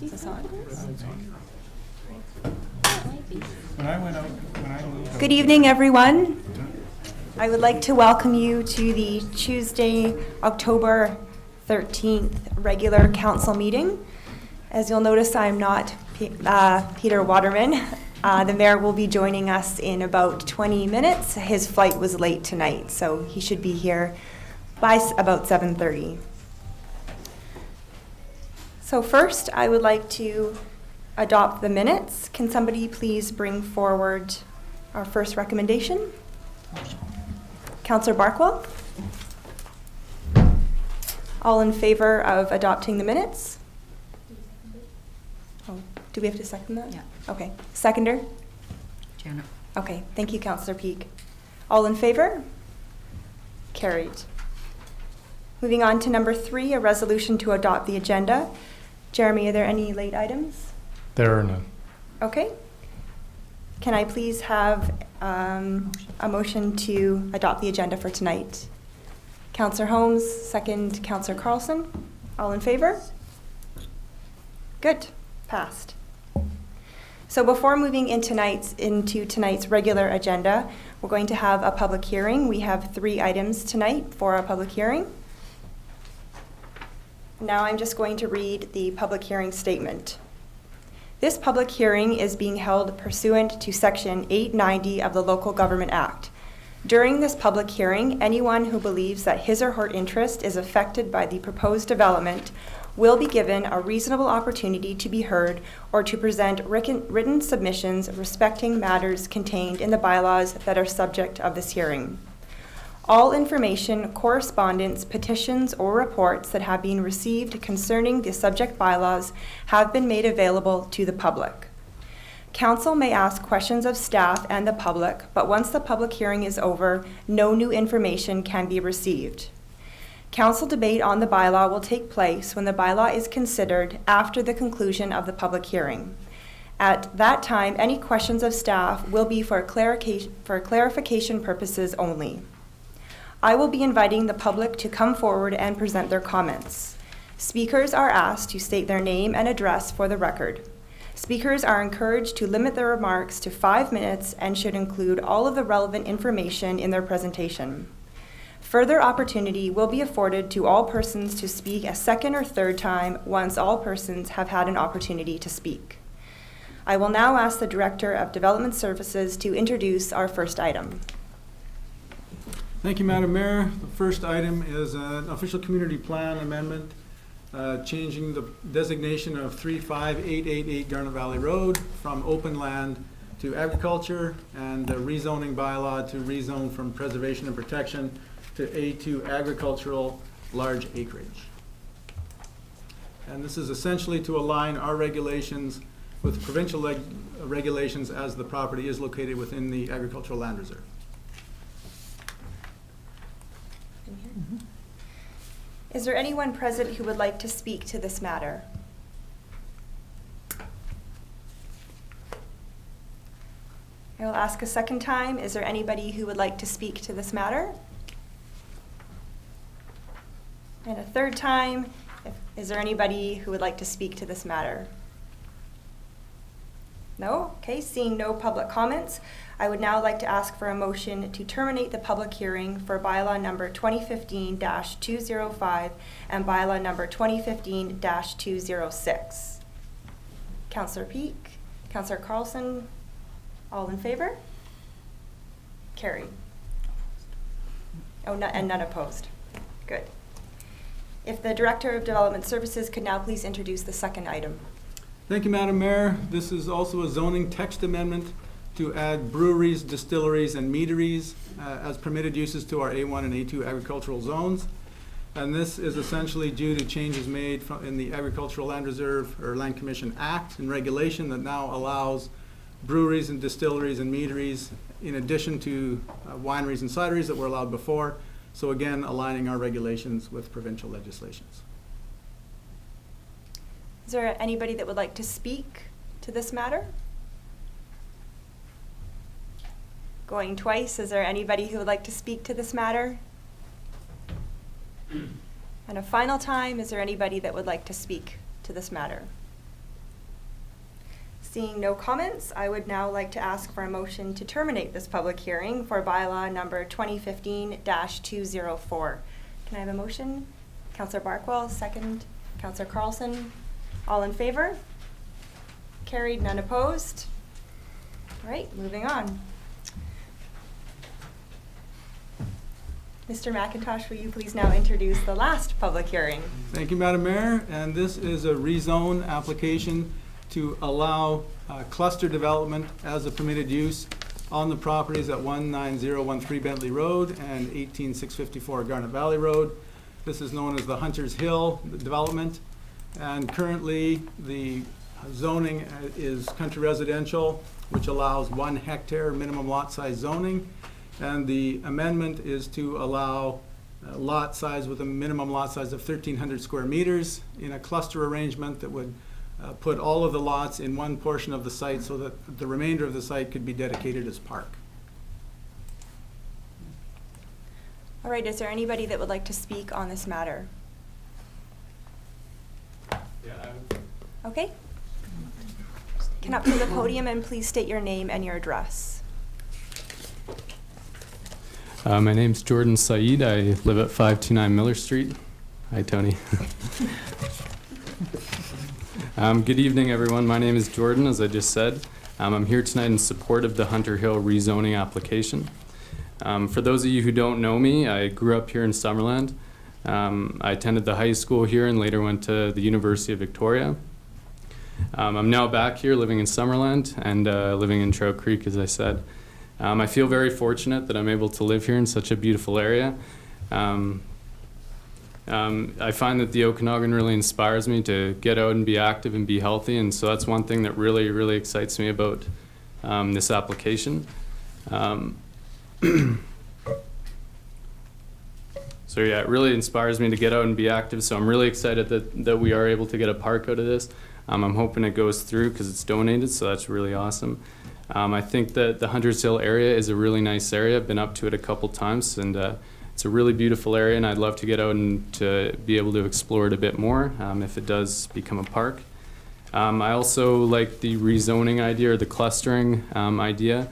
Is this on? Good evening, everyone. I would like to welcome you to the Tuesday, October 13th regular council meeting. As you'll notice, I'm not Peter Waterman. The mayor will be joining us in about 20 minutes. His flight was late tonight, so he should be here by about 7:30. So first, I would like to adopt the minutes. Can somebody please bring forward our first recommendation? Councillor Barkwell? All in favor of adopting the minutes? Oh, do we have to second that? Yeah. Okay. Seconder? Janet. Okay. Thank you, Councillor Peak. All in favor? Carried. Moving on to number 3, a resolution to adopt the agenda. Jeremy, are there any late items? There are none. Okay. Can I please have a motion to adopt the agenda for tonight? Councillor Holmes, second Councillor Carlson. All in favor? Good. Passed. So before moving into tonight's regular agenda, we're going to have a public hearing. We have 3 items tonight for a public hearing. Now I'm just going to read the public hearing statement. This public hearing is being held pursuant to Section 890 of the Local Government Act. During this public hearing, anyone who believes that his or her interest is affected by the proposed development will be given a reasonable opportunity to be heard or to present written submissions respecting matters contained in the bylaws that are subject of this hearing. All information, correspondence, petitions, or reports that have been received concerning the subject bylaws have been made available to the public. Council may ask questions of staff and the public, but once the public hearing is over, no new information can be received. Council debate on the bylaw will take place when the bylaw is considered after the conclusion of the public hearing. At that time, any questions of staff will be for clarification purposes only. I will be inviting the public to come forward and present their comments. Speakers are asked to state their name and address for the record. Speakers are encouraged to limit their remarks to 5 minutes and should include all of the relevant information in their presentation. Further opportunity will be afforded to all persons to speak a second or third time once all persons have had an opportunity to speak. I will now ask the Director of Development Services to introduce our first item. Thank you, Madam Mayor. The first item is an official community plan amendment changing the designation of 35888 Garnet Valley Road from open land to agriculture, and the rezoning bylaw to rezone from preservation and protection to A2 agricultural large acreage. And this is essentially to align our regulations with provincial regulations as the property is located within the agricultural land reserve. Is there anyone present who would like to speak to this matter? I will ask a second time. Is there anybody who would like to speak to this matter? And a third time, is there anybody who would like to speak to this matter? No? Okay, seeing no public comments, I would now like to ask for a motion to terminate the public hearing for bylaw number 2015-205 and bylaw number 2015-206. Councillor Peak, Councillor Carlson, all in favor? Carried. Oh, and none opposed. Good. If the Director of Development Services could now please introduce the second item. Thank you, Madam Mayor. This is also a zoning text amendment to add breweries, distilleries, and meaderies as permitted uses to our A1 and A2 agricultural zones. And this is essentially due to changes made in the Agricultural Land Reserve or Land Commission Act and regulation that now allows breweries and distilleries and meaderies in addition to wineries and cideries that were allowed before. So again, aligning our regulations with provincial legislations. Is there anybody that would like to speak to this matter? Going twice, is there anybody who would like to speak to this matter? And a final time, is there anybody that would like to speak to this matter? Seeing no comments, I would now like to ask for a motion to terminate this public hearing for bylaw number 2015-204. Can I have a motion? Councillor Barkwell, second. Councillor Carlson, all in favor? Carried, none opposed. All right, moving on. Mr. McIntosh, will you please now introduce the last public hearing? Thank you, Madam Mayor. And this is a rezone application to allow cluster development as a permitted use on the properties at 19013 Bentley Road and 18654 Garnet Valley Road. This is known as the Hunters Hill development. And currently, the zoning is country residential, which allows 1 hectare minimum lot size zoning. And the amendment is to allow lot size with a minimum lot size of 1,300 square meters in a cluster arrangement that would put all of the lots in one portion of the site so that the remainder of the site could be dedicated as park. All right, is there anybody that would like to speak on this matter? Okay. Come up to the podium and please state your name and your address. My name's Jordan Saeed. I live at 529 Miller Street. Hi, Tony. Good evening, everyone. My name is Jordan, as I just said. I'm here tonight in support of the Hunter Hill rezoning application. For those of you who don't know me, I grew up here in Summerland. I attended the high school here and later went to the University of Victoria. I'm now back here living in Summerland and living in Trout Creek, as I said. I feel very fortunate that I'm able to live here in such a beautiful area. I find that the Okanagan really inspires me to get out and be active and be healthy, and so that's one thing that really, really excites me about this application. So yeah, it really inspires me to get out and be active, so I'm really excited that we are able to get a park out of this. I'm hoping it goes through because it's donated, so that's really awesome. I think that the Hunters Hill area is a really nice area. I've been up to it a couple times, and it's a really beautiful area, and I'd love to get out and to be able to explore it a bit more if it does become a park. I also like the rezoning idea or the clustering idea.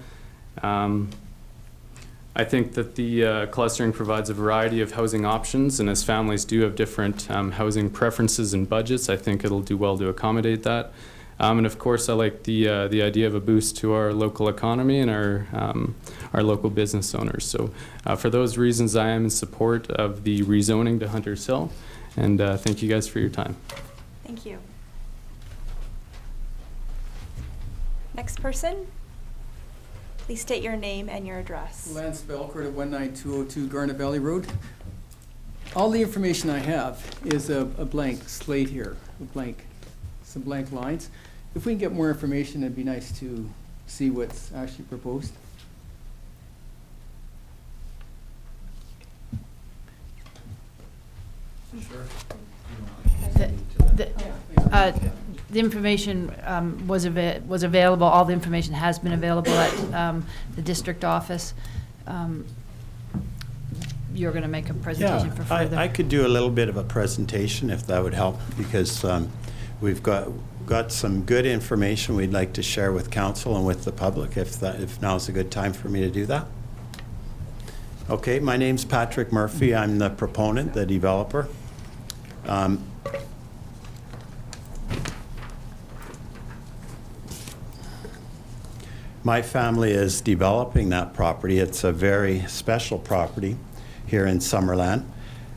I think that the clustering provides a variety of housing options, and as families do have different housing preferences and budgets, I think it'll do well to accommodate that. And of course, I like the idea of a boost to our local economy and our local business owners. So for those reasons, I am in support of the rezoning to Hunters Hill, and thank you guys for your time. Thank you. Next person, please state your name and your address. Lance Belcourt at 19202 Garnet Valley Road. All the information I have is a blank slate here, some blank lines. If we can get more information, it'd be nice to see what's actually proposed. Sure. The information was available, all the information has been available at the district office. You're going to make a presentation for further. I could do a little bit of a presentation if that would help, because we've got some good information we'd like to share with council and with the public, if now's a good time for me to do that. Okay, my name's Patrick Murphy. I'm the proponent, the developer. My family is developing that property. It's a very special property here in Summerland,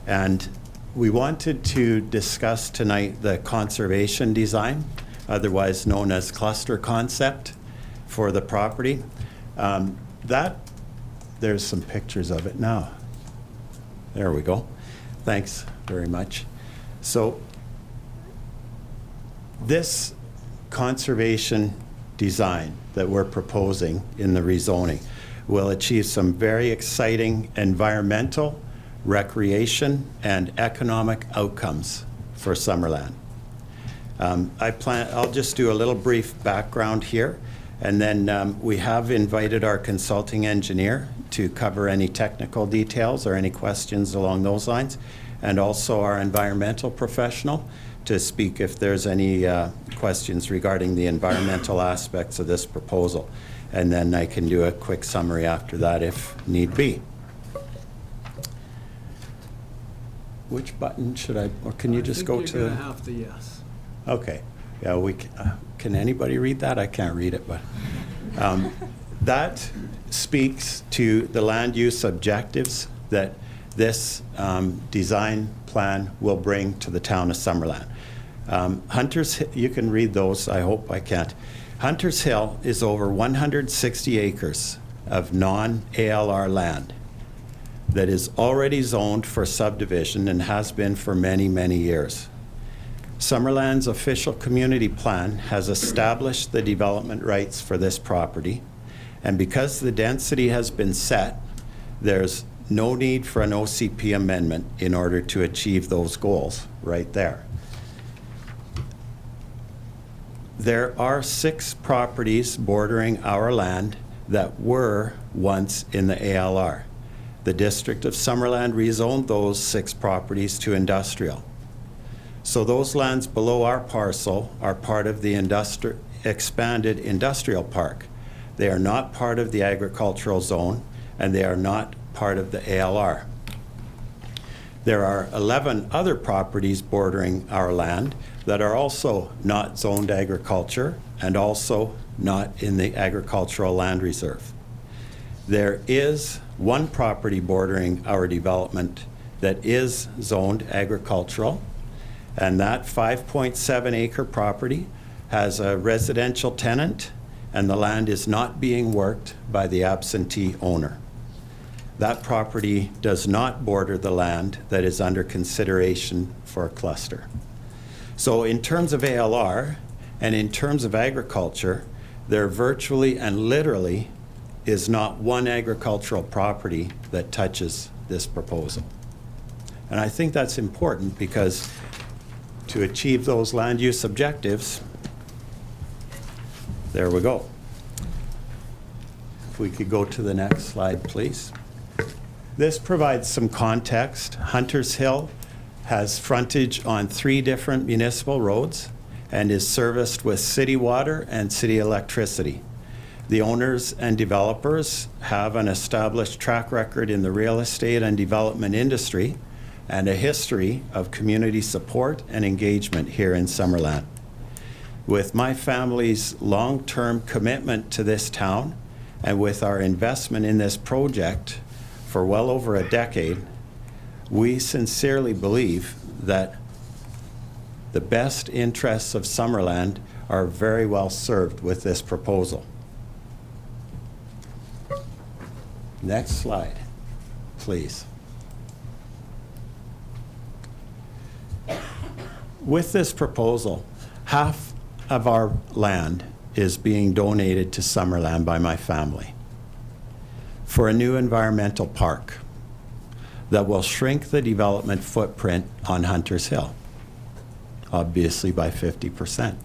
and we wanted to discuss tonight the conservation design, otherwise known as cluster concept, for the property. There's some pictures of it now. There we go. Thanks very much. So this conservation design that we're proposing in the rezoning will achieve some very exciting environmental, recreation, and economic outcomes for Summerland. I'll just do a little brief background here, and then we have invited our consulting engineer to cover any technical details or any questions along those lines, and also our environmental professional, to speak if there's any questions regarding the environmental aspects of this proposal. And then I can do a quick summary after that if need be. Which button should I, or can you just go to? I think you're going to have to yes. Okay. Yeah, can anybody read that? I can't read it, but that speaks to the land use objectives that this design plan will bring to the town of Summerland. You can read those, I hope I can't. Hunters Hill is over 160 acres of non-ALR land that is already zoned for subdivision and has been for many, many years. Summerland's official community plan has established the development rights for this property, and because the density has been set, there's no need for an OCP amendment in order to achieve those goals right there. There are 6 properties bordering our land that were once in the ALR. The District of Summerland rezoned those 6 properties to industrial. So those lands below our parcel are part of the expanded industrial park. They are not part of the agricultural zone, and they are not part of the ALR. There are 11 other properties bordering our land that are also not zoned agriculture and also not in the agricultural land reserve. There is 1 property bordering our development that is zoned agricultural, and that 5.7 acre property has a residential tenant, and the land is not being worked by the absentee owner. That property does not border the land that is under consideration for a cluster. So in terms of ALR and in terms of agriculture, there virtually and literally is not one agricultural property that touches this proposal. And I think that's important because to achieve those land use objectives, there we go. If we could go to the next slide, please. This provides some context. Hunters Hill has frontage on 3 different municipal roads and is serviced with city water and city electricity. The owners and developers have an established track record in the real estate and development industry and a history of community support and engagement here in Summerland. With my family's long-term commitment to this town and with our investment in this project for well over a decade, we sincerely believe that the best interests of Summerland are very well served with this proposal. Next slide, please. With this proposal, half of our land is being donated to Summerland by my family for a new environmental park that will shrink the development footprint on Hunters Hill, obviously by 50%.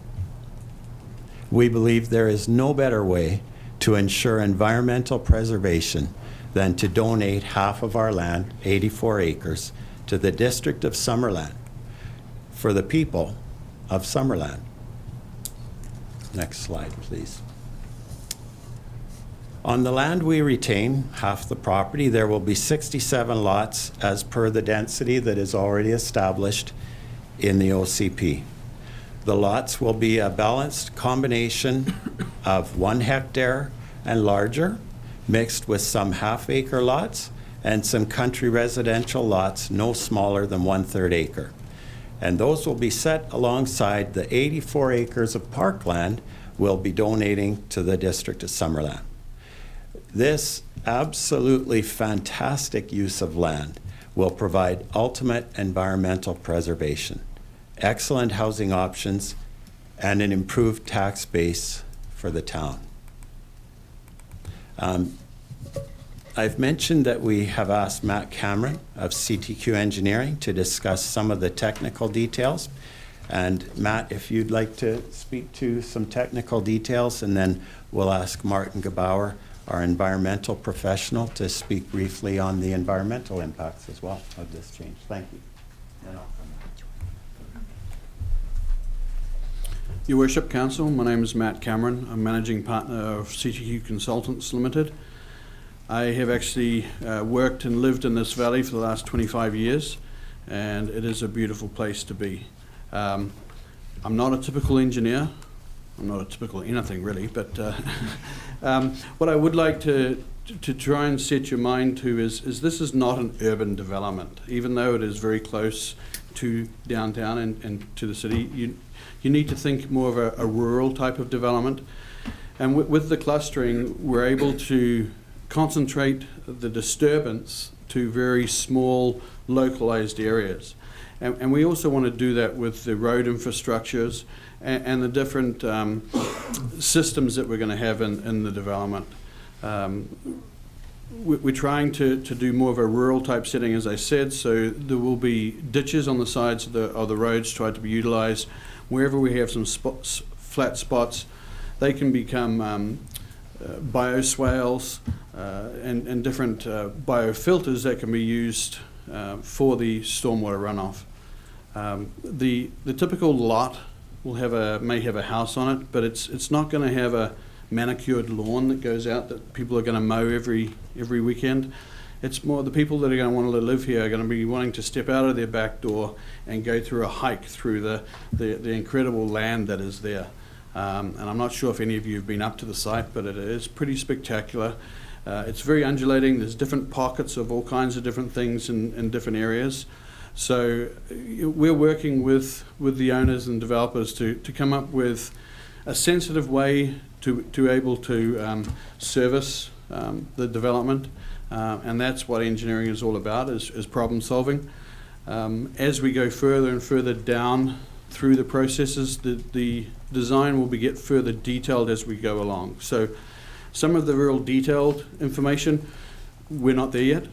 We believe there is no better way to ensure environmental preservation than to donate half of our land, 84 acres, to the District of Summerland for the people of Summerland. Next slide, please. On the land we retain, half the property, there will be 67 lots as per the density that is already established in the OCP. The lots will be a balanced combination of 1 hectare and larger, mixed with some half-acre lots and some country residential lots no smaller than 1/3 acre. And those will be set alongside the 84 acres of parkland we'll be donating to the District of Summerland. This absolutely fantastic use of land will provide ultimate environmental preservation, excellent housing options, and an improved tax base for the town. I've mentioned that we have asked Matt Cameron of CTQ Engineering to discuss some of the technical details. And Matt, if you'd like to speak to some technical details, and then we'll ask Martin Gebauer, our environmental professional, to speak briefly on the environmental impacts as well of this change. Thank you. And I'll come back. Your Worship, Council, my name is Matt Cameron. I'm Managing Partner of CTQ Consultants Limited. I have actually worked and lived in this valley for the last 25 years, and it is a beautiful place to be. I'm not a typical engineer. I'm not a typical anything really, but what I would like to try and set your mind to is this is not an urban development. Even though it is very close to downtown and to the city, you need to think more of a rural type of development. And with the clustering, we're able to concentrate the disturbance to very small, localized areas. And we also want to do that with the road infrastructures and the different systems that we're going to have in the development. We're trying to do more of a rural type setting, as I said, so there will be ditches on the sides of the roads tried to be utilized. Wherever we have some flat spots, they can become bioswales and different biofilters that can be used for the stormwater runoff. The typical lot may have a house on it, but it's not going to have a manicured lawn that goes out that people are going to mow every weekend. It's more the people that are going to want to live here are going to be wanting to step out of their back door and go through a hike through the incredible land that is there. And I'm not sure if any of you have been up to the site, but it is pretty spectacular. It's very undulating. There's different pockets of all kinds of different things in different areas. So we're working with the owners and developers to come up with a sensitive way to able to service the development. And that's what engineering is all about, is problem solving. As we go further and further down through the processes, the design will get further detailed as we go along. So some of the real detailed information, we're not there yet,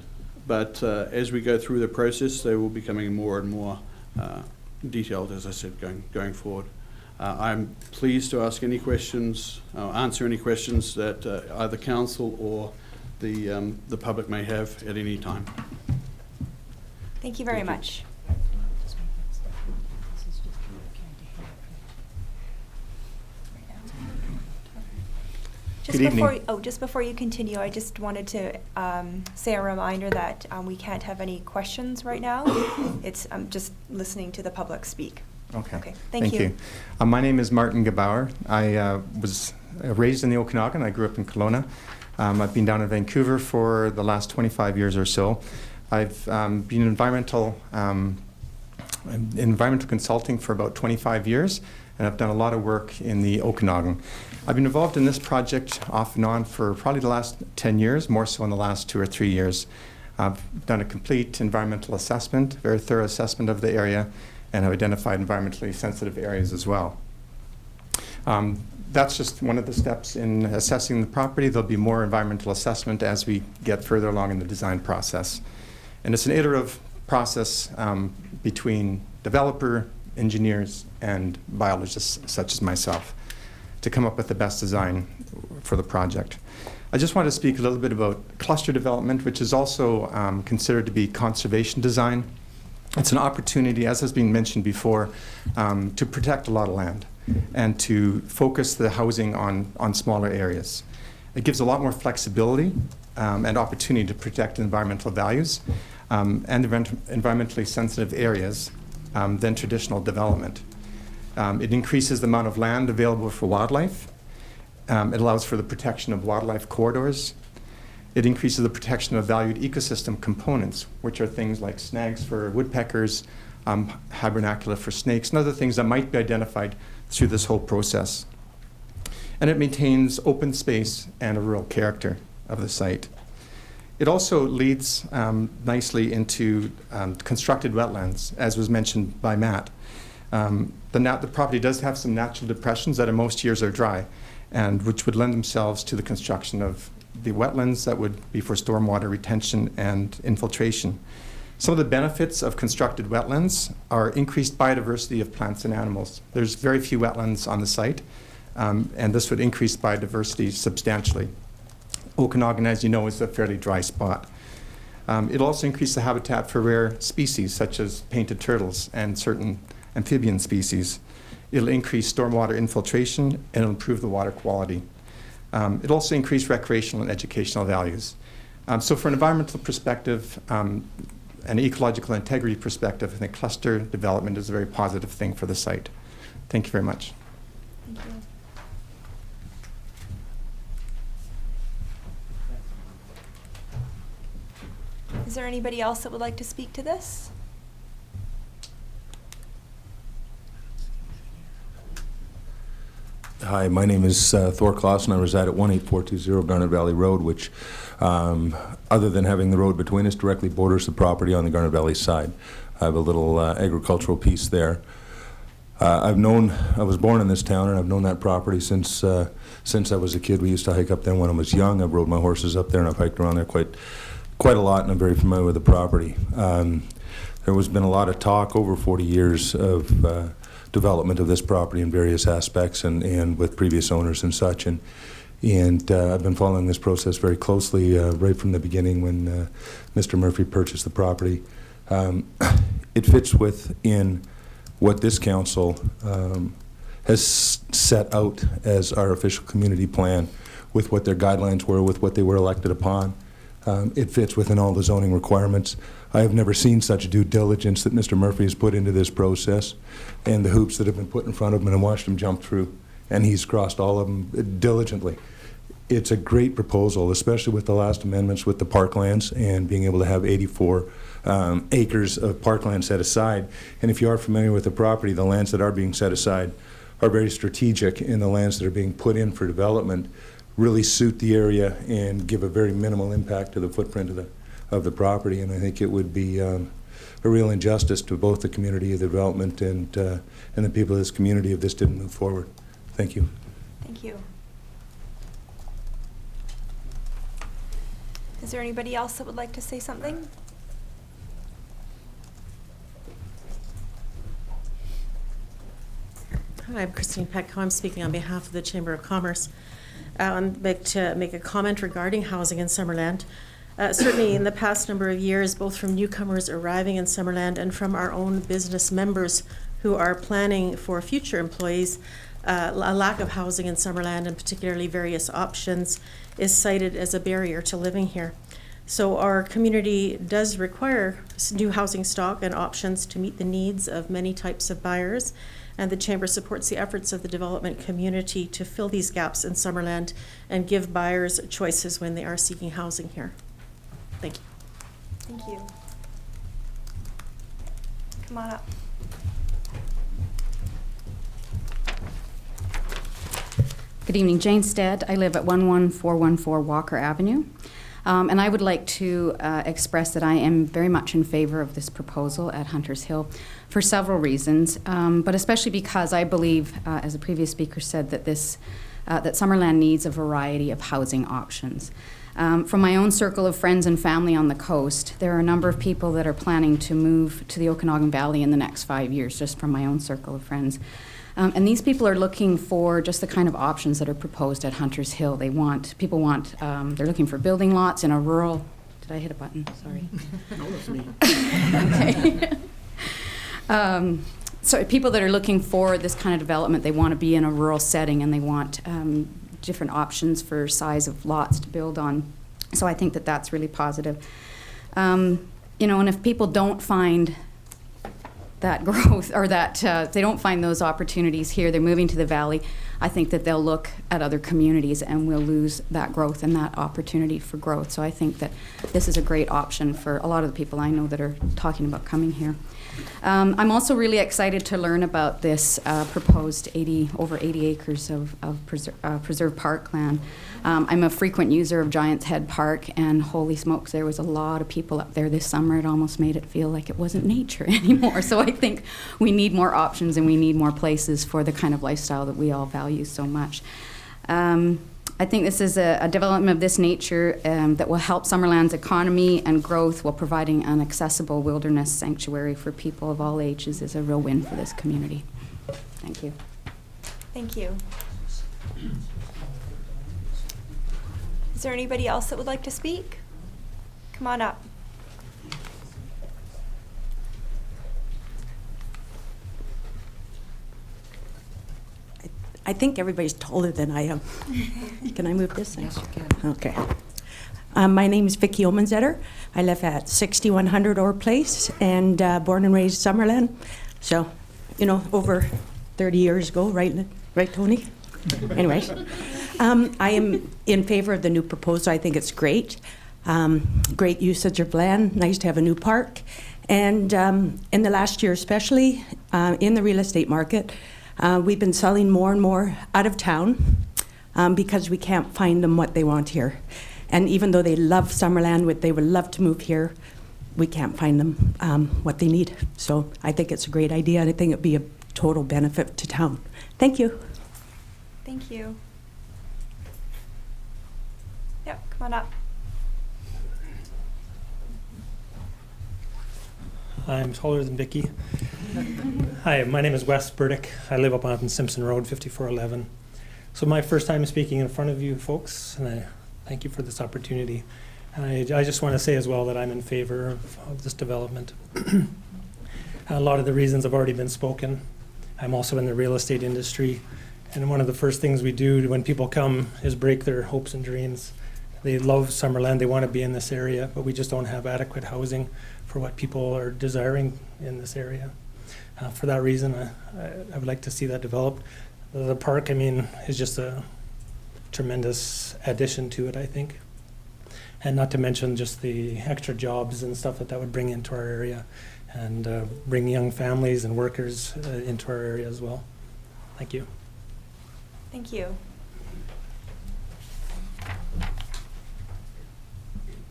but as we go through the process, they will be becoming more and more detailed, as I said, going forward. I'm pleased to ask any questions, answer any questions that either council or the public may have at any time. Thank you very much. Just before you continue, I just wanted to say a reminder that we can't have any questions right now. I'm just listening to the public speak. Okay. Thank you. My name is Martin Gebauer. I was raised in the Okanagan. I grew up in Kelowna. I've been down in Vancouver for the last 25 years or so. I've been in environmental consulting for about 25 years, and I've done a lot of work in the Okanagan. I've been involved in this project off and on for probably the last 10 years, more so in the last 2 or 3 years. I've done a complete environmental assessment, very thorough assessment of the area, and have identified environmentally sensitive areas as well. That's just one of the steps in assessing the property. There'll be more environmental assessment as we get further along in the design process. And it's an iterative process between developer, engineers, and biologists such as myself to come up with the best design for the project. I just want to speak a little bit about cluster development, which is also considered to be conservation design. It's an opportunity, as has been mentioned before, to protect a lot of land and to focus the housing on smaller areas. It gives a lot more flexibility and opportunity to protect environmental values and environmentally sensitive areas than traditional development. It increases the amount of land available for wildlife. It allows for the protection of wildlife corridors. It increases the protection of valued ecosystem components, which are things like snags for woodpeckers, hibernacula for snakes, and other things that might be identified through this whole process. And it maintains open space and a rural character of the site. It also leads nicely into constructed wetlands, as was mentioned by Matt. The property does have some natural depressions that in most years are dry, and which would lend themselves to the construction of the wetlands that would be for stormwater retention and infiltration. Some of the benefits of constructed wetlands are increased biodiversity of plants and animals. There's very few wetlands on the site, and this would increase biodiversity substantially. Okanagan, as you know, is a fairly dry spot. It'll also increase the habitat for rare species, such as painted turtles and certain amphibian species. It'll increase stormwater infiltration and it'll improve the water quality. It'll also increase recreational and educational values. So from an environmental perspective, an ecological integrity perspective, I think cluster development is a very positive thing for the site. Thank you very much. Thank you. Is there anybody else that would like to speak to this? Hi, my name is Thor Clausen. I reside at 18420 Garnet Valley Road, which, other than having the road between us, directly borders the property on the Garnet Valley side. I have a little agricultural piece there. I was born in this town, and I've known that property since I was a kid. We used to hike up there when I was young. I've rode my horses up there, and I've hiked around there quite a lot, and I'm very familiar with the property. There has been a lot of talk over 40 years of development of this property in various aspects and with previous owners and such. And I've been following this process very closely right from the beginning when Mr. Murphy purchased the property. It fits within what this council has set out as our official community plan with what their guidelines were, with what they were elected upon. It fits within all the zoning requirements. I have never seen such due diligence that Mr. Murphy has put into this process and the hoops that have been put in front of him, and I watched him jump through, and he's crossed all of them diligently. It's a great proposal, especially with the last amendments with the parklands and being able to have 84 acres of parkland set aside. And if you are familiar with the property, the lands that are being set aside are very strategic, and the lands that are being put in for development really suit the area and give a very minimal impact to the footprint of the property. And I think it would be a real injustice to both the community of the development and the people of this community if this didn't move forward. Thank you. Thank you. Is there anybody else that would like to say something? Hi, I'm Christine Petco. I'm speaking on behalf of the Chamber of Commerce. I'd like to make a comment regarding housing in Summerland. Certainly in the past number of years, both from newcomers arriving in Summerland and from our own business members who are planning for future employees, a lack of housing in Summerland, and particularly various options, is cited as a barrier to living here. So our community does require new housing stock and options to meet the needs of many types of buyers, and the Chamber supports the efforts of the development community to fill these gaps in Summerland and give buyers choices when they are seeking housing here. Thank you. Thank you. Come on up. Good evening, Jane Stead. I live at 11414 Walker Avenue. And I would like to express that I am very much in favor of this proposal at Hunters Hill for several reasons, but especially because I believe, as a previous speaker said, that that Summerland needs a variety of housing options. From my own circle of friends and family on the coast, there are a number of people that are planning to move to the Okanagan Valley in the next 5 years, just from my own circle of friends. And these people are looking for just the kind of options that are proposed at Hunters Hill. They're looking for building lots in a rural, did I hit a button? Sorry. No, that's me. Okay. So people that are looking for this kind of development, they want to be in a rural setting, and they want different options for size of lots to build on. So I think that that's really positive. And if people don't find that growth, or that they don't find those opportunities here, they're moving to the valley, I think that they'll look at other communities and we'll lose that growth and that opportunity for growth. So I think that this is a great option for a lot of the people I know that are talking about coming here. I'm also really excited to learn about this proposed over 80 acres of preserved parkland. I'm a frequent user of Giants Head Park, and holy smokes, there was a lot of people up there this summer. It almost made it feel like it wasn't nature anymore. So I think we need more options and we need more places for the kind of lifestyle that we all value so much. I think this is a development of this nature that will help Summerland's economy and growth while providing an accessible wilderness sanctuary for people of all ages is a real win for this community. Thank you. Thank you. Is there anybody else that would like to speak? Come on up. I think everybody's taller than I am. Can I move this thing? Yes, you can. Okay. My name is Vicki Omenzetter. I live at 6100 Orr Place and born and raised Summerland. So, you know, over 30 years ago, right, Tony? Anyways, I am in favor of the new proposal. I think it's great. Great usage of land, nice to have a new park. And in the last year especially, in the real estate market, we've been selling more and more out of town because we can't find them what they want here. And even though they love Summerland, they would love to move here, we can't find them what they need. So I think it's a great idea, and I think it'd be a total benefit to town. Thank you. Thank you. Yep, come on up. I'm taller than Vicky. Hi, my name is Wes Burdick. I live up on Simpson Road, 5411. So my first time speaking in front of you folks, and I thank you for this opportunity. And I just want to say as well that I'm in favor of this development. A lot of the reasons have already been spoken. I'm also in the real estate industry, and one of the first things we do when people come is break their hopes and dreams. They love Summerland, they want to be in this area, but we just don't have adequate housing for what people are desiring in this area. For that reason, I would like to see that developed. The park, I mean, is just a tremendous addition to it, I think. And not to mention just the extra jobs and stuff that would bring into our area, and bring young families and workers into our area as well. Thank you. Thank you.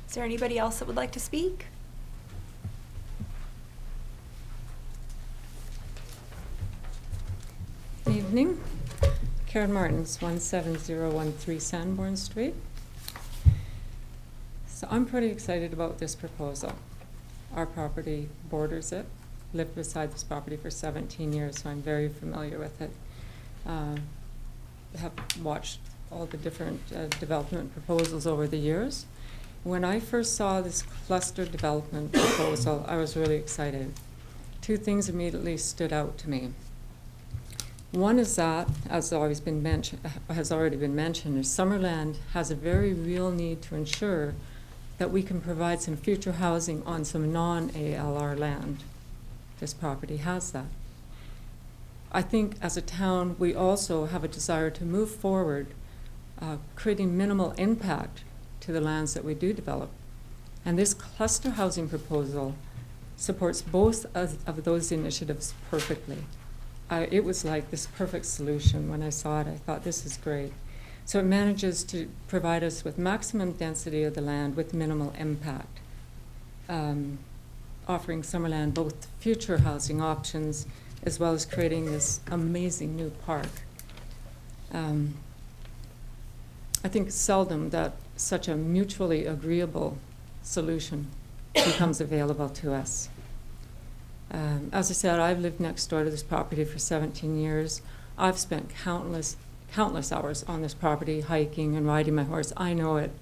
Is there anybody else that would like to speak? Evening. Karen Martins, 17013 Sanborn Street. So I'm pretty excited about this proposal. Our property borders it. Lived beside this property for 17 years, so I'm very familiar with it. Have watched all the different development proposals over the years. When I first saw this cluster development proposal, I was really excited. Two things immediately stood out to me. One is that, as has already been mentioned, is Summerland has a very real need to ensure that we can provide some future housing on some non-ALR land. This property has that. I think as a town, we also have a desire to move forward, creating minimal impact to the lands that we do develop. And this cluster housing proposal supports both of those initiatives perfectly. It was like this perfect solution. When I saw it, I thought, this is great. So it manages to provide us with maximum density of the land with minimal impact, offering Summerland both future housing options as well as creating this amazing new park. I think seldom that such a mutually agreeable solution becomes available to us. As I said, I've lived next door to this property for 17 years. I've spent countless hours on this property, hiking and riding my horse. I know it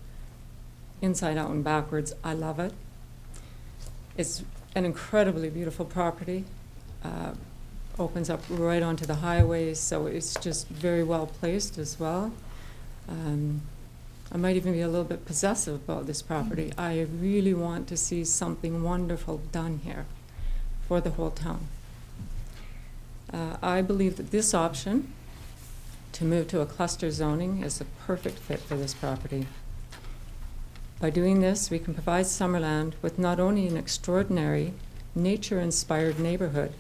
inside out and backwards. I love it. It's an incredibly beautiful property. Opens up right onto the highway, so it's just very well placed as well. I might even be a little bit possessive about this property. I really want to see something wonderful done here for the whole town. I believe that this option to move to a cluster zoning is a perfect fit for this property. By doing this, we can provide Summerland with not only an extraordinary nature-inspired neighborhood,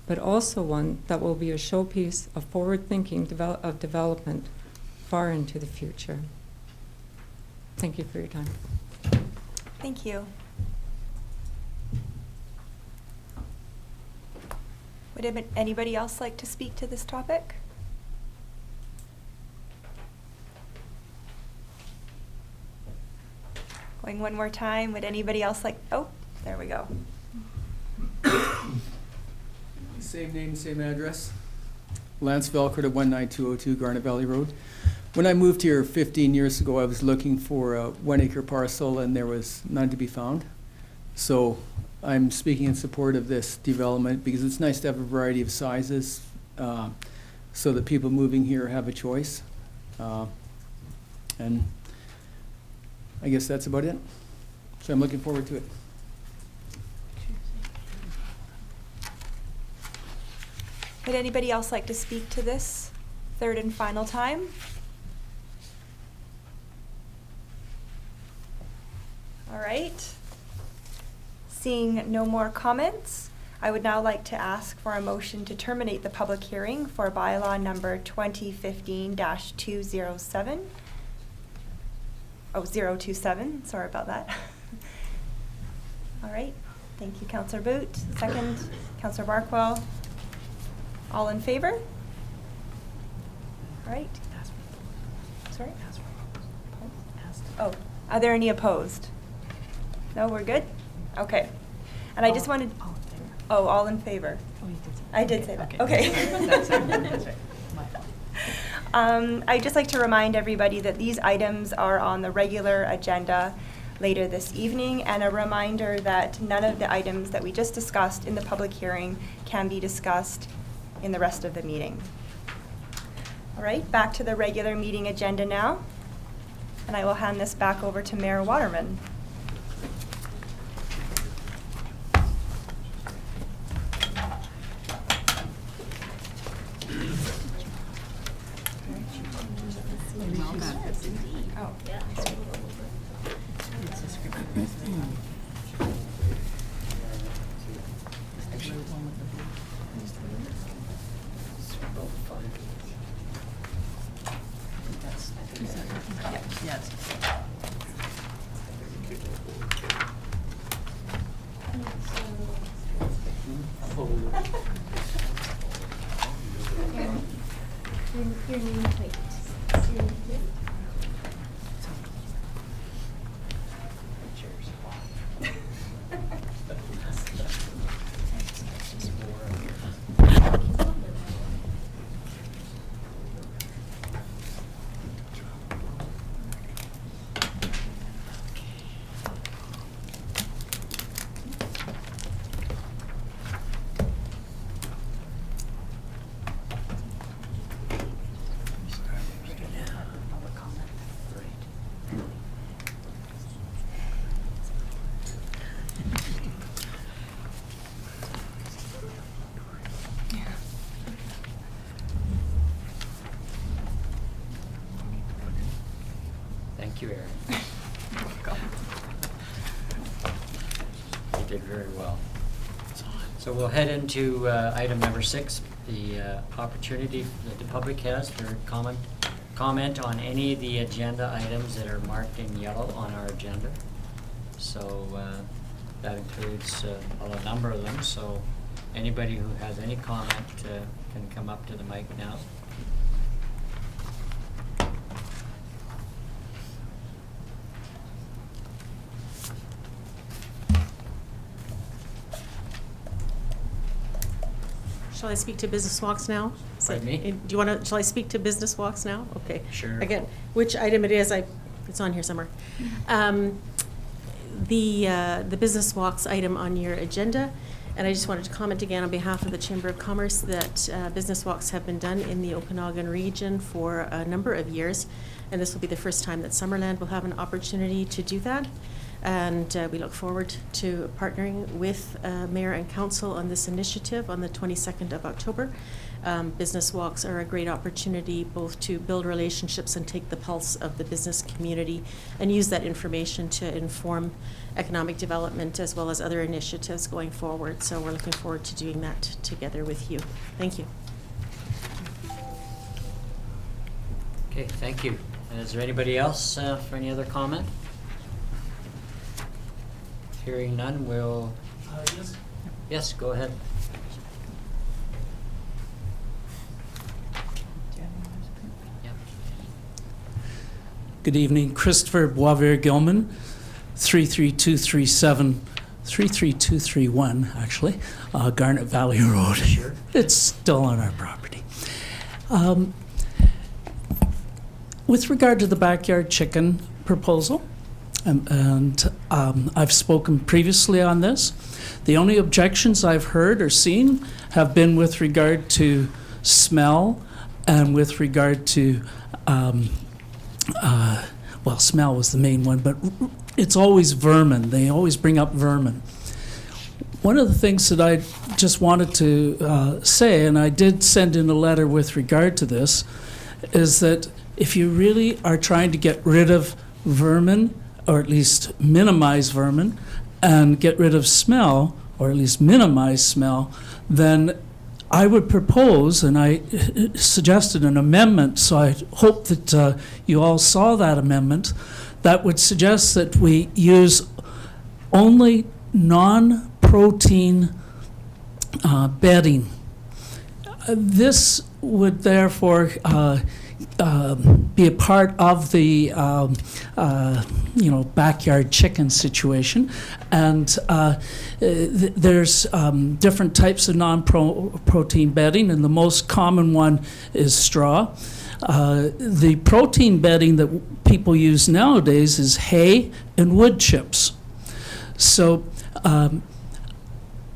but also one that will be a showpiece of forward-thinking development far into the future. Thank you for your time. Thank you. Would anybody else like to speak to this topic? Going one more time, would anybody else like, oh, there we go. Same name, same address. Lance Velkert at 19202 Garnet Valley Road. When I moved here 15 years ago, I was looking for a 1 acre parcel and there was none to be found. So I'm speaking in support of this development because it's nice to have a variety of sizes. so that people moving here have a choice. And I guess that's about it. So I'm looking forward to it. Would anybody else like to speak to this third and final time? All right. Seeing no more comments, I would now like to ask for a motion to terminate the public hearing for bylaw number 2015-207. Oh, 027, sorry about that. All right, thank you, Councillor Boot. Second, Councillor Barkwell. All in favor? All right. Sorry? Oh, are there any opposed? No, we're good? Okay. And I just wanted, oh, all in favor? Oh, you did say that. I did say that, Okay. okay. That's right. My fault. I'd just like to remind everybody that these items are on the regular agenda later this evening, and a reminder that none of the items that we just discussed in the public hearing can be discussed in the rest of the meeting. All right, back to the regular meeting agenda now, and I will hand this back over to Mayor Waterman. Oh, yeah. Yes. Your name plate. Thank you, Erin. You did very well. So we'll head into item number 6, the opportunity that the public has for comment on any of the agenda items that are marked in yellow on our agenda. So that includes a number of them. So anybody who has any comment can come up to the mic now. Shall I speak to Business Walks now? Pardon me? Do you want to, shall I speak to Business Walks now? Okay. Sure. Again, which item it is, it's on here somewhere. The Business Walks item on your agenda, and I just wanted to comment again on behalf of the Chamber of Commerce that Business Walks have been done in the Okanagan region for a number of years, and this will be the first time that Summerland will have an opportunity to do that. And we look forward to partnering with Mayor and Council on this initiative on the 22nd of October. Business walks are a great opportunity both to build relationships and take the pulse of the business community and use that information to inform economic development as well as other initiatives going forward. So we're looking forward to doing that together with you. Thank you. Okay, thank you. Is there anybody else for any other comment? Hearing none, we'll... Yes. Yes, go ahead. Yep. Good evening, Christopher Boisvert-Gilman, 33237, 33231, actually, Garnet Valley Road. Sure. It's still on our property. With regard to the backyard chicken proposal, I've spoken previously on this. The only objections I've heard or seen have been with regard to smell and with regard to, well, smell was the main one, but it's always vermin. They always bring up vermin. One of the things that I just wanted to say, and I did send in a letter with regard to this, is that if you really are trying to get rid of vermin, or at least minimize vermin, and get rid of smell, or at least minimize smell, then I would propose, and I suggested an amendment, so I hope that you all saw that amendment, that would suggest that we use only non-protein bedding. This would therefore be a part of the backyard chicken situation, and there's different types of non-protein bedding, and the most common one is straw. The protein bedding that people use nowadays is hay and wood chips. So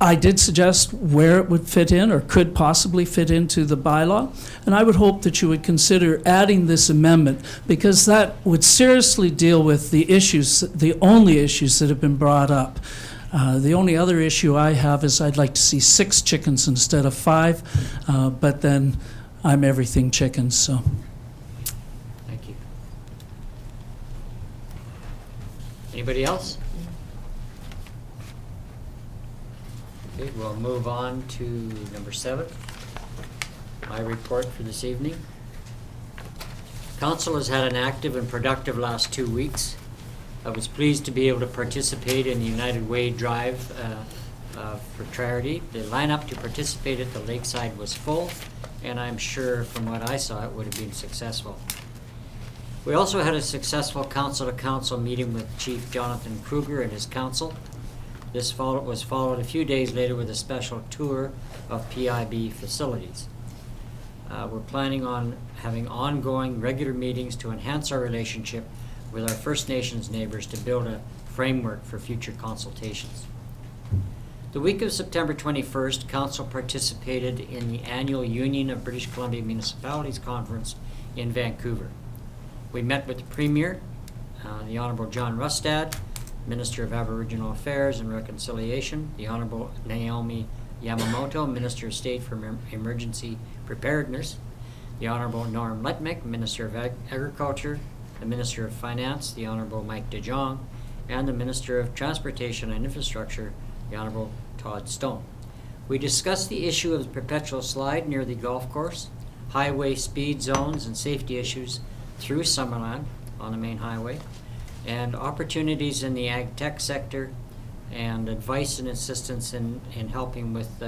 I did suggest where it would fit in or could possibly fit into the bylaw, and I would hope that you would consider adding this amendment, because that would seriously deal with the issues, the only issues that have been brought up. The only other issue I have is I'd like to see 6 chickens instead of 5, but then I'm everything chickens, so. Thank you. Anybody else? Okay, we'll move on to number 7, my report for this evening. Council has had an active and productive last 2 weeks. I was pleased to be able to participate in the United Way Drive for charity. The lineup to participate at the lakeside was full, and I'm sure from what I saw it would have been successful. We also had a successful council-to-council meeting with Chief Jonathan Kruger and his council. This was followed a few days later with a special tour of PIB facilities. We're planning on having ongoing regular meetings to enhance our relationship with our First Nations neighbors to build a framework for future consultations. The week of September 21st, Council participated in the annual Union of British Columbia Municipalities Conference in Vancouver. We met with the Premier, the Honourable John Rustad, Minister of Aboriginal Affairs and Reconciliation, the Honourable Naomi Yamamoto, Minister of State for Emergency Preparedness, the Honourable Norm Letmick, Minister of Agriculture, the Minister of Finance, the Honourable Mike De Jong, and the Minister of Transportation and Infrastructure, the Honourable Todd Stone. We discussed the issue of the perpetual slide near the golf course, highway speed zones and safety issues through Summerland on the main highway, and opportunities in the ag tech sector, and advice and assistance in helping with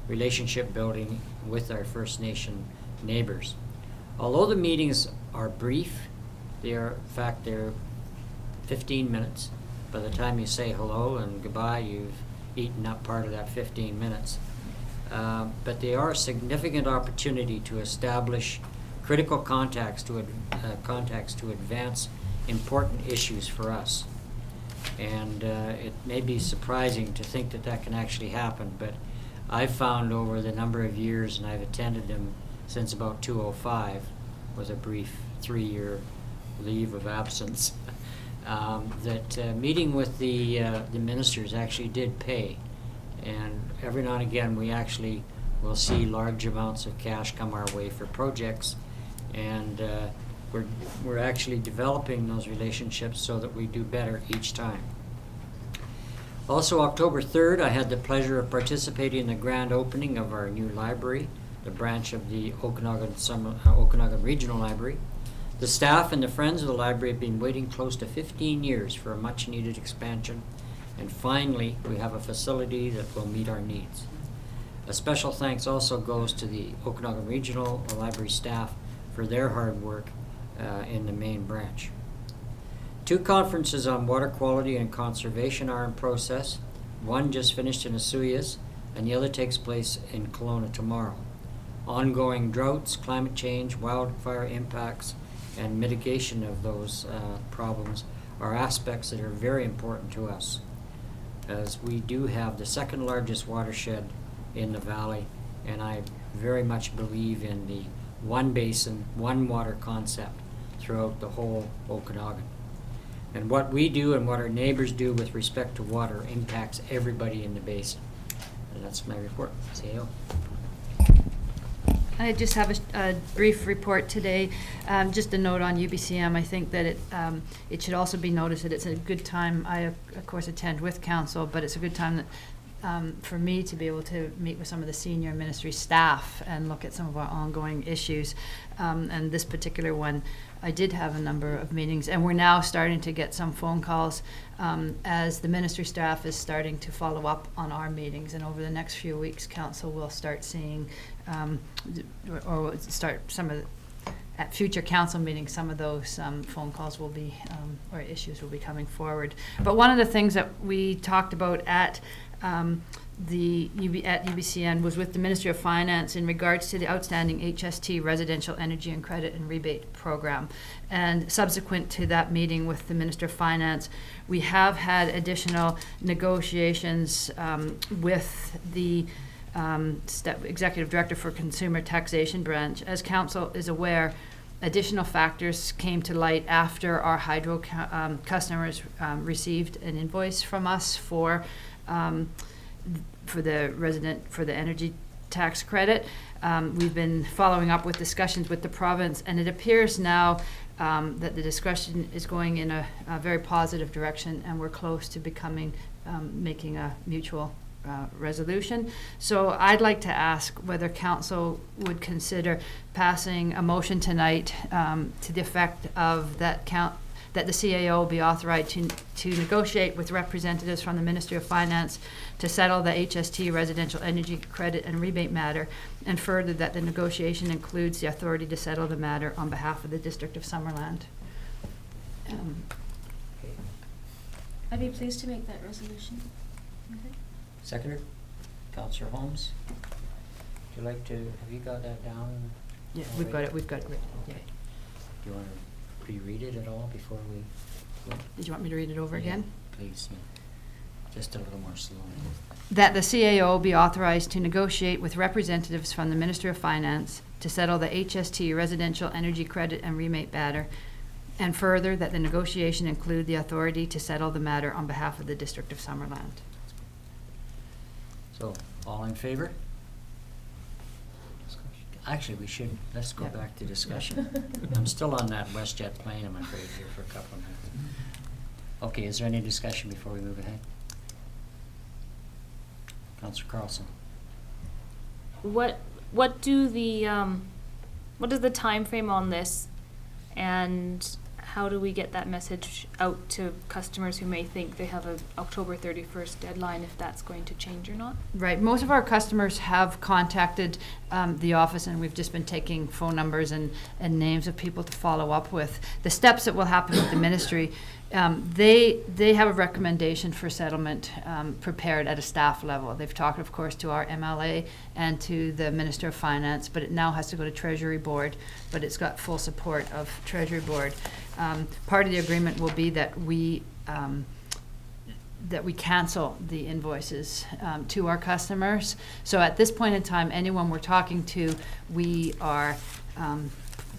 relationship building with our First Nation neighbors. Although the meetings are brief, they're 15 minutes. By the time you say hello and goodbye, you've eaten up part of that 15 minutes. But they are a significant opportunity to establish critical contacts to advance important issues for us. And it may be surprising to think that that can actually happen, but I've found over the number of years, and I've attended them since about 2005, with a brief 3-year leave of absence, that meeting with the ministers actually did pay. And every now and again, we actually will see large amounts of cash come our way for projects, and we're actually developing those relationships so that we do better each time. Also, October 3rd, I had the pleasure of participating in the grand opening of our new library, the branch of the Okanagan Regional Library. The staff and the friends of the library have been waiting close to 15 years for a much-needed expansion, and finally, we have a facility that will meet our needs. A special thanks also goes to the Okanagan Regional Library staff for their hard work in the main branch. 2 conferences on water quality and conservation are in process. One just finished in Asuyas, and the other takes place in Kelowna tomorrow. Ongoing droughts, climate change, wildfire impacts, and mitigation of those problems are aspects that are very important to us, as we do have the 2nd largest watershed in the valley, and I very much believe in the one basin, one water concept throughout the whole Okanagan. And what we do and what our neighbors do with respect to water impacts everybody in the basin. And that's my report. CAO. I just have a brief report today. Just a note on UBCM. I think that it should also be noticed that it's a good time. I, of course, attend with council, but it's a good time that, for me to be able to meet with some of the senior ministry staff and look at some of our ongoing issues. And this particular one, I did have a number of meetings, and we're now starting to get some phone calls as the ministry staff is starting to follow up on our meetings. And over the next few weeks, council will start seeing, or start some of the, at future council meetings, some of those phone calls will be, or issues will be coming forward. But one of the things that we talked about at UBCN was with the Ministry of Finance in regards to the outstanding HST residential energy and credit and rebate program. And subsequent to that meeting with the Minister of Finance, we have had additional negotiations with the Executive Director for Consumer Taxation Branch. As Council is aware, additional factors came to light after our hydro customers received an invoice from us for the energy tax credit. We've been following up with discussions with the province, and it appears now that the discussion is going in a very positive direction, and we're close to making a mutual resolution. So I'd like to ask whether council would consider passing a motion tonight to the effect of that the CAO be authorized to negotiate with representatives from the Ministry of Finance to settle the HST residential energy credit and rebate matter, and further that the negotiation includes the authority to settle the matter on behalf of the District of Summerland. I'd be pleased to make that resolution. Okay. Seconder, Councillor Holmes. Would you like to, have you got that down? Yeah, we've got it written. Yeah. Do you want to pre-read it at all before we go? Did you want me to read it over again? Please, yeah. Just a little more slowly. That the CAO be authorized to negotiate with representatives from the Ministry of Finance to settle the HST residential energy credit and rebate matter, and further that the negotiation include the authority to settle the matter on behalf of the District of Summerland. So, all in favor? Actually, let's go back to discussion. I'm still on that WestJet plane, I'm afraid, here for a couple of minutes. Okay, is there any discussion before we move ahead? Councillor Carlson. What is the time frame on this, and how do we get that message out to customers who may think they have a October 31st deadline, if that's going to change or not? Right. Most of our customers have contacted the office, and we've just been taking phone numbers and names of people to follow up with. The steps that will happen with the ministry, they have a recommendation for settlement prepared at a staff level. They've talked, of course, to our MLA and to the Minister of Finance, but it now has to go to Treasury Board, but it's got full support of Treasury Board. Part of the agreement will be that we cancel the invoices to our customers. So at this point in time, anyone we're talking to, we are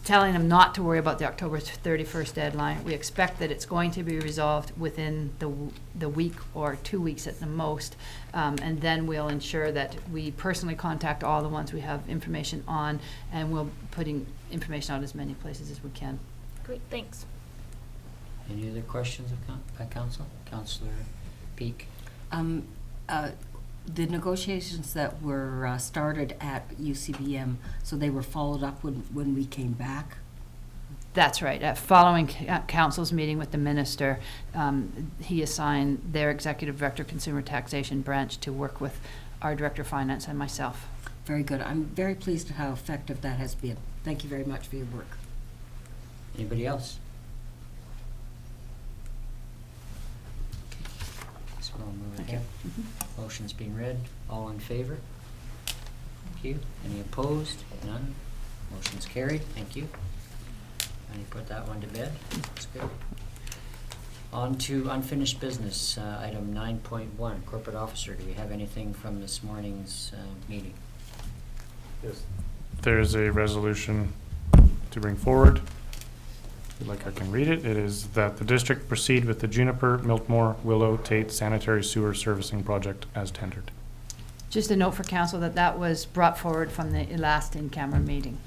telling them not to worry about the October 31st deadline. We expect that it's going to be resolved within the week or 2 weeks at the most, and then we'll ensure that we personally contact all the ones we have information on, and we'll putting information out as many places as we can. Great, thanks. Any other questions by council? Councillor Peak. The negotiations that were started at UCBM, so they were followed up when we came back? That's right. Following council's meeting with the minister, he assigned their Executive Director Consumer Taxation Branch to work with our Director of Finance and myself. Very good. I'm very pleased at how effective that has been. Thank you very much for your work. Anybody else? So we'll move ahead. Motion's being read. All in favor? Thank you. Any opposed? None. Motion's carried. Thank you. And you put that one to bed. That's good. On to unfinished business. Item 9.1, Corporate Officer. Do we have anything from this morning's meeting? Yes. there's a resolution to bring forward. If you'd like, I can read it. It is that the district proceed with the Juniper, Milkmore, Willow, Tate Sanitary Sewer Servicing Project as tendered. Just a note for council that that was brought forward from the last in-camera meeting.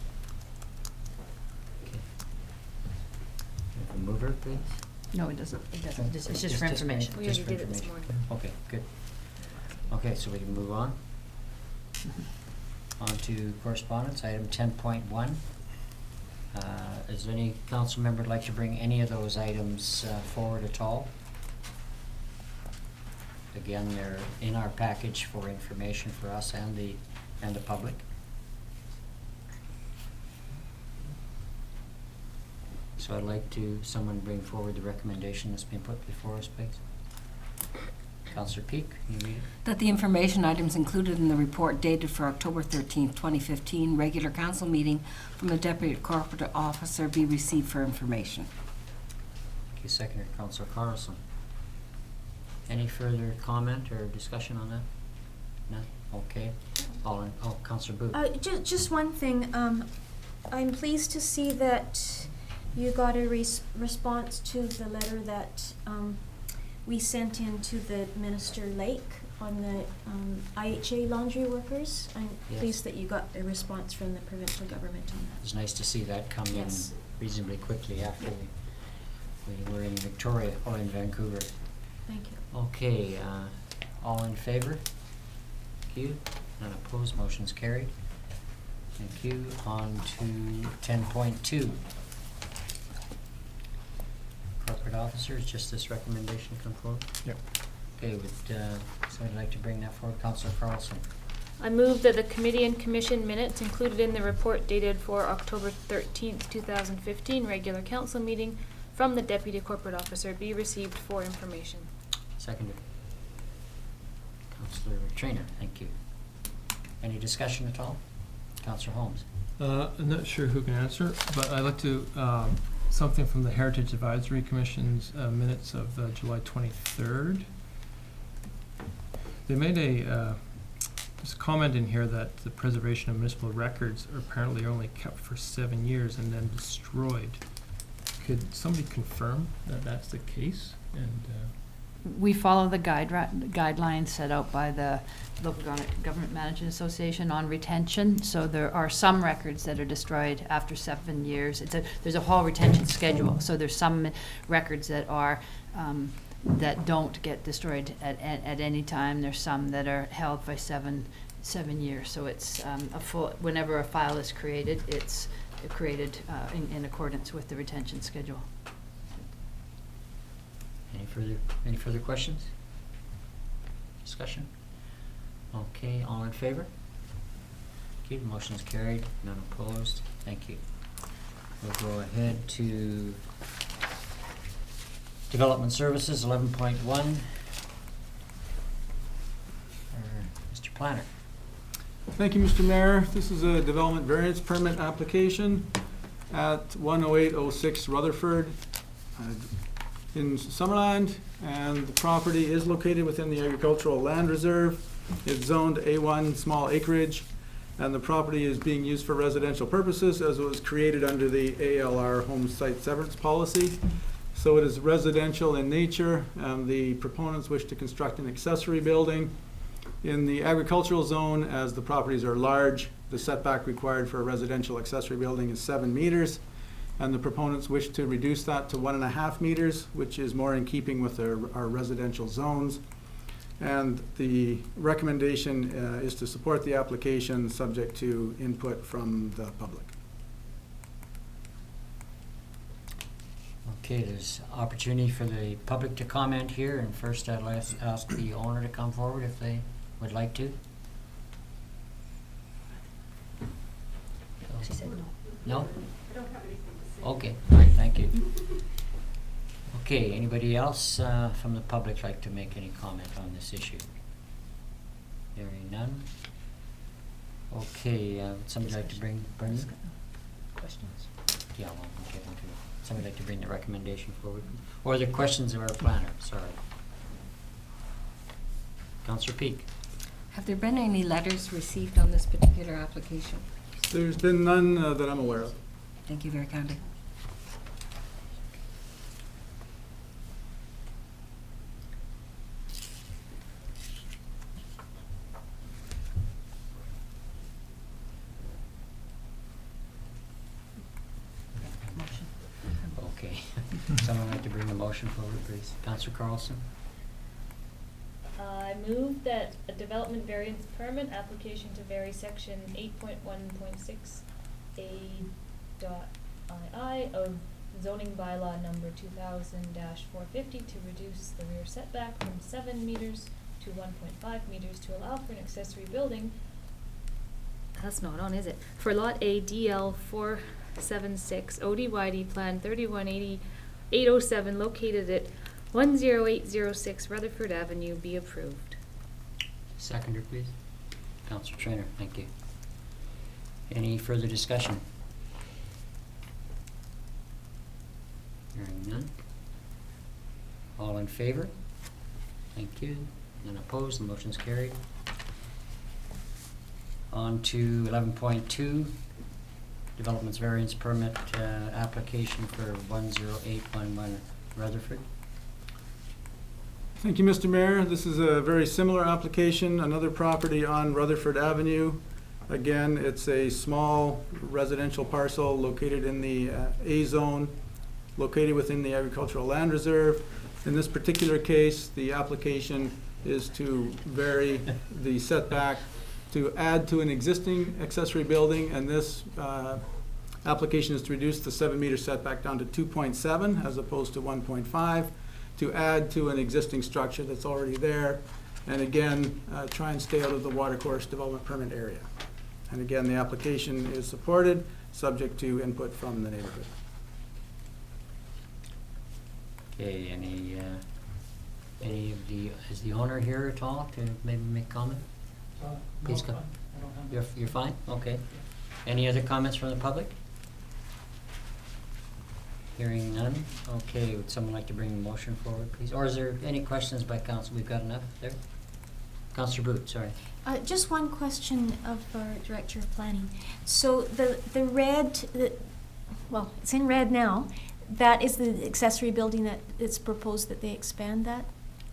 The mover, please? No, it doesn't. It doesn't. It's just for information. We already did it this morning. Okay, good. Okay, so we can move on. On to correspondence, item 10.1. Is there any council member would like to bring any of those items forward at all? Again, they're in our package for information for us and the public. So I'd like to, someone bring forward the recommendation that's been put before us, please. Councillor Peak, can you read it? That the information items included in the report dated for October 13th, 2015, regular council meeting from the Deputy Corporate Officer be received for information. Thank you, Seconder Councillor Carlson. Any further comment or discussion on that? None? Okay. Councillor Booth. Just one thing. I'm pleased to see that you got a response to the letter that we sent in to the Minister Lake on the IHA laundry workers. I'm pleased that you got a response from the provincial government on that. It's nice to see that come in reasonably quickly after we were in Victoria or in Vancouver. Thank you. Okay, all in favor? Thank you. None opposed, motion's carried. Thank you. On to 10.2. Corporate officers, just this recommendation come forward? Yep. Okay, would somebody like to bring that forward? Councillor Carlson. I move that the committee and commission minutes included in the report dated for October 13th, 2015, regular council meeting from the Deputy Corporate Officer be received for information. Seconded. Councillor Traynor, thank you. Any discussion at all? Councillor Holmes. I'm not sure who can answer, but I'd like to, something from the Heritage Advisory Commission's minutes of July 23rd. They made there's a comment in here that the preservation of municipal records are apparently only kept for 7 years and then destroyed. Could somebody confirm that that's the case? And we follow the guidelines set out by the Local Government Management Association on retention. So there are some records that are destroyed after 7 years. There's a whole retention schedule. So there's some records that are that don't get destroyed at any time. There's some that are held by seven years. So it's a full. Whenever a file is created, it's created in accordance with the retention schedule. Any further questions? Discussion? Okay, all in favor? Okay, the motion is carried, none opposed. Thank you. We'll go ahead to Development Services 11.1. Mr. Planner. Thank you, Mr. Mayor. This is a development variance permit application at 10806 Rutherford in Summerland, and the property is located within the Agricultural Land Reserve. It's zoned A1 small acreage, and the property is being used for residential purposes as it was created under the ALR home site severance policy. So it is residential in nature, and the proponents wish to construct an accessory building in the agricultural zone. As the properties are large, the setback required for a residential accessory building is 7 meters. And the proponents wish to reduce that to 1.5 meters, which is more in keeping with our residential zones. And the recommendation is to support the application subject to input from the public. Okay, there's opportunity for the public to comment here, and first I'd like to ask the owner to come forward if they would like to. She said no. No? Okay, all right, thank you. Okay, anybody else from the public like to make any comment on this issue? Hearing none. Okay, would somebody like to bring questions? Yeah, well, we'll get into it. Somebody like to bring the recommendation forward? Or are there questions of our planner? Sorry. Councillor Peak. Have there been any letters received on this particular application? There's been none that I'm aware of. Thank you very kindly. Okay. Someone like to bring the motion forward, please? Councillor Carlson? I move that a development variance permit application to vary section 8.1.6 A.II of zoning bylaw number 2000-450 to reduce the rear setback from 7 meters to 1.5 meters to allow for an accessory building. That's not on, is it? For lot A DL 476 ODYD Plan 3180-807 located at 10806 Rutherford Avenue be approved. Seconder, please. Councillor Trainer, thank you. Any further discussion? Hearing none. All in favor? Thank you. None opposed, the motion's carried. On to 11.2, Developments Variance Permit application for 10811 Rutherford. Thank you, Mr. Mayor. This is a very similar application, another property on Rutherford Avenue. Again, it's a small residential parcel located in the A zone, located within the Agricultural Land Reserve. In this particular case, the application is to vary the setback to add to an existing accessory building, and this application is to reduce the 7-meter setback down to 2.7 as opposed to 1.5, to add to an existing structure that's already there, and again, try and stay out of the watercourse development permit area. And again, the application is supported, subject to input from the neighborhood. Okay, is the owner here at all to maybe make comment? Please come. You're fine? Okay. Any other comments from the public? Hearing none. Okay, would someone like to bring the motion forward, please? Or is there any questions by council? We've got enough there? Councillor Boot, sorry. Just one question of our Director of Planning. So the red, well, it's in red now. That is the accessory building that it's proposed that they expand that?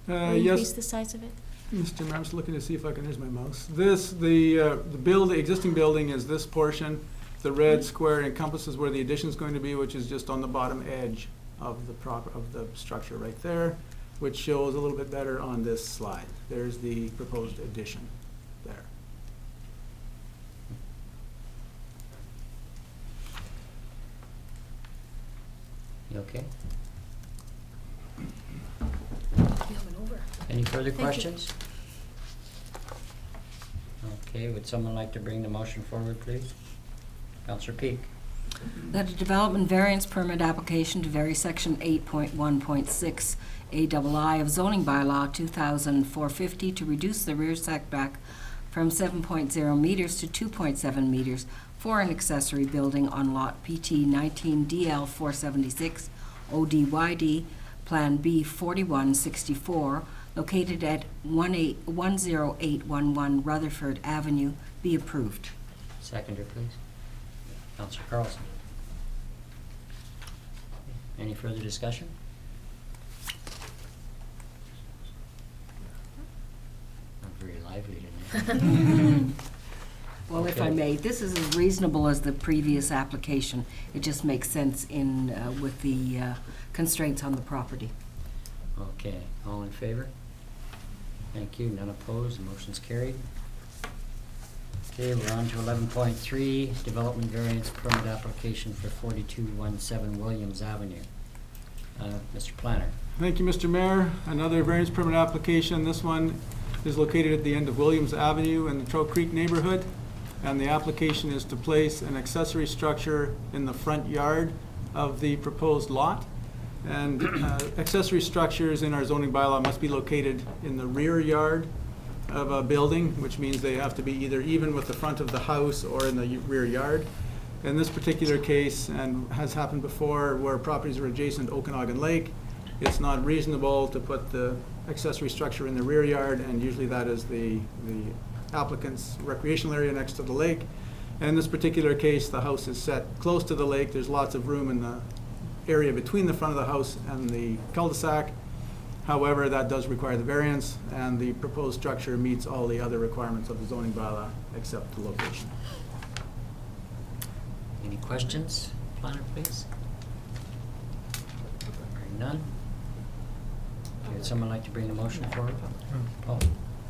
Or increase Yes. the size of it? Mr. Mayor, I'm just looking to see if I can, here's my mouse. The existing building is this portion. The red square encompasses where the addition is going to be, which is just on the bottom edge of the structure right there, which shows a little bit better on this slide. There's the proposed addition there. You okay? Any further questions? Okay, would someone like to bring the motion forward, please? Councillor Peak. That a development variance permit application to vary section 8.1.6 AII of zoning bylaw 2000-450 to reduce the rear setback from 7.0 meters to 2.7 meters for an accessory building on lot PT 19 DL 476 ODYD Plan B 4164 located at 10811 Rutherford Avenue be approved. Seconder, please. Councillor Carlson. Any further discussion? Not very lively tonight. Well, if I Okay. may, this is as reasonable as the previous application. It just makes sense in, with the constraints on the property. Okay, all in favor? Thank you, none opposed, the motion's carried. Okay, we're on to 11.3, development variance permit application for 4217 Williams Avenue. Mr. Planner. Thank you, Mr. Mayor. Another variance permit application. This one is located at the end of Williams Avenue in the Trout Creek neighborhood. And the application is to place an accessory structure in the front yard of the proposed lot. And accessory structures in our zoning bylaw must be located in the rear yard of a building, which means they have to be either even with the front of the house or in the rear yard. In this particular case, and has happened before, where properties are adjacent to Okanagan Lake, it's not reasonable to put the accessory structure in the rear yard, and usually that is the applicant's recreational area next to the lake. In this particular case, the house is set close to the lake. There's lots of room in the area between the front of the house and the cul-de-sac. However, that does require the variance, and the proposed structure meets all the other requirements of the zoning bylaw except the location. Any questions? Planner, please. Hearing none. Would someone like to bring the motion forward? Oh,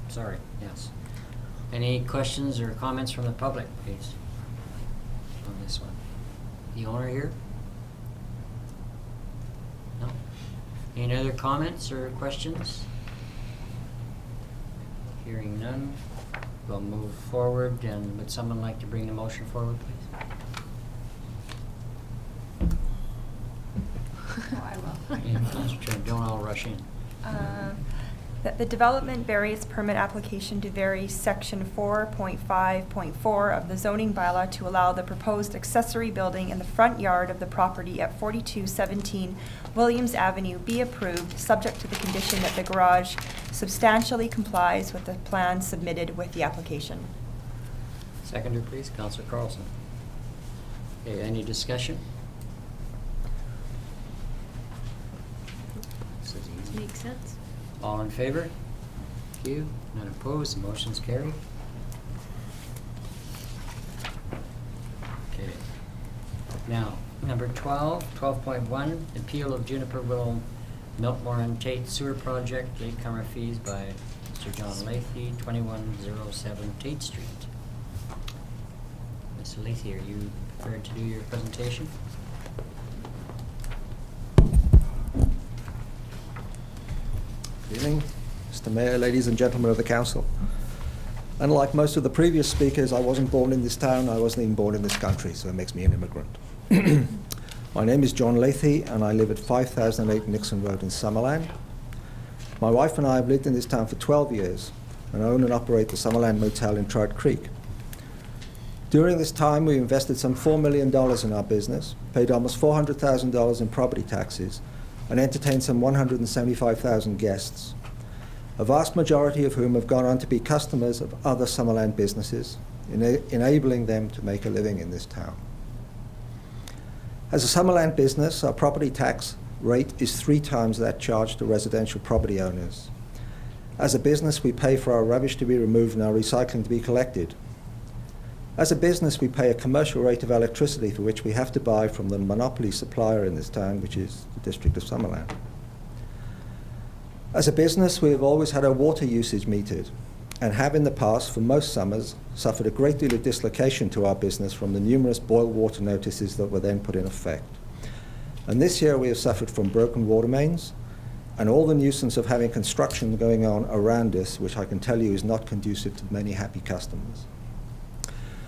sorry, yes. Any questions or comments from the public, please, on this one? The owner here? No? Any other comments or questions? Hearing none, we'll move forward, and would someone like to bring the motion forward, please? Oh, I will. Concentrate, don't all rush in. That the development variance permit application to vary section 4.5.4 of the zoning bylaw to allow the proposed accessory building in the front yard of the property at 4217 Williams Avenue be approved, subject to the condition that the garage substantially complies with the plan submitted with the application. Seconder, please, Councillor Carlson. Okay, any discussion? This is easy. Makes sense. All in favor? Thank you. None opposed, the motion's carried. Okay. Now, number 12.1, appeal of Juniper Willow Milkmore and Tate Sewer Project, latecomer fees by Mr. John Lathy, 2107 Tate Street. Mr. Lathy, are you prepared to do your presentation? Good evening, Mr. Mayor, ladies and gentlemen of the council. Unlike most of the previous speakers, I wasn't born in this town, I wasn't even born in this country, so it makes me an immigrant. My name is John Lathy, and I live at 5008 Nixon Road in Summerland. My wife and I have lived in this town for 12 years and own and operate the Summerland Motel in Trout Creek. During this time, we invested some $4 million in our business, paid almost $400,000 in property taxes, and entertained some 175,000 guests, a vast majority of whom have gone on to be customers of other Summerland businesses, enabling them to make a living in this town. As a Summerland business, our property tax rate is 3 times that charged to residential property owners. As a business, we pay for our rubbish to be removed and our recycling to be collected. As a business, we pay a commercial rate of electricity for which we have to buy from the monopoly supplier in this town, which is the District of Summerland. As a business, we have always had our water usage metered and have in the past, for most summers, suffered a great deal of dislocation to our business from the numerous boil water notices that were then put in effect. And this year we have suffered from broken water mains and all the nuisance of having construction going on around us, which I can tell you is not conducive to many happy customers.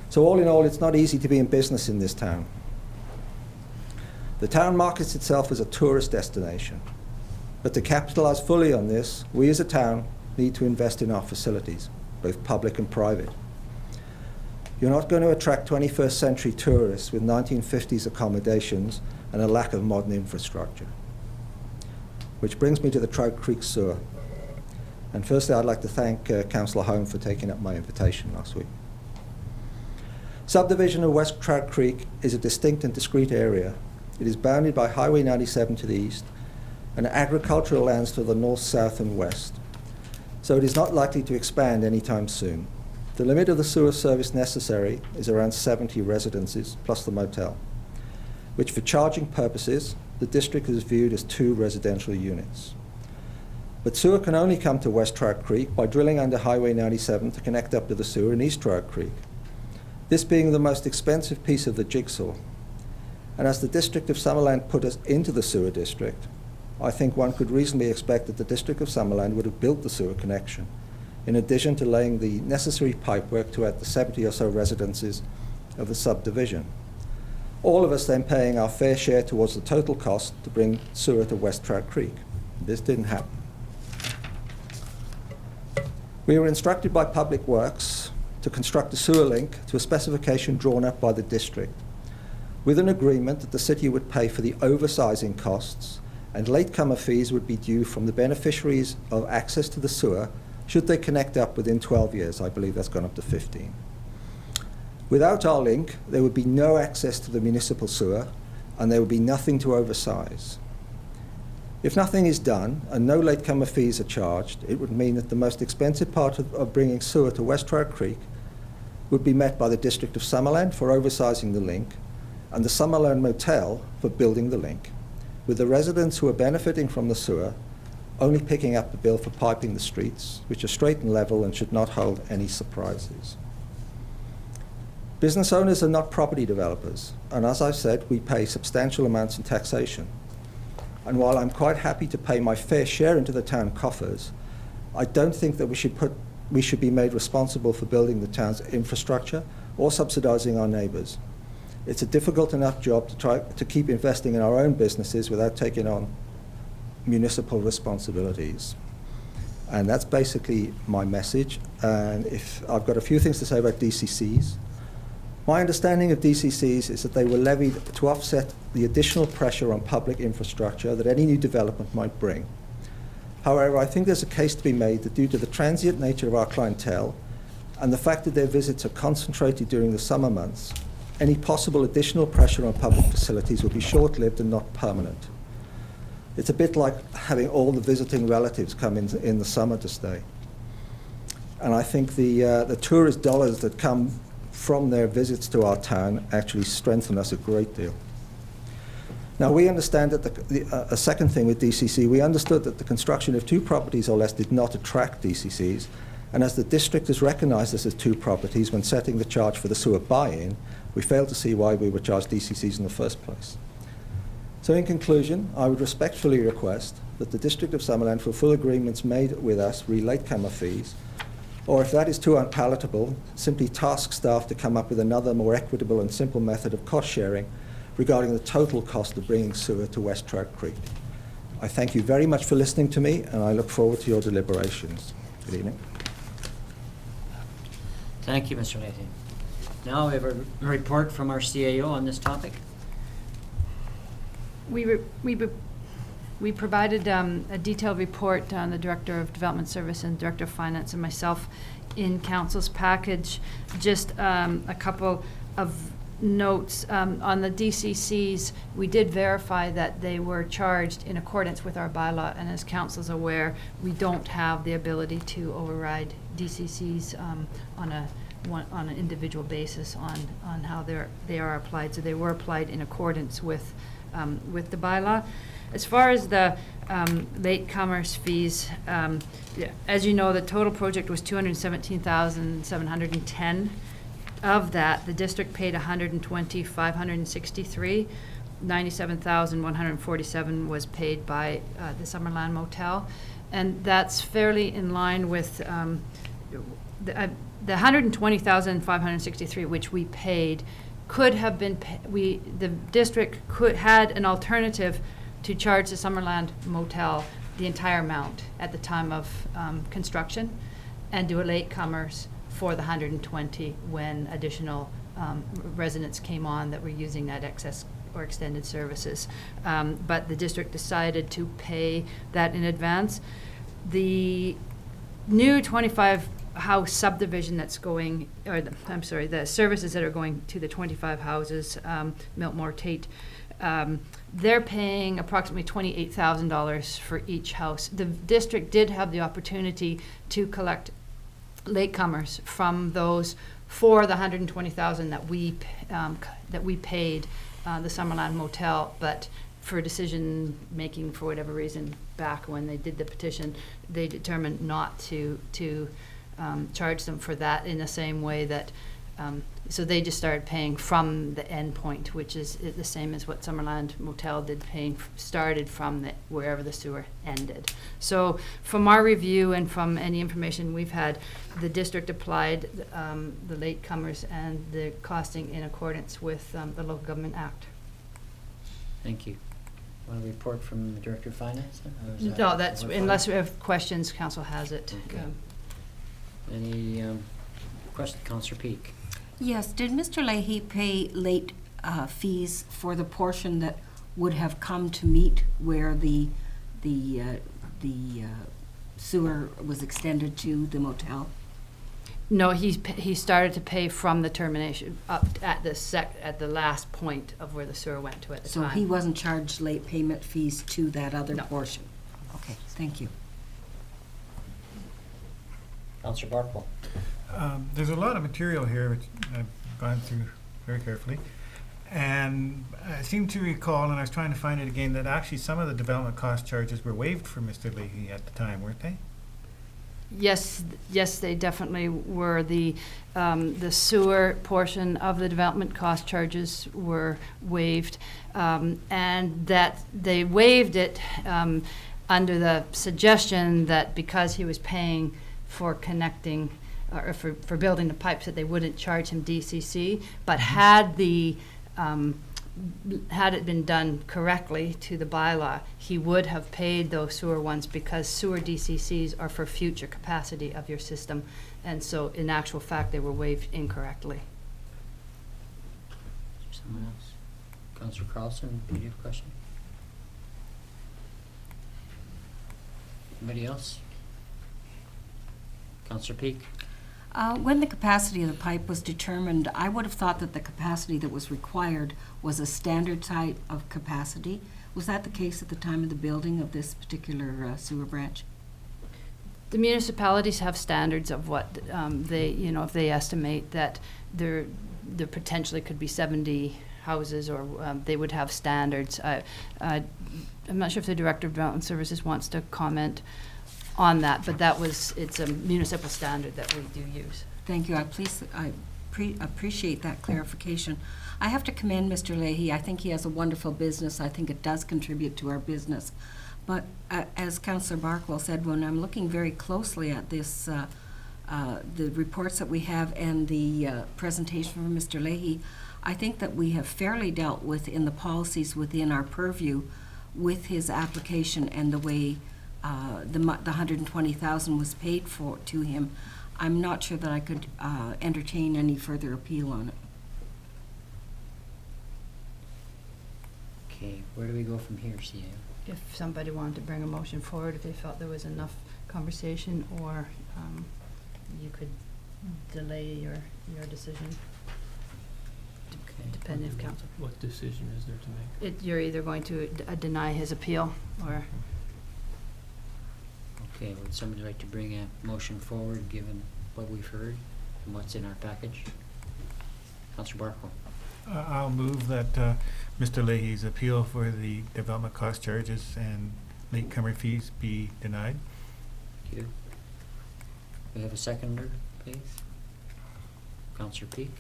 So all in all, it's not easy to be in business in this town. The town markets itself as a tourist destination. But to capitalize fully on this, we as a town need to invest in our facilities, both public and private. You're not going to attract 21st century tourists with 1950s accommodations and a lack of modern infrastructure. Which brings me to the Trout Creek Sewer. And firstly, I'd like to thank Councillor Home for taking up my invitation last week. Subdivision of West Trout Creek is a distinct and discrete area. It is bounded by Highway 97 to the east and agricultural lands to the north, south, and west. So it is not likely to expand anytime soon. The limit of the sewer service necessary is around 70 residences plus the motel, which for charging purposes, the district is viewed as 2 residential units. But sewer can only come to West Trout Creek by drilling under Highway 97 to connect up to the sewer in East Trout Creek, this being the most expensive piece of the jigsaw. And as the District of Summerland put us into the sewer district, I think one could reasonably expect that the District of Summerland would have built the sewer connection, in addition to laying the necessary pipework to add the 70 or so residences of the subdivision. All of us then paying our fair share towards the total cost to bring sewer to West Trout Creek. This didn't happen. We were instructed by Public Works to construct a sewer link to a specification drawn up by the district, with an agreement that the city would pay for the oversizing costs and latecomer fees would be due from the beneficiaries of access to the sewer should they connect up within 12 years. I believe that's gone up to 15. Without our link, there would be no access to the municipal sewer, and there would be nothing to oversize. If nothing is done and no latecomer fees are charged, it would mean that the most expensive part of bringing sewer to West Trout Creek would be met by the District of Summerland for oversizing the link and the Summerland Motel for building the link, with the residents who are benefiting from the sewer only picking up the bill for piping the streets, which are straight and level and should not hold any surprises. Business owners are not property developers, and as I've said, we pay substantial amounts in taxation. And while I'm quite happy to pay my fair share into the town coffers, I don't think that we should be made responsible for building the town's infrastructure or subsidizing our neighbors. It's a difficult enough job to try to keep investing in our own businesses without taking on municipal responsibilities. And that's basically my message. And if I've got a few things to say about DCCs. My understanding of DCCs is that they were levied to offset the additional pressure on public infrastructure that any new development might bring. However, I think there's a case to be made that due to the transient nature of our clientele and the fact that their visits are concentrated during the summer months, any possible additional pressure on public facilities will be short-lived and not permanent. It's a bit like having all the visiting relatives come in the summer to stay. And I think the tourist dollars that come from their visits to our town actually strengthen us a great deal. Now, we understand that a second thing with DCC, we understood that the construction of 2 properties or less did not attract DCCs, and as the district has recognized this as 2 properties when setting the charge for the sewer buy-in, we failed to see why we were charged DCCs in the first place. So in conclusion, I would respectfully request that the District of Summerland fulfill agreements made with us re latecomer fees, or if that is too unpalatable, simply task staff to come up with another more equitable and simple method of cost sharing regarding the total cost of bringing sewer to West Trout Creek. I thank you very much for listening to me, and I look forward to your deliberations. Good evening. Thank you, Mr. Leahy. Now we have a report from our CAO on this topic. We provided a detailed report on the Director of Development Service and Director of Finance and myself in Council's package. Just a couple of notes on the DCCs. We did verify that they were charged in accordance with our bylaw, and as Council's aware, we don't have the ability to override DCCs on an individual basis on how they are applied. So they were applied in accordance with the bylaw. As far as the latecomers fees, as you know, the total project was $217,710. Of that, the district paid $120,563. $97,147 was paid by the Summerland Motel, and that's fairly in line with the $120,563, which we paid. Could have been, the district had an alternative to charge the Summerland Motel the entire amount at the time of construction and do a latecomers for the 120 when additional residents came on that were using that excess or extended services. But the district decided to pay that in advance. The new 25 house subdivision that's going, the services that are going to the 25 houses, Miltmore Tate, they're paying approximately $28,000 for each house. The district did have the opportunity to collect latecomers from those for the $120,000 that we paid the Summerland Motel, but for decision making for whatever reason back when they did the petition, they determined not to charge them for that in the same way that so they just started paying from the end point, which is the same as what Summerland Motel did, started from wherever the sewer ended. So from our review and from any information we've had, the district applied the latecomers and the costing in accordance with the Local Government Act. Thank you. Want a report from the Director of Finance? No, that's, unless we have questions, Council has it. Okay. Any question, Councillor Peak? Yes, did Mr. Leahy pay late fees for the portion that would have come to meet where the sewer was extended to the motel? No, he started to pay from the termination up at the last point of where the sewer went to at the So time. he wasn't charged late payment fees to that other No. portion? Okay, thank you. Councillor Barkle. There's a lot of material here which I've gone through very carefully. And I seem to recall, and I was trying to find it again, that actually some of the development cost charges were waived for Mr. Leahy at the time, weren't they? Yes, they definitely were. The sewer portion of the development cost charges were waived, and that they waived it under the suggestion that because he was paying for connecting or for building the pipes, that they wouldn't charge him DCC. But had it been done correctly to the bylaw, he would have paid those sewer ones, because sewer DCCs are for future capacity of your system. And so in actual fact, they were waived incorrectly. Someone else? Councillor Carlson, do you have a question? Anybody else? Councillor Peak? When the capacity of the pipe was determined, I would have thought that the capacity that was required was a standard type of capacity. Was that the case at the time of the building of this particular sewer branch? The municipalities have standards of what if they estimate that there potentially could be 70 houses, or they would have standards. I'm not sure if the Director of Development Services wants to comment on that, but it's a municipal standard that we do use. Thank you. I appreciate that clarification. I have to commend Mr. Leahy. I think he has a wonderful business. I think it does contribute to our business. But as Councillor Barkwell said, when I'm looking very closely at this, the reports that we have and the presentation from Mr. Leahy, I think that we have fairly dealt with in the policies within our purview with his application and the way the $120,000 was paid for to him. I'm not sure that I could entertain any further appeal on it. Okay, where do we go from here, CA? If somebody wanted to bring a motion forward, if they felt there was enough conversation, or you could delay your decision. Okay. Depending if council. What decision is there to make? You're either going to deny his appeal, or. Okay, would somebody like to bring a motion forward, given what we've heard and what's in our package? Councillor Barkle. I'll move that Mr. Leahy's appeal for the development cost charges and latecomer fees be denied. Thank you. We have a seconder, please. Councillor Peak.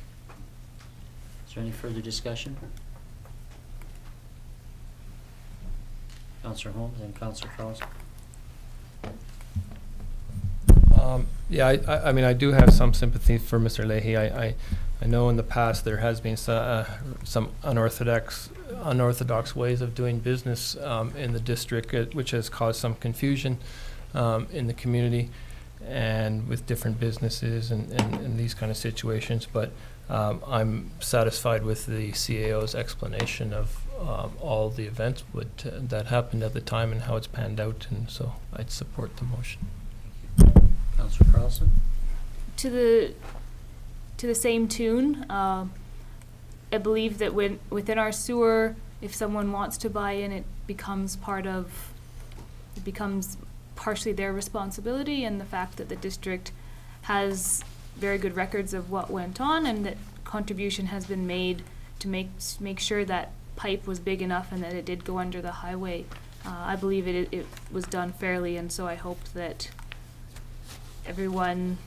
Is there any further discussion? Councillor Holmes and Councillor Carlson. Yeah, I mean, I do have some sympathy for Mr. Leahy. I know in the past there has been some unorthodox ways of doing business in the district, which has caused some confusion in the community and with different businesses and these kind of situations. But I'm satisfied with the CAO's explanation of all the events that happened at the time and how it's panned out, and so I'd support the motion. Councillor Carlson. To the same tune, I believe that within our sewer, if someone wants to buy in, it becomes partially their responsibility, and the fact that the district has very good records of what went on and that contribution has been made to make sure that pipe was big enough and that it did go under the highway. I believe it was done fairly, and so I hope that everyone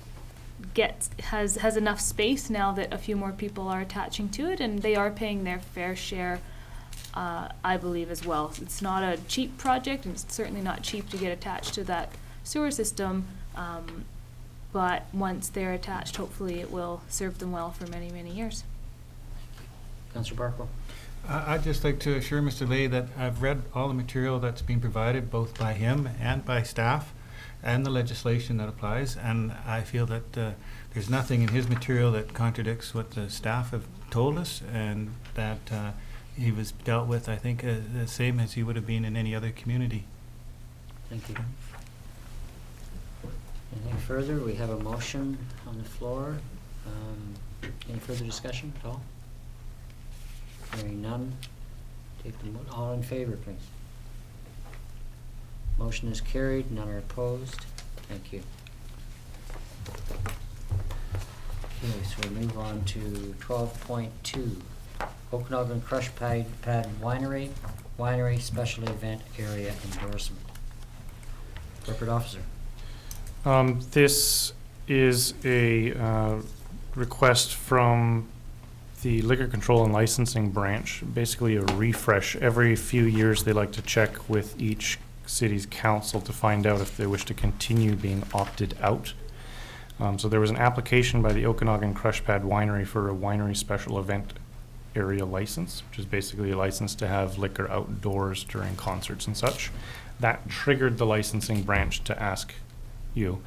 has enough space now that a few more people are attaching to it, and they are paying their fair share, I believe, as well. It's not a cheap project, and it's certainly not cheap to get attached to that sewer system, but once they're attached, hopefully it will serve them well for many, many years. Councillor Barkle. I'd just like to assure Mr. Leahy that I've read all the material that's been provided, both by him and by staff, and the legislation that applies, and I feel that there's nothing in his material that contradicts what the staff have told us, and that he was dealt with, I think, the same as he would have been in any other community. Thank you. Anything further? We have a motion on the floor. Any further discussion at all? Hearing none. Take the all in favor, please. Motion is carried, none are opposed. Thank you. Okay, so we move on to 12.2. Okanagan Crush Pad Winery Special Event Area Endorsement. Corporate Officer. This is a request from the Liquor Control and Licensing Branch, basically a refresh. Every few years they like to check with each city's council to find out if they wish to continue being opted out. So there was an application by the Okanagan Crush Pad Winery for a winery special event area license, which is basically a license to have liquor outdoors during concerts and such. That triggered the licensing branch to ask you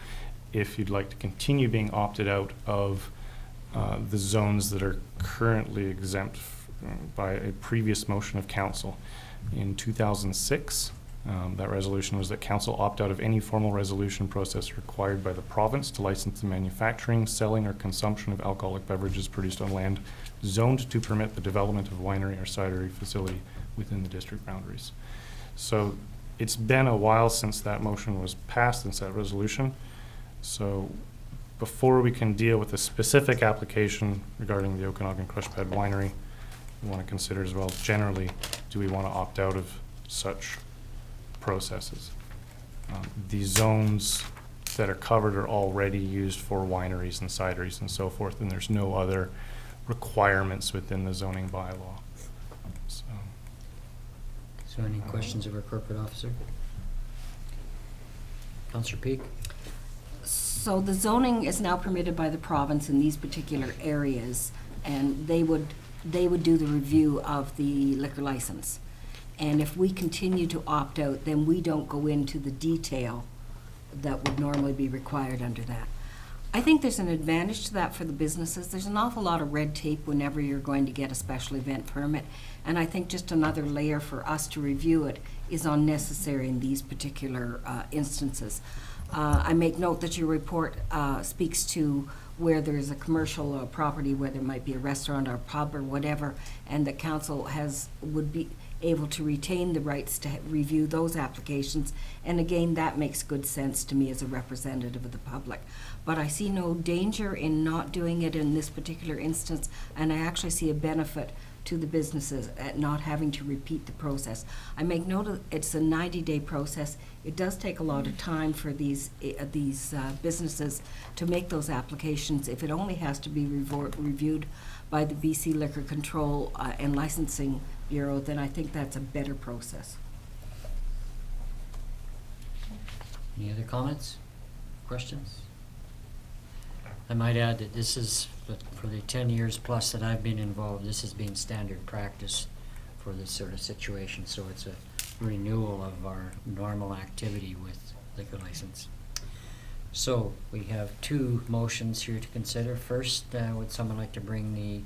if you'd like to continue being opted out of the zones that are currently exempt by a previous motion of council. In 2006, that resolution was that council opt out of any formal resolution process required by the province to license the manufacturing, selling, or consumption of alcoholic beverages produced on land zoned to permit the development of winery or cidery facility within the district boundaries. So it's been a while since that motion was passed, since that resolution. So before we can deal with the specific application regarding the Okanagan Crush Pad Winery, we want to consider as well generally, do we want to opt out of such processes? The zones that are covered are already used for wineries and cideries and so forth, and there's no other requirements within the zoning bylaw. So any questions of our corporate officer? Councillor Peak? So the zoning is now permitted by the province in these particular areas, and they would do the review of the liquor license. And if we continue to opt out, then we don't go into the detail that would normally be required under that. I think there's an advantage to that for the businesses. There's an awful lot of red tape whenever you're going to get a special event permit, and I think just another layer for us to review it is unnecessary in these particular instances. I make note that your report speaks to where there's a commercial property, where there might be a restaurant or pub or whatever, and the council would be able to retain the rights to review those applications. And again, that makes good sense to me as a representative of the public. But I see no danger in not doing it in this particular instance, and I actually see a benefit to the businesses at not having to repeat the process. I make note of it's a 90-day process. It does take a lot of time for these businesses to make those applications. If it only has to be reviewed by the BC Liquor Control and Licensing Bureau, then I think that's a better process. Any other comments, questions? I might add that this is, for the 10 years plus that I've been involved, this has been standard practice for this sort of situation. So it's a renewal of our normal activity with liquor license. So we have two motions here to consider. First, would someone like to bring the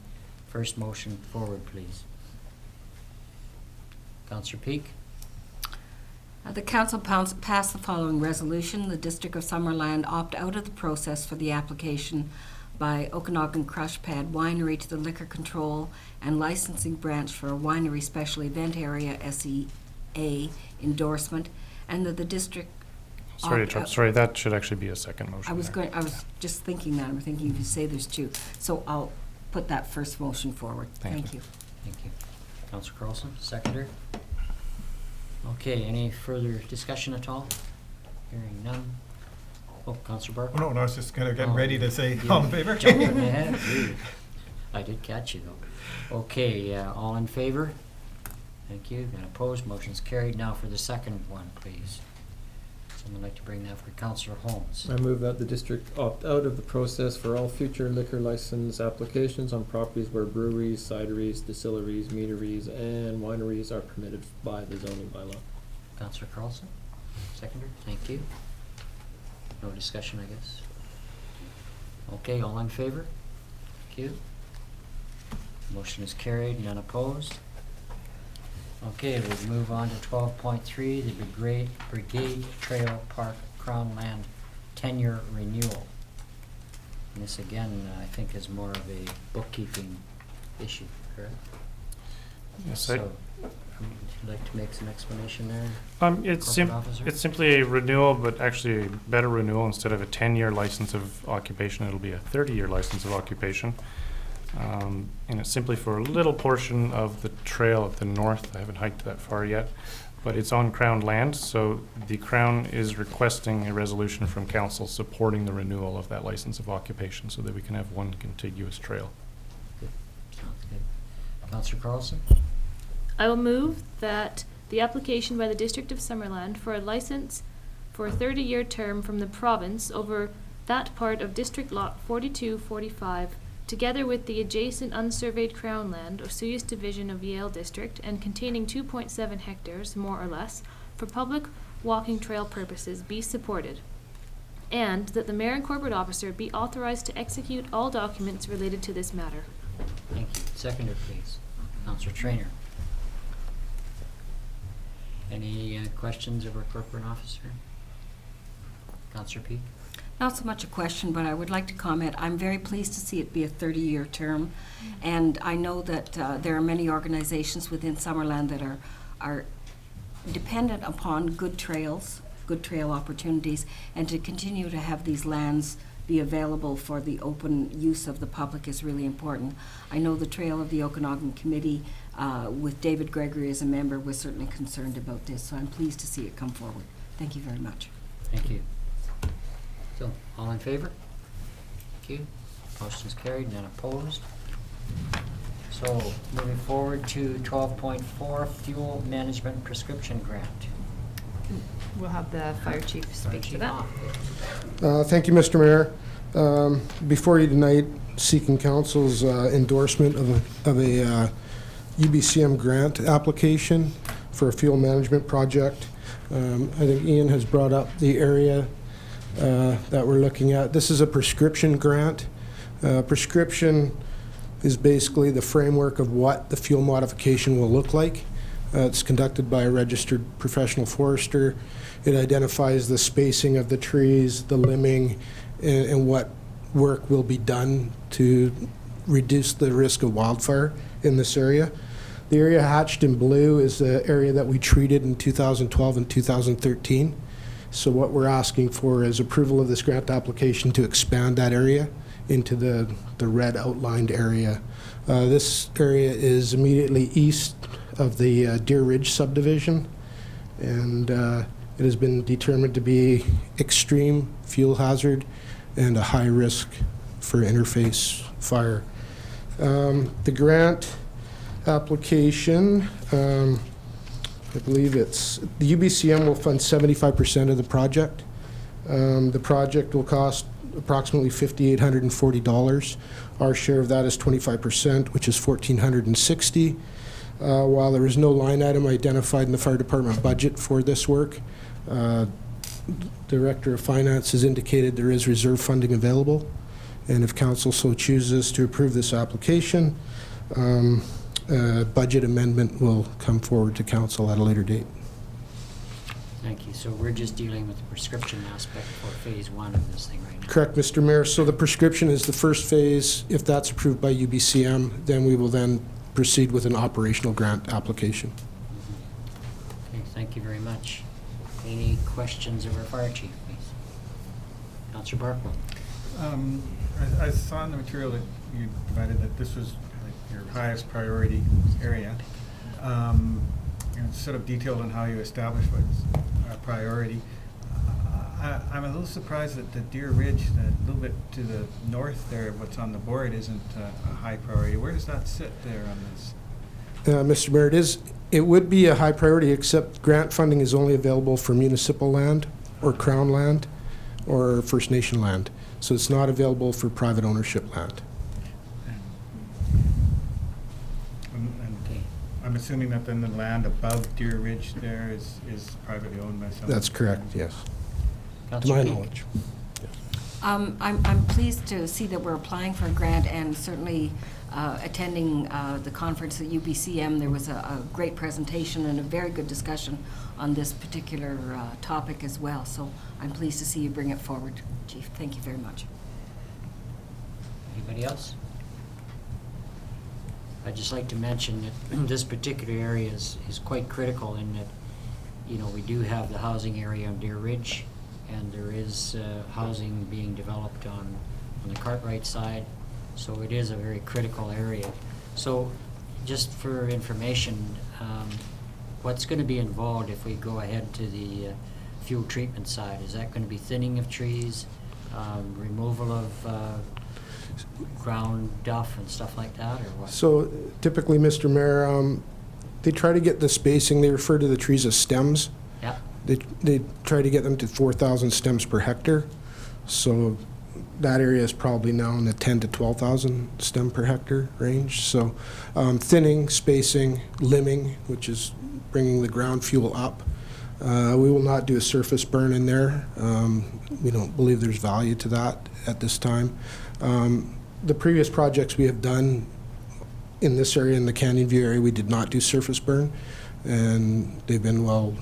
first motion forward, please? Councillor Peak. The council passed the following resolution. The District of Summerland opt out of the process for the application by Okanagan Crush Pad Winery to the Liquor Control and Licensing Branch for a Winery Special Event Area SEA endorsement, and that the district Sorry, that should actually be a second motion. I was just thinking that. I'm thinking if you say there's two. So I'll put that first motion forward. Thank you. Thank you. Councillor Carlson, seconder. Okay, any further discussion at all? Hearing none. Oh, Councillor Barker. No, I was just kind of getting ready to say all in favor. Jumping ahead. I did catch you though. Okay, all in favor? Thank you. And opposed? Motion's carried. Now for the second one, please. Someone like to bring that for Councillor Holmes. I move that the district opt out of the process for all future liquor license applications on properties where breweries, cideries, distilleries, meaderies, and wineries are permitted by the zoning bylaw. Councillor Carlson, seconder. Thank you. No discussion, I guess. Okay, all in favor? Thank you. Motion is carried, none opposed. Okay, we'll move on to 12.3, the Brigade Trail Park Crown Land 10-year renewal. And this again, I think is more of a bookkeeping issue, correct? Yes, So, would you like to make some explanation there? It's Corporate officer? it's simply a renewal, but actually a better renewal. Instead of a 10-year license of occupation, it'll be a 30-year license of occupation. And it's simply for a little portion of the trail at the north. I haven't hiked that far yet, but it's on Crown land, so the Crown is requesting a resolution from council supporting the renewal of that license of occupation so that we can have one contiguous trail. Good. Sounds good. Councillor Carlson? I will move that the application by the District of Summerland for a license for a 30-year term from the province over that part of District Lot 4245, together with the adjacent unsurveyed Crown land of Suyas Division of Yale District and containing 2.7 hectares, more or less, for public walking trail purposes, be supported. And that the mayor and corporate officer be authorized to execute all documents related to this matter. Thank you. Seconder, please. Councillor Trainer. Any questions of our corporate officer? Councillor Peak? Not so much a question, but I would like to comment. I'm very pleased to see it be a 30-year term. And I know that there are many organizations within Summerland that are dependent upon good trails, good trail opportunities, and to continue to have these lands be available for the open use of the public is really important. I know the Trail of the Okanagan Committee, with David Gregory as a member, was certainly concerned about this, so I'm pleased to see it come forward. Thank you very much. Thank you. So, all in favor? Thank you. Motion's carried, none opposed. So, moving forward to 12.4, fuel management prescription grant. We'll have the fire chief speak to that. Thank you, Mr. Mayor. Before you tonight, seeking council's endorsement of a UBCM grant application for a fuel management project. I think Ian has brought up the area that we're looking at. This is a prescription grant. Prescription is basically the framework of what the fuel modification will look like. It's conducted by a registered professional forester. It identifies the spacing of the trees, the limbing, and what work will be done to reduce the risk of wildfire in this area. The area hatched in blue is the area that we treated in 2012 and 2013. So what we're asking for is approval of this grant application to expand that area into the red outlined area. This area is immediately east of the Deer Ridge subdivision, and it has been determined to be extreme fuel hazard and a high risk for interface fire. The grant application, I believe it's, the UBCM will fund 75% of the project. The project will cost approximately $5,840. Our share of that is 25%, which is $1,460. While there is no line item identified in the fire department budget for this work, Director of Finance has indicated there is reserve funding available, and if council so chooses to approve this application, a budget amendment will come forward to council at a later date. Thank you. So we're just dealing with the prescription aspect for phase one of this thing right now. Correct, Mr. Mayor. So the prescription is the first phase. If that's approved by UBCM, then we will then proceed with an operational grant application. Okay, thank you very much. Any questions of our fire chief, please? Councillor Barkwell. I saw in the material that you provided that this was like your highest priority area. And sort of detailed on how you established what's a priority. I'm a little surprised that the Deer Ridge, a little bit to the north there, what's on the board, isn't a high priority. Where does that sit there on this? Mr. Mayor, it would be a high priority, except grant funding is only available for municipal land or Crown land or First Nation land. So it's not available for private ownership land. I'm assuming that then the land above Deer Ridge there is privately owned by someone? That's correct, yes. To my knowledge. I'm pleased to see that we're applying for a grant, and certainly attending the conference at UBCM. There was a great presentation and a very good discussion on this particular topic as well. So I'm pleased to see you bring it forward, Chief. Thank you very much. Anybody else? I'd just like to mention that this particular area is quite critical in that, you know, we do have the housing area on Deer Ridge, and there is housing being developed on the Cartwright side, so it is a very critical area. So just for information, what's going to be involved if we go ahead to the fuel treatment side? Is that going to be thinning of trees, removal of ground duff and stuff like that, or what? So typically, Mr. Mayor, they try to get the spacing, they refer to the trees as stems. Yeah. They try to get them to 4,000 stems per hectare. So that area is probably now in the 10 to 12,000 stem per hectare range. So thinning, spacing, limbing, which is bringing the ground fuel up. We will not do a surface burn in there. We don't believe there's value to that at this time. The previous projects we have done in this area, in the Canyon View area, we did not do surface burn, and they've been well.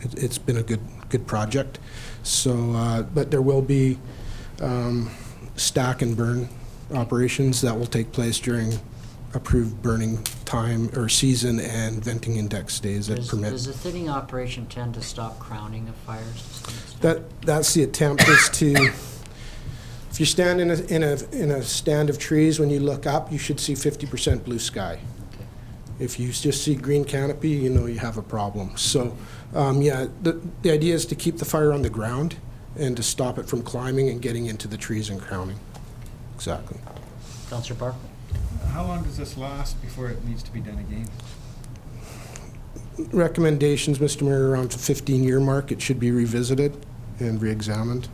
It's been a good project. So, but there will be stack and burn operations that will take place during approved burning time or season and venting index days that permit. Does the thinning operation tend to stop crowning of fires? That's the attempt is to. If you stand in a stand of trees, when you look up, you should see 50% blue sky. Okay. If you just see green canopy, you know you have a problem. So, yeah, the idea is to keep the fire on the ground and to stop it from climbing and getting into the trees and crowning. Exactly. Councillor Barkley. How long does this last before it needs to be done again? Recommendations, Mr. Mayor, around the 15-year mark, it should be revisited and re-examined.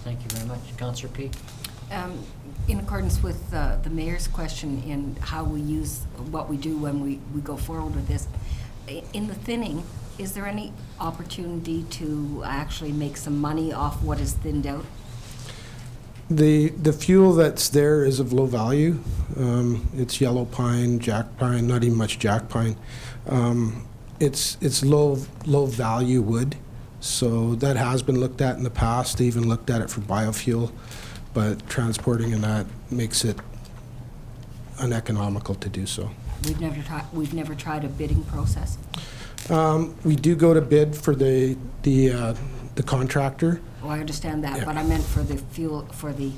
Thank you very much. Councillor Peak. In accordance with the mayor's question in how we use what we do when we go forward with this, in the thinning, is there any opportunity to actually make some money off what is thinned out? The fuel that's there is of low value. It's yellow pine, jack pine, not even much jack pine. It's low value wood. So that has been looked at in the past. They even looked at it for biofuel, but transporting and that makes it uneconomical to do so. We've never tried a bidding process. We do go to bid for the contractor. Oh, I understand that, Yeah. but I meant for the fuel, for the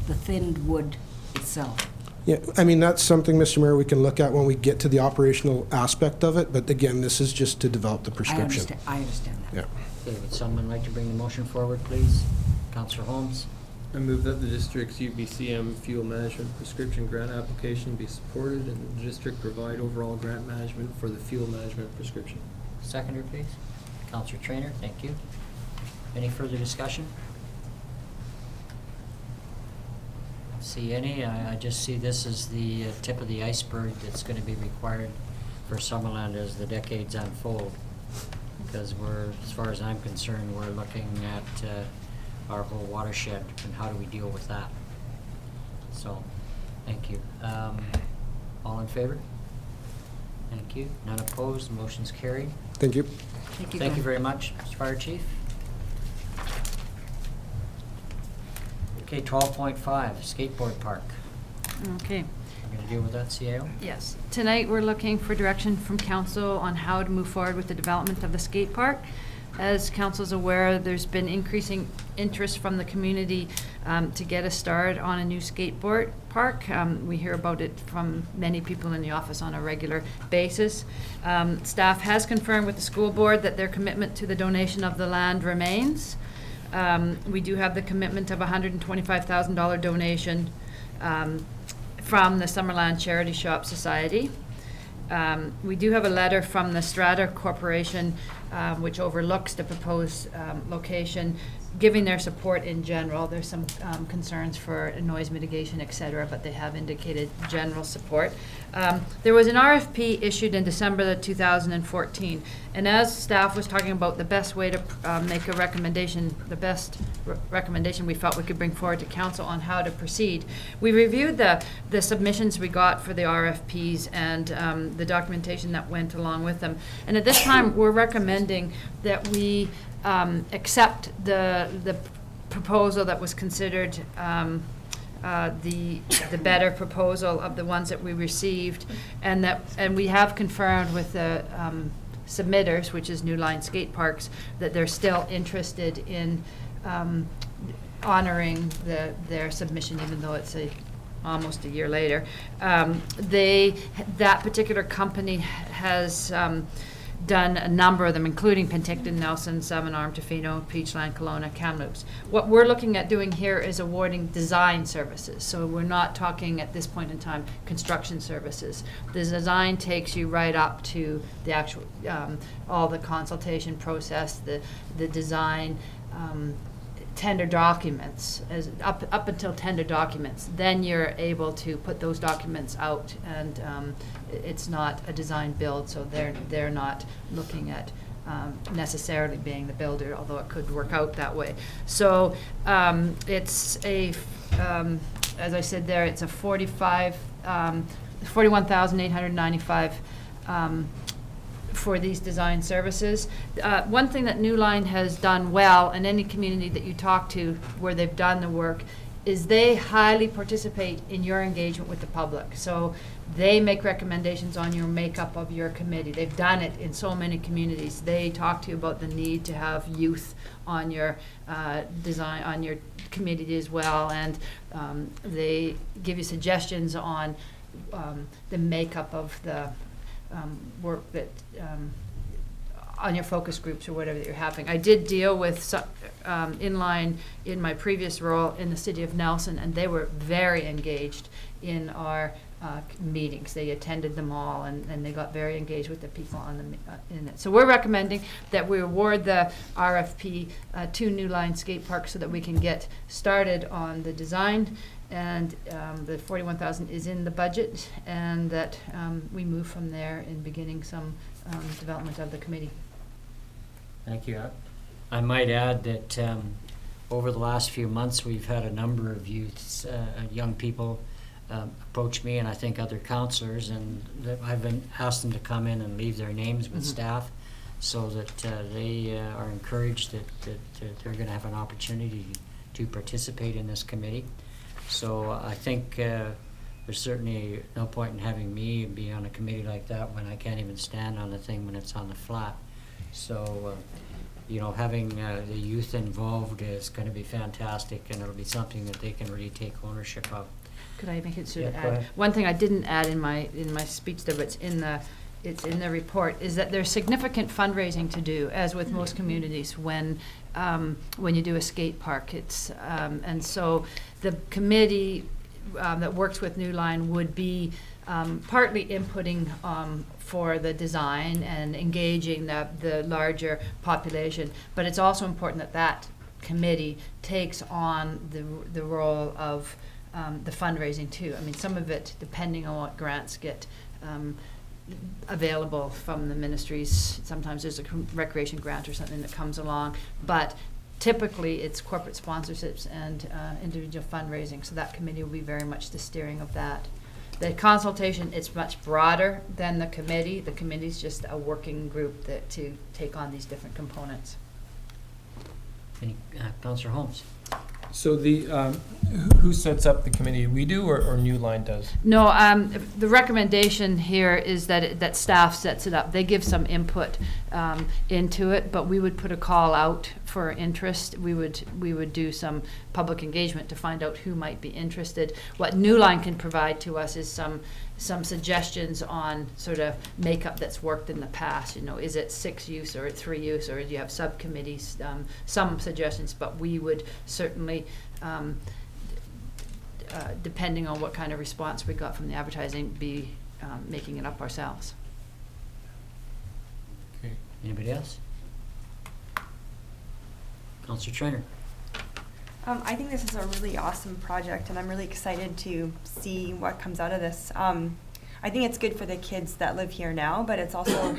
thinned wood itself. Yeah, I mean, that's something, Mr. Mayor, we can look at when we get to the operational aspect of it, but again, this is just to develop the prescription. I understand that. Yeah. Okay, would someone like to bring the motion forward, please? Councillor Holmes. I move that the district's UBCM fuel management prescription grant application be supported and the district provide overall grant management for the fuel management prescription. Seconder, please. Councillor Traynor, thank you. Any further discussion? See any? I just see this as the tip of the iceberg that's going to be required for Summerland as the decades unfold. Because as far as I'm concerned, we're looking at our whole watershed and how do we deal with that. So, thank you. All in favor? Thank you. None opposed. Motion's carried. Thank you. Thank you very much, Mr. Fire Chief. Okay, 12.5, skateboard park. Okay. We're going to deal with that, CAO? Yes. Tonight, we're looking for direction from council on how to move forward with the development of the skate park. As council's aware, there's been increasing interest from the community to get a start on a new skateboard park. We hear about it from many people in the office on a regular basis. Staff has confirmed with the school board that their commitment to the donation of the land remains. We do have the commitment of $125,000 donation from the Summerland Charity Shop Society. We do have a letter from the Strata Corporation, which overlooks the proposed location, giving their support in general. There's some concerns for noise mitigation, et cetera, but they have indicated general support. There was an RFP issued in December 2014, and as staff was talking about the best way to make a recommendation, the best recommendation we felt we could bring forward to council on how to proceed, we reviewed the submissions we got for the RFPs and the documentation that went along with them. And at this time, we're recommending that we accept the proposal that was considered the better proposal of the ones that we received, and we have confirmed with the submitters, which is New Line Skate Parks, that they're still interested in honoring their submission, even though it's almost a year later. That particular company has done a number of them, including Penticton, Nelson, Seven Arm, Tofino, Peachland, Kelowna, Kamloops. What we're looking at doing here is awarding design services. So we're not talking at this point in time construction services. The design takes you right up to the actual, all the consultation process, the design, tender documents, up until tender documents. Then you're able to put those documents out, and it's not a design build, so they're not looking at necessarily being the builder, although it could work out that way. So it's a, as I said there, it's a 41,895 for these design services. One thing that New Line has done well, and any community that you talk to where they've done the work, is they highly participate in your engagement with the public. So they make recommendations on your makeup of your committee. They've done it in so many communities. They talk to you about the need to have youth on your design, on your committee as well, and they give you suggestions on the makeup of the work that on your focus groups or whatever that you're having. I did deal with Inline in my previous role in the city of Nelson, and they were very engaged in our meetings. They attended them all, and they got very engaged with the people on the in it. So we're recommending that we award the RFP to New Line Skate Park so that we can get started on the design, and the 41,000 is in the budget, and that we move from there in beginning some development of the committee. Thank you. I might add that over the last few months, we've had a number of youths, young people approach me, and I think other councillors, and I've been asked them to come in and leave their names with staff, so that they are encouraged that they're going to have an opportunity to participate in this committee. So I think there's certainly no point in having me be on a committee like that when I can't even stand on the thing when it's on the flat. So, you know, having the youth involved is going to be fantastic, and it'll be something that they can really take ownership of. Could I make it sort of Yeah, go add? ahead. One thing I didn't add in my speech there, but it's in the report, is that there's significant fundraising to do, as with most communities, when you do a skate park. It's and so the committee that works with New Line would be partly inputting for the design and engaging the larger population, but it's also important that that committee takes on the role of the fundraising too. I mean, some of it, depending on what grants get available from the ministries, sometimes there's a recreation grant or something that comes along, but typically it's corporate sponsorships and individual fundraising, so that committee will be very much the steering of that. The consultation, it's much broader than the committee. The committee's just a working group to take on these different components. Any, Councillor Holmes? So the, who sets up the committee? We do, or New Line does? No, the recommendation here is that staff sets it up. They give some input into it, but we would put a call out for interest. We would do some public engagement to find out who might be interested. What New Line can provide to us is some suggestions on sort of makeup that's worked in the past. You know, is it 6 use or 3 use, or do you have subcommittees? Some suggestions, but we would certainly, depending on what kind of response we got from the advertising, be making it up ourselves. Okay. Anybody else? Councillor Trainer. I think this is a really awesome project, and I'm really excited to see what comes out of this. I think it's good for the kids that live here now, but it's also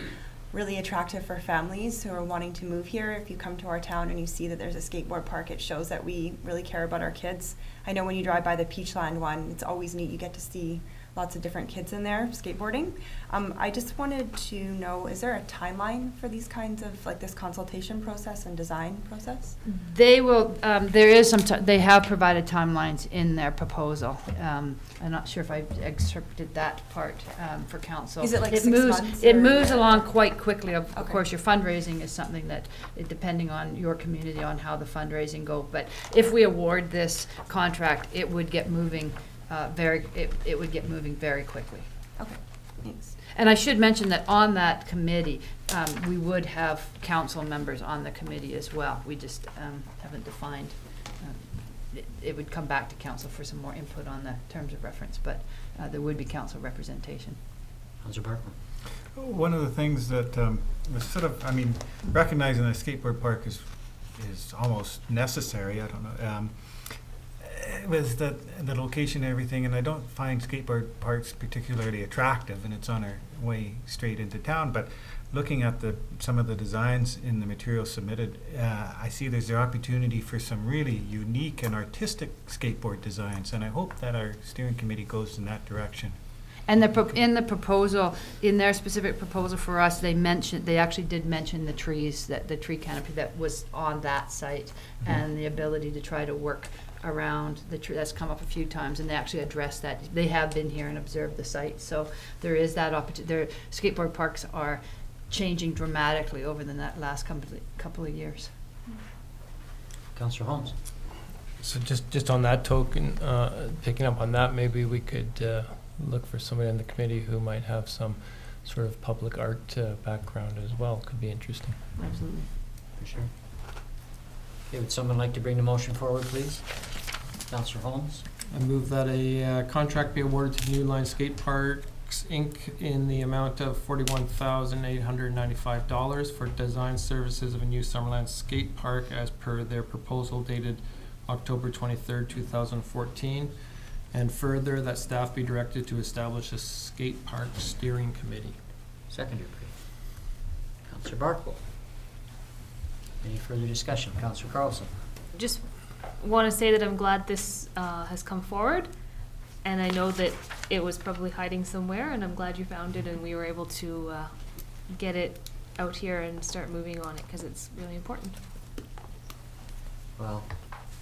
really attractive for families who are wanting to move here. If you come to our town and you see that there's a skateboard park, it shows that we really care about our kids. I know when you drive by the Peachland one, it's always neat. You get to see lots of different kids in there skateboarding. I just wanted to know, is there a timeline for these kinds of, like this consultation process and design process? They will, there is they have provided timelines in their proposal. I'm not sure if I excerpted that part for council. Is it like 6 moves, months? It or- moves along quite quickly. Of Okay. course, your fundraising is something that, depending on your community, on how the fundraising go. But if we award this contract, it would get moving it would get moving very quickly. Okay, thanks. And I should mention that on that committee, we would have council members on the committee as well. We just haven't defined. It would come back to council for some more input on the terms of reference, but there would be council representation. Councilor Barkman. One of the things that was sort of, I mean, recognizing that a skateboard park is almost necessary, I don't know, was that the location and everything, and I don't find skateboard parks particularly attractive, and it's on our way straight into town, but looking at some of the designs in the material submitted, I see there's the opportunity for some really unique and artistic skateboard designs, and I hope that our steering committee goes in that direction. And in the proposal, in their specific proposal for us, they actually did mention the trees, that the tree canopy that was on that site, and the ability to try to work around the tree. That's come up a few times, and they actually addressed that. They have been here and observed the site, so there is that opportunity. Their skateboard parks are changing dramatically over the last couple of years. Councillor Holmes. So just on that token, picking up on that, maybe we could look for somebody on the committee who might have some sort of public art background as well. Could be interesting. Absolutely. For sure. Okay, would someone like to bring the motion forward, please? Councillor Holmes. I move that a contract be awarded to New Line Skate Parks, Inc. in the amount of $41,895 for design services of a new Summerland skate park as per their proposal dated October 23rd, 2014. And further, that staff be directed to establish a skate park steering committee. Seconded. Councillor Barkle. Any further discussion? Councillor Carlson. Just want to say that I'm glad this has come forward, and I know that it was probably hiding somewhere, and I'm glad you found it and we were able to get it out here and start moving on it, because it's really important. Well,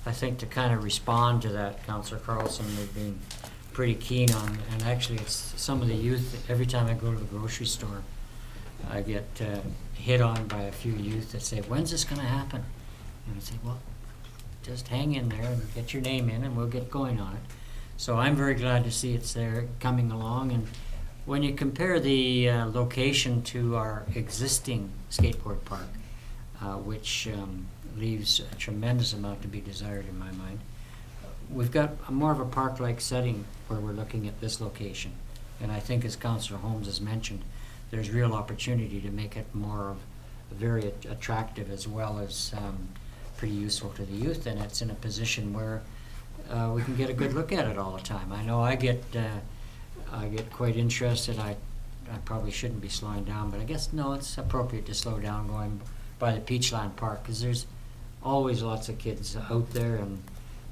I think to kind of respond to that, Councillor Carlson, they've been pretty keen on, and actually it's some of the youth, every time I go to the grocery store, I get hit on by a few youth that say, when's this going to happen? And I say, well, just hang in there and get your name in and we'll get going on it. So I'm very glad to see it's there coming along. And when you compare the location to our existing skateboard park, which leaves a tremendous amount to be desired in my mind, we've got more of a park-like setting where we're looking at this location. And I think, as Councillor Holmes has mentioned, there's real opportunity to make it more very attractive, as well as pretty useful to the youth, and it's in a position where we can get a good look at it all the time. I know I get quite interested. I probably shouldn't be slowing down, but I guess no, it's appropriate to slow down going by the Peachland Park, because there's always lots of kids out there, and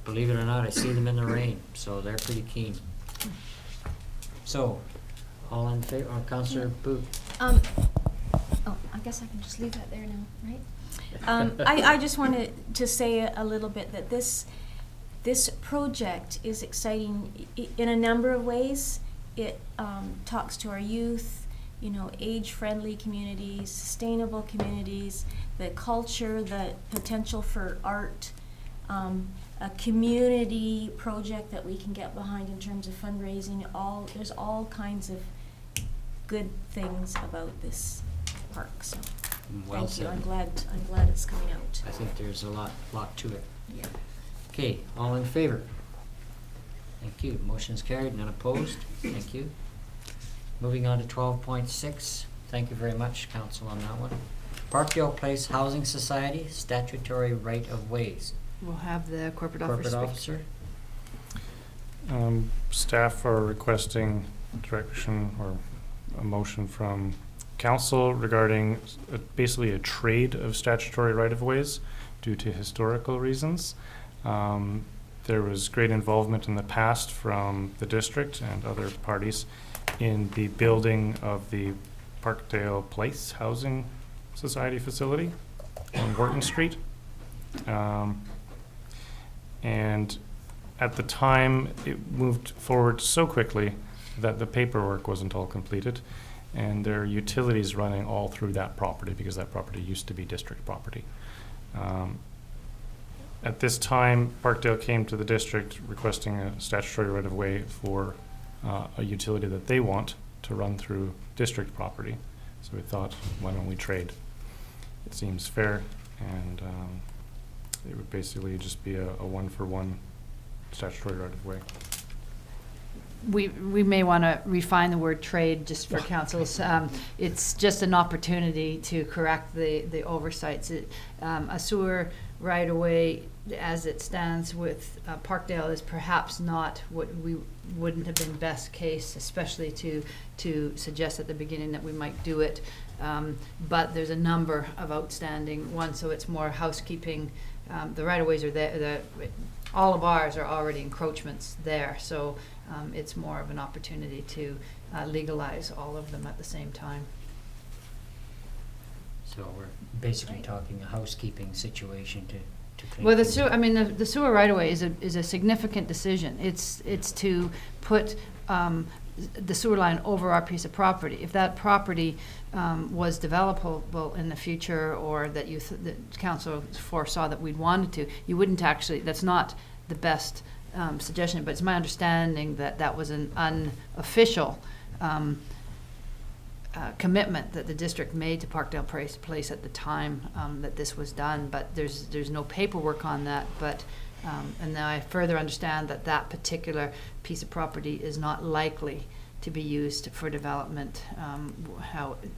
believe it or not, I see them in the rain, so they're pretty keen. So, all in favor? Councillor Booth. Oh, I guess I can just leave that there now, right? I just wanted to say a little bit that this project is exciting in a number of ways. It talks to our youth, you know, age-friendly communities, sustainable communities, the culture, the potential for art, a community project that we can get behind in terms of fundraising. There's all kinds of good things about this park. So Well thank you. said. I'm glad it's coming out. I think there's a lot to it. Yeah. Okay, all in favor? Thank you. Motion's carried, none opposed. Thank you. Moving on to 12.6. Thank you very much, Council, on that one. Parkdale Place Housing Society, statutory right of ways. We'll have the corporate officer Corporate speak. officer? Staff are requesting direction or a motion from council regarding basically a trade of statutory right-of-ways due to historical reasons. There was great involvement in the past from the district and other parties in the building of the Parkdale Place Housing Society facility on Wharton Street. And at the time, it moved forward so quickly that the paperwork wasn't all completed, and there are utilities running all through that property because that property used to be district property. At this time, Parkdale came to the district requesting a statutory right-of-way for a utility that they want to run through district property. So we thought, why don't we trade? It seems fair, and it would basically just be a one-for-one statutory right-of-way. We may want to refine the word trade just for councils. It's just an opportunity to correct the oversights. A sewer right-of-way, as it stands with Parkdale, is perhaps not what we wouldn't have been best case, especially to suggest at the beginning that we might do it. But there's a number of outstanding ones, so it's more housekeeping. The right-of-ways are there. All of ours are already encroachments there, so it's more of an opportunity to legalize all of them at the same time. So we're basically talking a housekeeping situation to clean Well, the things sewer, up. I mean, the sewer right-of-way is a significant decision. It's to put the sewer line over our piece of property. If that property was developable in the future, or that the council foresaw that we'd wanted to, you wouldn't actually, that's not the best suggestion, but it's my understanding that that was an unofficial commitment that the district made to Parkdale Place at the time that this was done, but there's no paperwork on that. But and now I further understand that that particular piece of property is not likely to be used for development,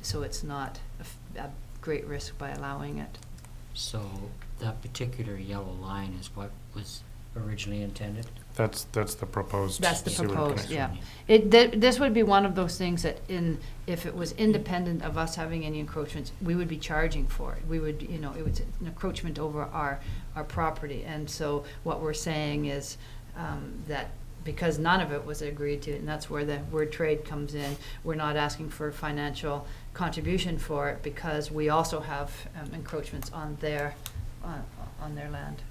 so it's not a great risk by allowing it. So that particular yellow line is what was originally intended? That's the proposed. That's the sewer proposed, connection. yeah. This would be one of those things that if it was independent of us having any encroachments, we would be charging for it. We would, it was an encroachment over our property. And so what we're saying is that because none of it was agreed to, and that's where the word trade comes in, we're not asking for financial contribution for it because we also have encroachments on their land.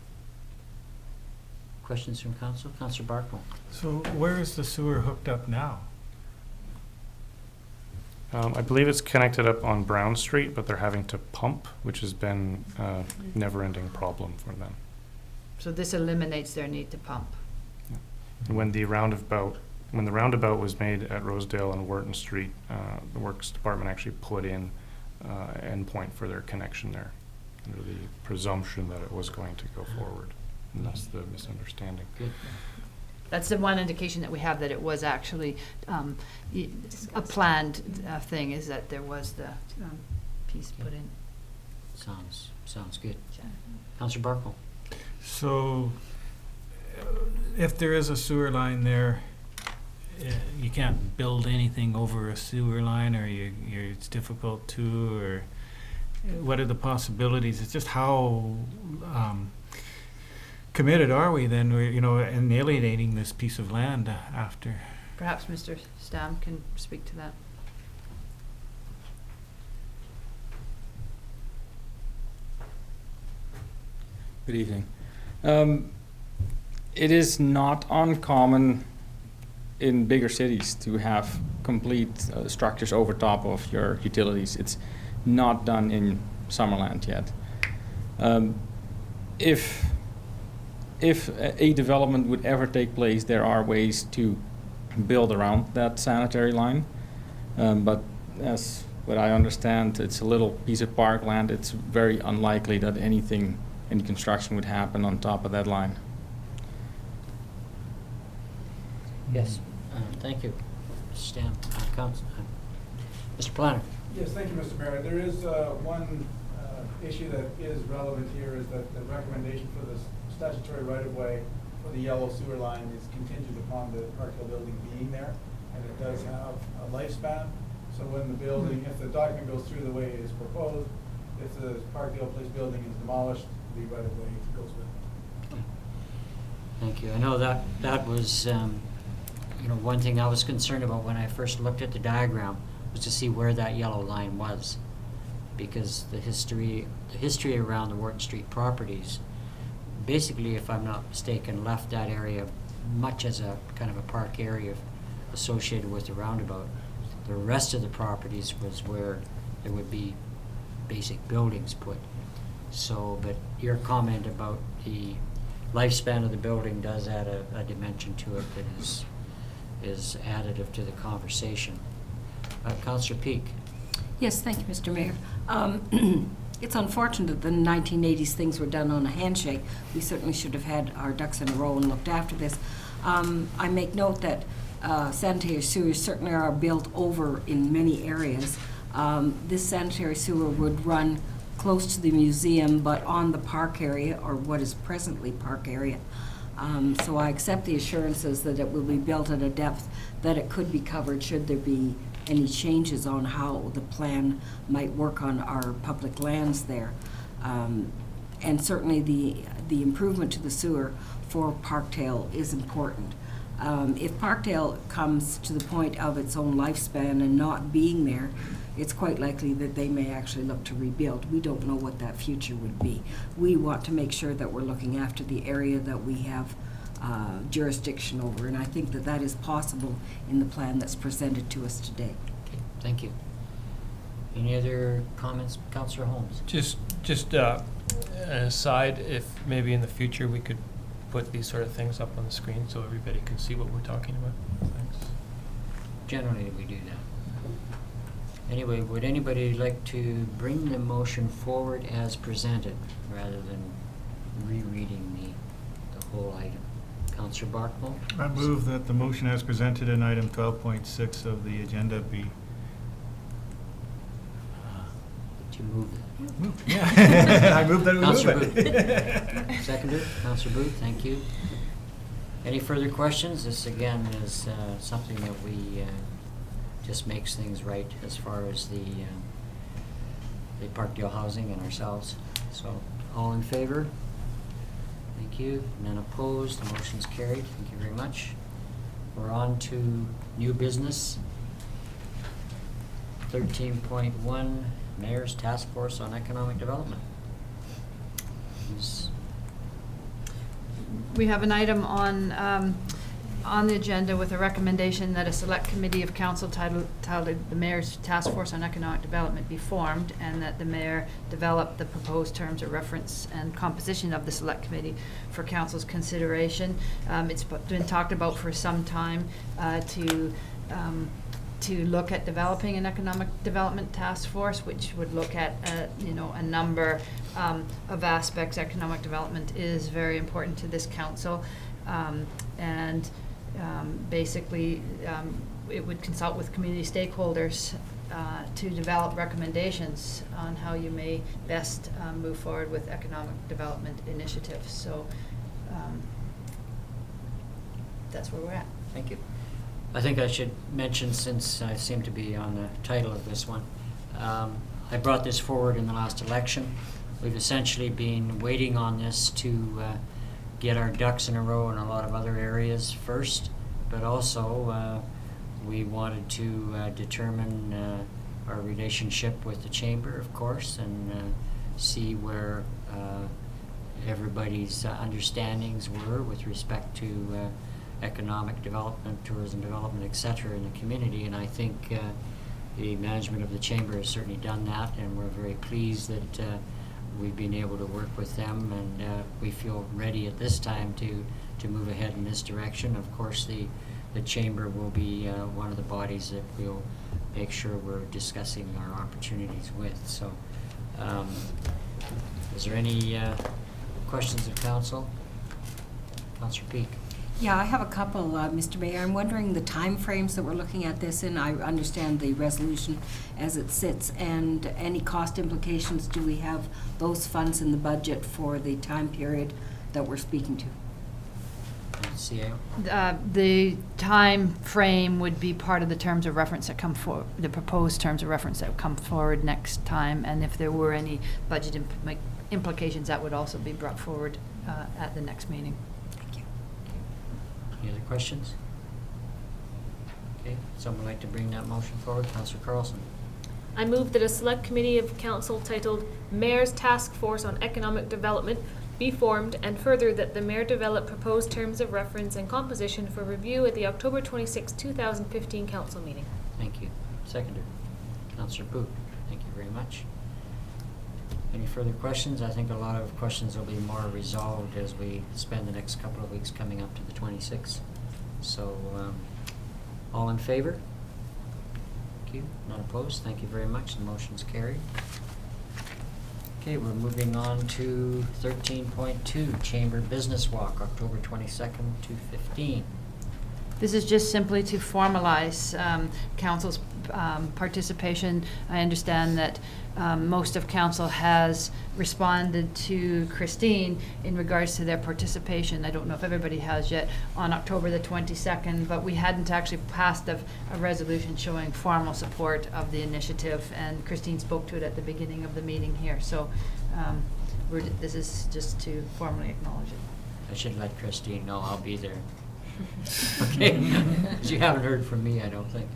Questions from council? Councillor Barkle. So where is the sewer hooked up now? I believe it's connected up on Brown Street, but they're having to pump, which has been a never-ending problem for them. So this eliminates their need to pump. And when the roundabout was made at Rosedale and Wharton Street, the Works Department actually put in an endpoint for their connection there, under the presumption that it was going to go forward. And that's the misunderstanding. Good. That's the one indication that we have that it was actually a planned thing, is that there was the piece put in. Sounds good. Councillor Barkle. So if there is a sewer line there, you can't build anything over a sewer line, or it's difficult to, or what are the possibilities? It's just how committed are we then, in alienating this piece of land after? Perhaps Mr. Stam can speak to that. Good evening. It is not uncommon in bigger cities to have complete structures over top of your utilities. It's not done in Summerland yet. If a development would ever take place, there are ways to build around that sanitary line. But as what I understand, it's a little piece of parkland. It's very unlikely that any construction would happen on top of that line. Yes. Thank you. Stam. Council. Mr. Planner. Yes, thank you, Mr. Mayor. There is one issue that is relevant here, is that the recommendation for the statutory right-of-way for the yellow sewer line is contingent upon the Park Hill building being there, and it does have a lifespan. So when the building, if the document goes through the way it is proposed, if the Park Hill Place building is demolished, the right-of-way goes with it. Thank you. I know that was, one thing I was concerned about when I first looked at the diagram was to see where that yellow line was. Because the history around the Wharton Street properties, basically, if I'm not mistaken, left that area much as a kind of a park area associated with the roundabout. The rest of the properties was where there would be basic buildings put. So, but your comment about the lifespan of the building does add a dimension to it that is additive to the conversation. Councillor Peak. Yes, thank you, Mr. Mayor. It's unfortunate that in the 1980s things were done on a handshake. We certainly should have had our ducks in a row and looked after this. I make note that sanitary sewers certainly are built over in many areas. This sanitary sewer would run close to the museum, but on the park area, or what is presently park area. So I accept the assurances that it will be built at a depth that it could be covered should there be any changes on how the plan might work on our public lands there. And certainly the improvement to the sewer for Parkdale is important. If Parkdale comes to the point of its own lifespan and not being there, it's quite likely that they may actually look to rebuild. We don't know what that future would be. We want to make sure that we're looking after the area that we have jurisdiction over, and I think that that is possible in the plan that's presented to us today. Okay, thank you. Any other comments, Councillor Holmes? Just an aside, if maybe in the future we could put these sort of things up on the screen so everybody can see what we're talking about. Thanks. Generally, we do that. Anyway, would anybody like to bring the motion forward as presented rather than rereading the whole item? Councillor Barkmo? I move that the motion as presented in item 12.6 of the agenda be... Did you move that? Moved, yeah. I moved that we move Councillor it. Booth. Seconded. Councillor Booth, thank you. Any further questions? This, again, is something that we just makes things right as far as the Parkdale housing and ourselves. So, all in favor? Thank you. None opposed. The motion's carried. Thank you very much. We're on to new business. 13.1, Mayor's Task Force on Economic Development. We have an item on the agenda with a recommendation that a select committee of council titled the Mayor's Task Force on Economic Development be formed, and that the mayor develop the proposed terms of reference and composition of the select committee for council's consideration. It's been talked about for some time to look at developing an economic development task force, which would look at a number of aspects. Economic development is very important to this council, and basically it would consult with community stakeholders to develop recommendations on how you may best move forward with economic development initiatives. So that's where we're at. Thank you. I think I should mention, since I seem to be on the title of this one, I brought this forward in the last election. We've essentially been waiting on this to get our ducks in a row in a lot of other areas first, but also we wanted to determine our relationship with the Chamber, of course, and see where everybody's understandings were with respect to economic development, tourism development, etc. in the community. And I think the management of the Chamber has certainly done that, and we're very pleased that we've been able to work with them, and we feel ready at this time to move ahead in this direction. Of course, the Chamber will be one of the bodies that we'll make sure we're discussing our opportunities with. So is there any questions of council? Councillor Peak. Yeah, I have a couple, Mr. Mayor. I'm wondering the time frames that we're looking at this in. I understand the resolution as it sits, and any cost implications. Do we have those funds in the budget for the time period that we're speaking to? CAO? The time frame would be part of the terms of reference that come for, the proposed terms of reference that come forward next time, and if there were any budget implications, that would also be brought forward at the next meeting. Thank you. Any other questions? Okay, someone like to bring that motion forward? Councillor Carlson. I move that a select committee of council titled Mayor's Task Force on Economic Development be formed, and further that the mayor develop proposed terms of reference and composition for review at the October 26, 2015 council meeting. Thank you. Seconder. Councillor Poot. Thank you very much. Any further questions? I think a lot of questions will be more resolved as we spend the next couple of weeks coming up to the 26th. So, all in favor? Thank you. Not opposed? Thank you very much. The motion's carried. Okay, we're moving on to 13.2, Chamber Business Walk, October 22nd to 15. This is just simply to formalize council's participation. I understand that most of council has responded to Christine in regards to their participation. I don't know if everybody has yet on October the 22nd, but we hadn't actually passed a resolution showing formal support of the initiative, and Christine spoke to it at the beginning of the meeting here. So this is just to formally acknowledge it. I should let Christine know I'll be there. Okay, you haven't heard from me, I don't think.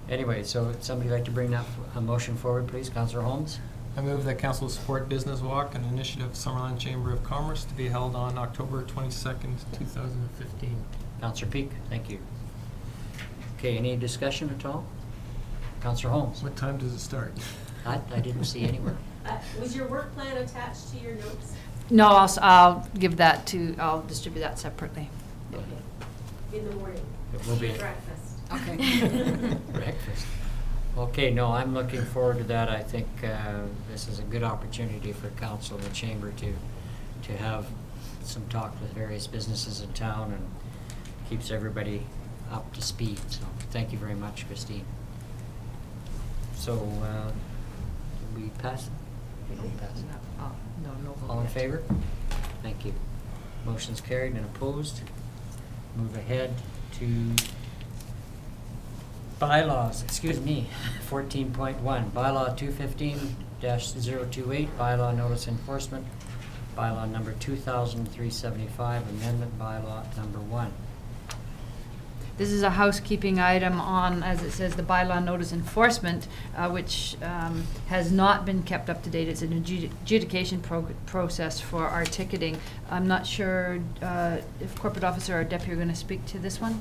Anyway, so somebody like to bring that a motion forward, please? Councillor Holmes? I move that council support Business Walk, an initiative of Summerland Chamber of Commerce, to be held on October 22nd, 2015. Councillor Peak, thank you. Okay, any discussion at all? Councillor Holmes? What time does it start? I didn't see anywhere. Was your work plan attached to your notes? No, I'll give that to, I'll distribute that separately. In the morning. It will be breakfast. Okay. breakfast. Okay, no, I'm looking forward to that. I think this is a good opportunity for council and the chamber to have some talk with various businesses in town and keeps everybody up to speed. So thank you very much, Christine. So we pass it? We don't pass it. No. All in favor? Thank you. Motion's carried and opposed. Move ahead to bylaws, 14.1, bylaw 215-028, bylaw notice enforcement, bylaw number 2375, amendment bylaw number 1. This is a housekeeping item on, as it says, the bylaw notice enforcement, which has not been kept up to date. It's an adjudication process for our ticketing. I'm not sure if corporate officer or deputy are going to speak to this one.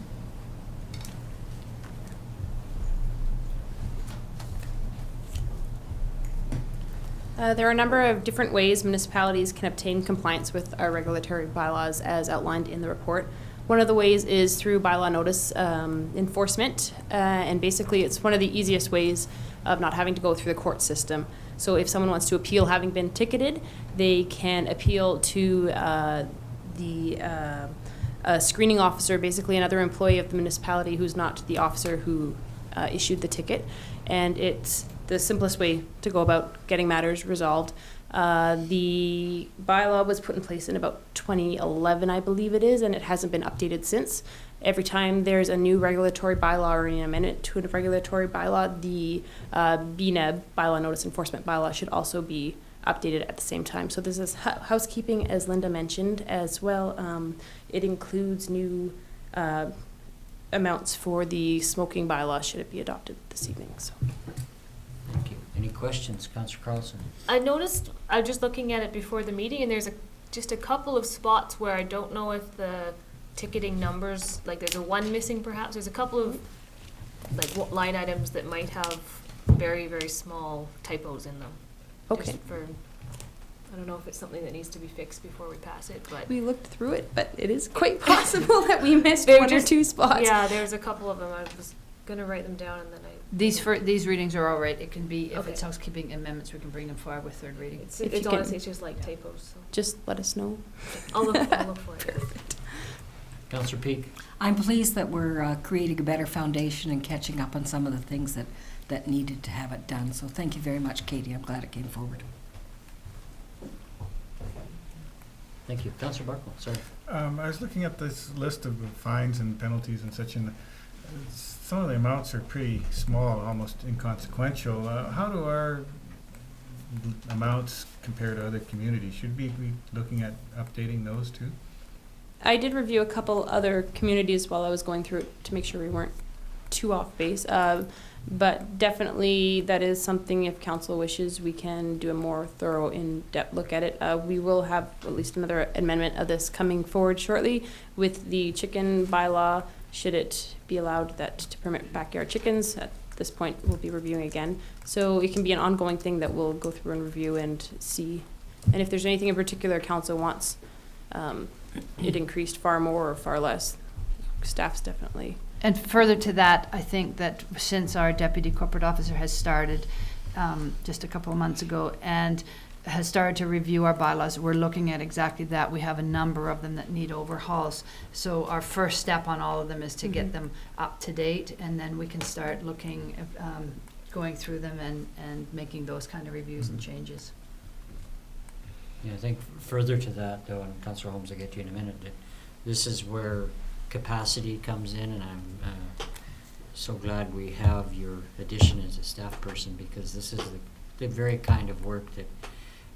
There are a number of different ways municipalities can obtain compliance with our regulatory bylaws as outlined in the report. One of the ways is through bylaw notice enforcement, and basically it's one of the easiest ways of not having to go through the court system. So if someone wants to appeal having been ticketed, they can appeal to the screening officer, basically another employee of the municipality who's not the officer who issued the ticket. And it's the simplest way to go about getting matters resolved. The bylaw was put in place in about 2011, I believe it is, and it hasn't been updated since. Every time there's a new regulatory bylaw or an amendment to a regulatory bylaw, the BNEB, bylaw notice enforcement bylaw, should also be updated at the same time. So this is housekeeping, as Linda mentioned, as well. It includes new amounts for the smoking bylaw should it be adopted this evening. So. Thank you. Any questions, Councillor Carlson? I noticed, I was just looking at it before the meeting, and there's just a couple of spots where I don't know if the ticketing numbers, like there's a 1 missing perhaps. There's a couple of like line items that might have very, very small typos in them. Okay. Just for, I don't know if it's something that needs to be fixed before we pass it, but. We looked through it, but it is quite possible that we missed one or two spots. Yeah, there's a couple of them. I was gonna write them down and then I. These readings are all right. It can be, if Okay. it's housekeeping amendments, we can bring them forward with third reading. It's If you honestly, can- it's just like typos, so. Just let us know. I'll look for it. Perfect. Councillor Peak? I'm pleased that we're creating a better foundation and catching up on some of the things that needed to have it done. So thank you very much, Katie. I'm glad it came forward. Thank you. Councillor Barkwell, sorry. I was looking at this list of fines and penalties and such, and some of the amounts are pretty small, almost inconsequential. How do our amounts compare to other communities? Should we be looking at updating those too? I did review a couple other communities while I was going through it to make sure we weren't too off base. But definitely that is something, if council wishes, we can do a more thorough, in-depth look at it. We will have at least another amendment of this coming forward shortly with the chicken bylaw, should it be allowed that to permit backyard chickens. At this point, we'll be reviewing again. So it can be an ongoing thing that we'll go through and review and see. And if there's anything in particular council wants it increased far more or far less, staff's definitely. And further to that, I think that since our deputy corporate officer has started just a couple of months ago and has started to review our bylaws, we're looking at exactly that. We have a number of them that need overhauls. So our first step on all of them is to get them up to date, and then we can start looking at going through them and making those kind of reviews and changes. Yeah, I think further to that, though, and Councillor Holmes, I'll get to you in a minute, that this is where capacity comes in, and I'm so glad we have your addition as a staff person, because this is the very kind of work that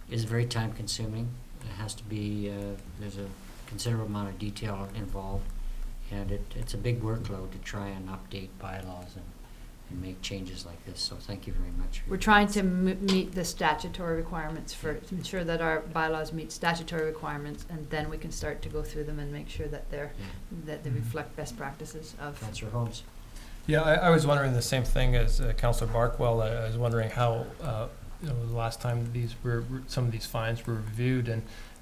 is very time consuming. It has to be, there's a considerable amount of detail involved, and it's a big workload to try and update bylaws and make changes like this, so thank you very much. We're trying to meet the statutory requirements to ensure that our bylaws meet statutory requirements, and then we can start to go through them and make sure that that they reflect best practices of. Councillor Holmes. Yeah, I was wondering the same thing as Councillor Barkwell. I was wondering how the last time some of these fines were reviewed,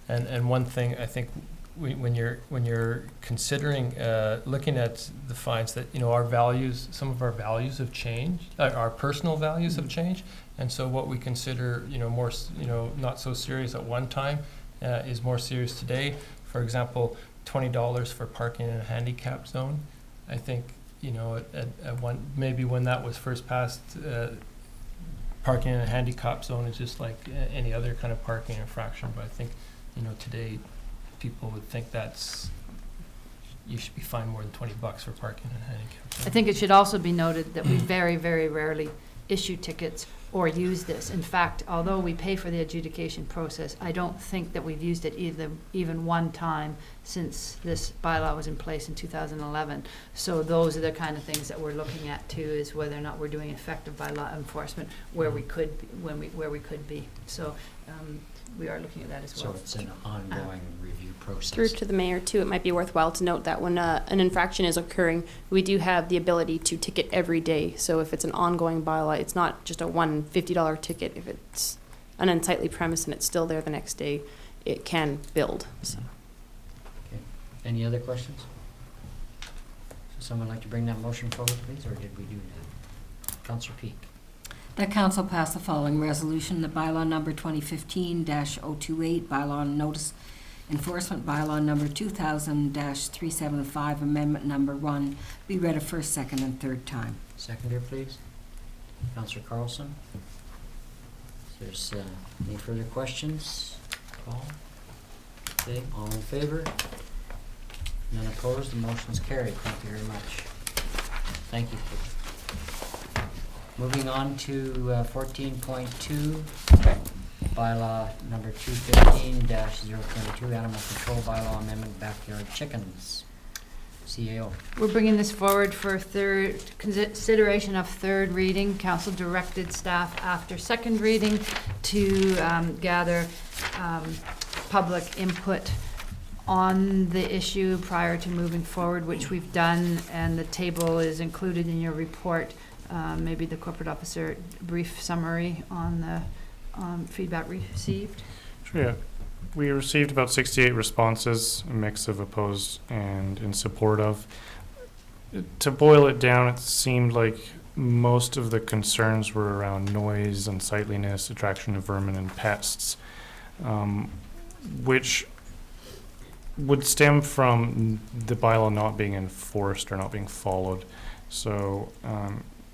and one thing I think when you're considering looking at the fines, that our values, some of our values have changed, our personal values have changed, and so what we consider more not so serious at one time is more serious today. For example, $20 for parking in a handicap zone. I think at one, maybe when that was first passed, parking in a handicap zone is just like any other kind of parking infraction. But I think today people would think you should be fined more than $20 for parking in a handicap zone. I think it should also be noted that we very, very rarely issue tickets or use this. In fact, although we pay for the adjudication process, I don't think that we've used it even one time since this bylaw was in place in 2011. So those are the kind of things that we're looking at too, is whether or not we're doing effective bylaw enforcement where we could be, where we could be. So we are looking at that as well. So it's an ongoing review process. Through to the mayor too, it might be worthwhile to note that when an infraction is occurring, we do have the ability to ticket every day. So if it's an ongoing bylaw, it's not just a $50 ticket. If it's an unsightly premise and it's still there the next day, it can build. So. Okay. Any other questions? So someone like to bring that motion forward, please, or did we do that? Councillor Peak. That council passed the following resolution, the bylaw number 2015-028, bylaw notice enforcement bylaw number 2000-375, amendment number 1, be read a first, second, and third time. Seconder, please. Councillor Carlson. If there's any further questions, call. Okay, all in favor? None opposed, the motion is carried. Thank you very much. Thank you. Moving on to 14.2, bylaw number 215-022, animal control bylaw amendment, backyard chickens. CAO. We're bringing this forward for consideration of third reading. Council directed staff after second reading to gather public input on the issue prior to moving forward, which we've done, and the table is included in your report. Maybe the corporate officer, brief summary on the feedback received. Sure, yeah. We received about 68 responses, a mix of opposed and in support of. To boil it down, it seemed like most of the concerns were around noise, unsightliness, attraction of vermin and pests, which would stem from the bylaw not being enforced or not being followed. So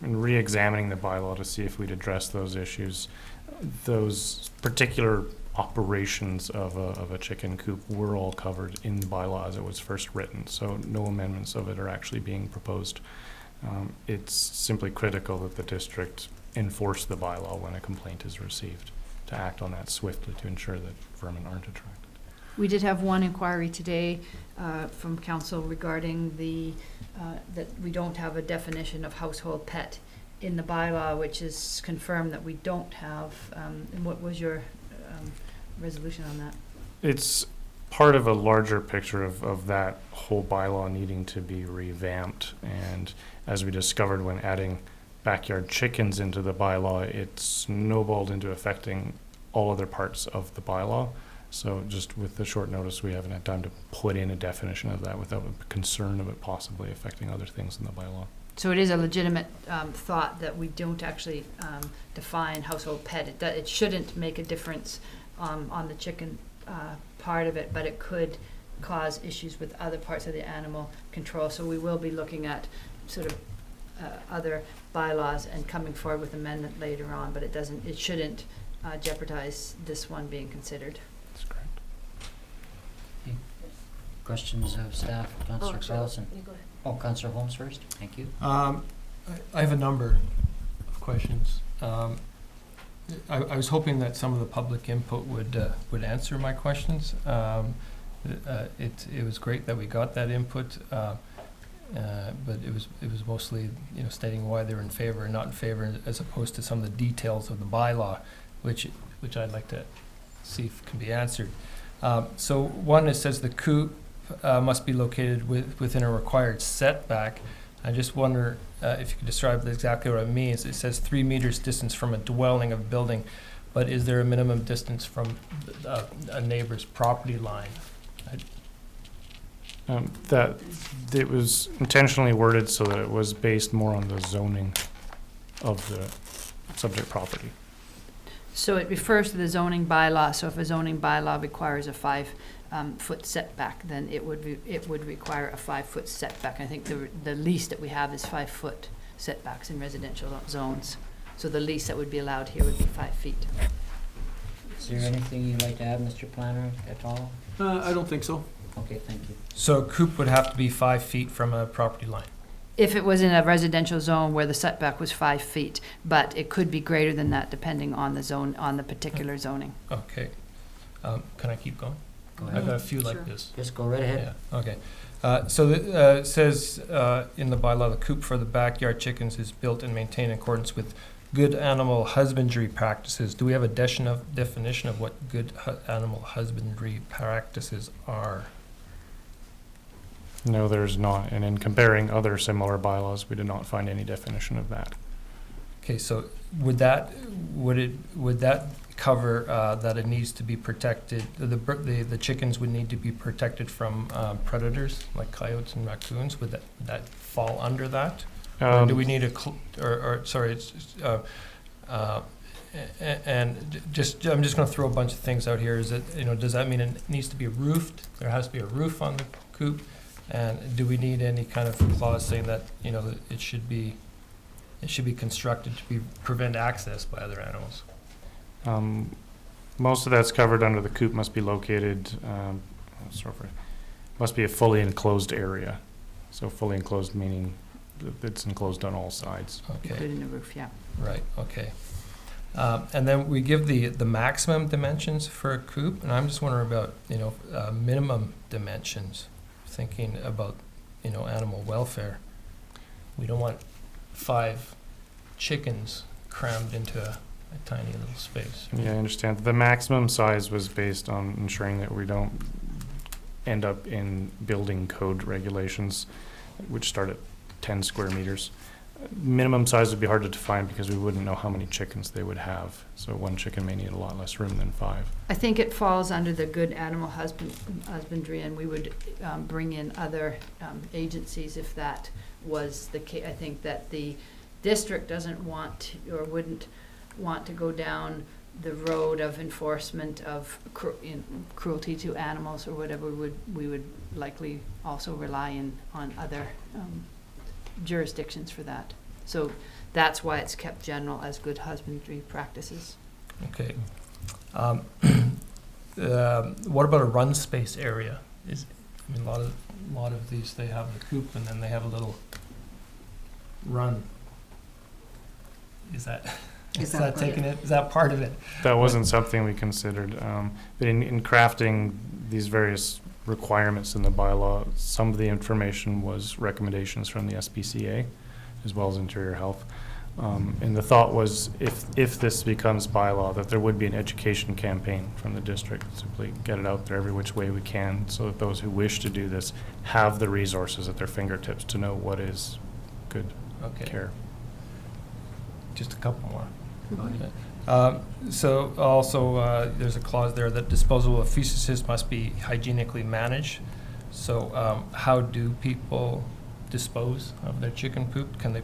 in re-examining the bylaw to see if we'd address those issues, those particular operations of a chicken coop were all covered in the bylaw as it was first written, so no amendments of it are actually being proposed. It's simply critical that the district enforce the bylaw when a complaint is received, to act on that swiftly to ensure that vermin aren't attracted. We did have one inquiry today from council regarding that we don't have a definition of household pet in the bylaw, which is confirmed that we don't have. And what was your resolution on that? It's part of a larger picture of that whole bylaw needing to be revamped, and as we discovered when adding backyard chickens into the bylaw, it snowballed into affecting all other parts of the bylaw. So just with the short notice, we haven't had time to put in a definition of that without a concern of it possibly affecting other things in the bylaw. So it is a legitimate thought that we don't actually define household pet. It shouldn't make a difference on the chicken part of it, but it could cause issues with other parts of the animal control. So we will be looking at sort of other bylaws and coming forward with amendment later on, but it shouldn't jeopardize this one being considered. That's correct. Okay. Questions of staff? Councillor Carlson? You go ahead. Oh, Councillor Holmes first. Thank you. I have a number of questions. I was hoping that some of the public input would answer my questions. It was great that we got that input, but it was mostly stating why they're in favor and not in favor, as opposed to some of the details of the bylaw, which I'd like to see if can be answered. So one, it says the coop must be located within a required setback. I just wonder if you could describe exactly what it means. It says 3 meters distance from a dwelling of building, but is there a minimum distance from a neighbor's property line? That it was intentionally worded so that it was based more on the zoning of the subject property. So it refers to the zoning bylaw. So if a zoning bylaw requires a 5-foot setback, then it would require a 5-foot setback. I think the least that we have is 5-foot setbacks in residential zones. So the least that would be allowed here would be 5 feet. Is there anything you'd like to add, Mr. Planner, at all? I don't think so. Okay, thank you. So a coop would have to be 5 feet from a property line. If it was in a residential zone where the setback was 5 feet, but it could be greater than that depending on the zone, on the particular zoning. Okay. Can I keep going? Go I've ahead. got a few like this. Just go right ahead. Yeah, okay. So it says in the bylaw, the coop for the backyard chickens is built and maintained in accordance with good animal husbandry practices. Do we have a definition of what good animal husbandry practices are? No, there's not. And in comparing other similar bylaws, we did not find any definition of that. Okay, so would that cover that it needs to be protected? The chickens would need to be protected from predators like coyotes and raccoons. Would that fall under that? Or do we need and just I'm just going to throw a bunch of things out here. Is it does that mean it needs to be roofed? There has to be a roof on the coop. And do we need any kind of clause saying that that it should be constructed to prevent access by other animals? Most of that's covered under the coop must be located, must be a fully enclosed area. So fully enclosed meaning that it's enclosed on all sides. Okay. Including the roof, yeah. Right, okay. And then we give the maximum dimensions for a coop, and I'm just wondering about, minimum dimensions, thinking about, animal welfare. We don't want 5 chickens crammed into a tiny little space. Yeah, I understand. The maximum size was based on ensuring that we don't end up in building code regulations, which start at 10 square meters. Minimum size would be hard to define because we wouldn't know how many chickens they would have. So one chicken may need a lot less room than 5. I think it falls under the good animal husbandry, and we would bring in other agencies if that was the case. I think that the district doesn't want or wouldn't want to go down the road of enforcement of cruelty to animals or whatever. We would likely also rely on other jurisdictions for that. So that's why it's kept general as good husbandry practices. Okay. What about a run space area? I mean, a lot of these, they have the coop and then they have a little run. Is that taking it? Is that part of it? That wasn't something we considered. But in crafting these various requirements in the bylaw, some of the information was recommendations from the SPCA as well as Interior Health. And the thought was if this becomes bylaw, that there would be an education campaign from the district, simply get it out there every which way we can so that those who wish to do this have the resources at their fingertips to know what is good care. Just a couple more. So also, there's a clause there that disposal of feces must be hygienically managed. So how do people dispose of their chicken poop? Can they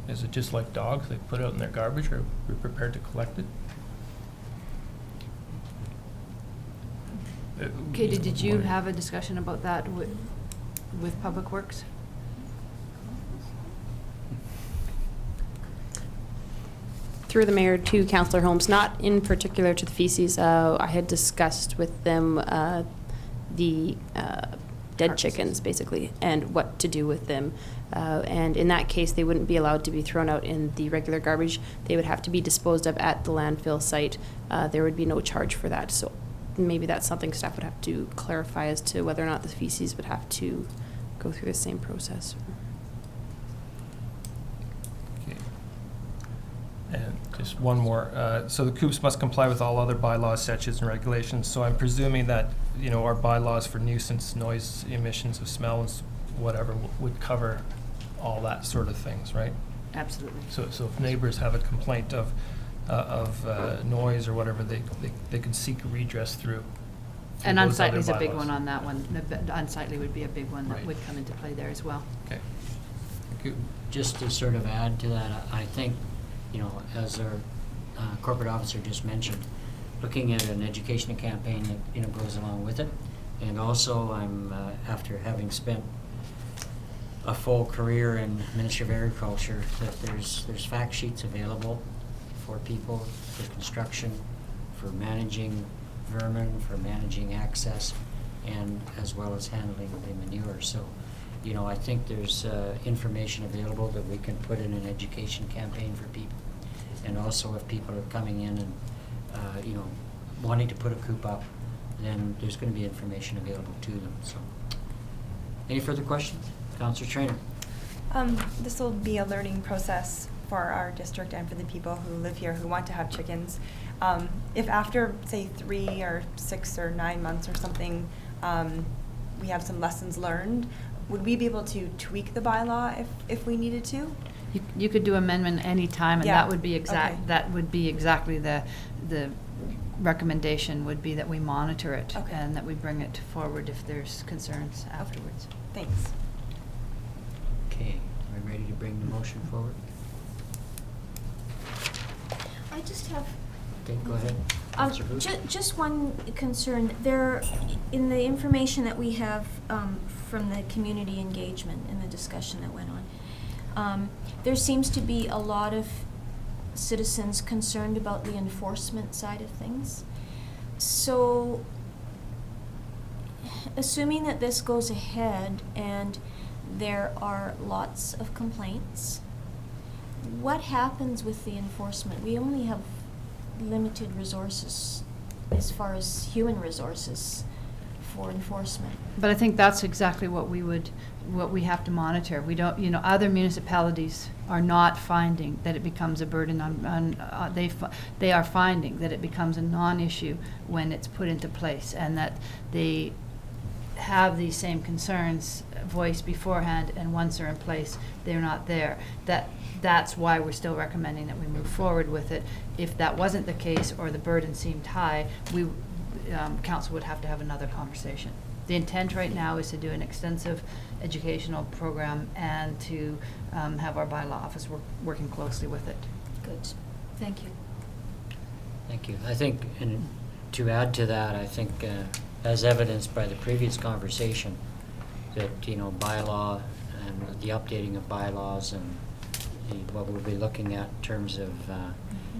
is it just like dogs? They put it out in their garbage, or are we prepared to collect it? Katie, did you have a discussion about that with Public Works? Through the mayor to Councillor Holmes, not in particular to the feces. I had discussed with them the dead chickens, basically, and what to do with them. And in that case, they wouldn't be allowed to be thrown out in the regular garbage. They would have to be disposed of at the landfill site. There would be no charge for that. So maybe that's something staff would have to clarify as to whether or not the feces would have to go through the same process. And just one more. So the coops must comply with all other bylaws, statutes, and regulations. So I'm presuming that, our bylaws for nuisance, noise, emissions of smell, and whatever would cover all that sort of things, right? Absolutely. So if neighbors have a complaint of noise or whatever, they could seek redress through And those unsightly other is a big bylaws. one on that one. The unsightly would be a big one that Right. would come into play there as well. Okay. Thank you. Just to sort of add to that, I think, as our corporate officer just mentioned, looking at an education campaign that, goes along with it. And also, I'm, after having spent a full career in Ministry of Agriculture, that there's fact sheets available for people, for construction, for managing vermin, for managing access, and as well as handling the manure. So, I think there's information available that we can put in an education campaign for people. And also, if people are coming in and, wanting to put a coop up, then there's going to be information available to them. So, any further questions? Councillor Traynor. This will be a learning process for our district and for the people who live here who want to have chickens. If after, say, 3 or 6 or 9 months or something, we have some lessons learned, would we be able to tweak the bylaw if we needed to? You could do amendment any time, and Yeah. that would be Okay. that would be exactly the recommendation would be that we monitor it and that we bring it forward if there's concerns afterwards. Thanks. Okay, are we ready to bring the motion forward? I just have Okay, go ahead. Councillor Booth. just one concern. There, in the information that we have from the community engagement and the discussion that went on, there seems to be a lot of citizens concerned about the enforcement side of things. So, assuming that this goes ahead and there are lots of complaints, what happens with the enforcement? We only have limited resources as far as human resources for enforcement. But I think that's exactly what we have to monitor. We don't, other municipalities are not finding that it becomes a burden on they are finding that it becomes a non-issue when it's put into place, and that they have these same concerns voiced beforehand, and once they're in place, they're not there. That's why we're still recommending that we move forward with it. If that wasn't the case, or the burden seemed high, council would have to have another conversation. The intent right now is to do an extensive educational program and to have our bylaw office working closely with it. Good. Thank you. Thank you. I think, and to add to that, I think, as evidenced by the previous conversation, that, bylaw and the updating of bylaws and what we'll be looking at in terms of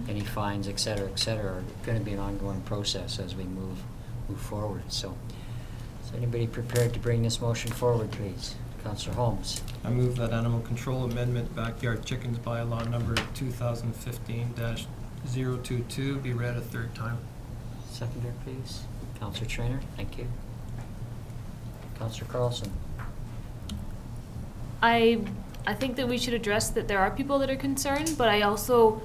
any fines, et cetera, are going to be an ongoing process as we move move forward. So, is anybody prepared to bring this motion forward, please? Councillor Holmes. I move that Animal Control Amendment Backyard Chickens Bylaw number 2015-022 be read a third time. Seconder, please. Councillor Trainer, thank you. Councillor Carlson. I think that we should address that there are people that are concerned, but I also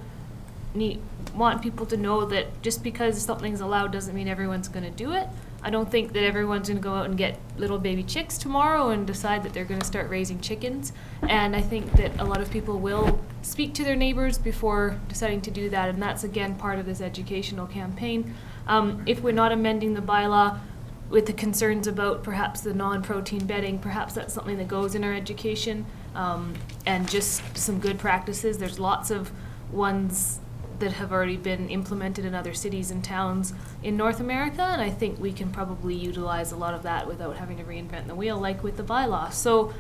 want people to know that just because something's allowed doesn't mean everyone's going to do it. I don't think that everyone's going to go out and get little baby chicks tomorrow and decide that they're going to start raising chickens. And I think that a lot of people will speak to their neighbors before deciding to do that, and that's again part of this educational campaign. If we're not amending the bylaw with the concerns about perhaps the non-protein bedding, perhaps that's something that goes in our education, and just some good practices. There's lots of ones that have already been implemented in other cities and towns in North America, and I think we can probably utilize a lot of that without having to reinvent the wheel like with the bylaw. So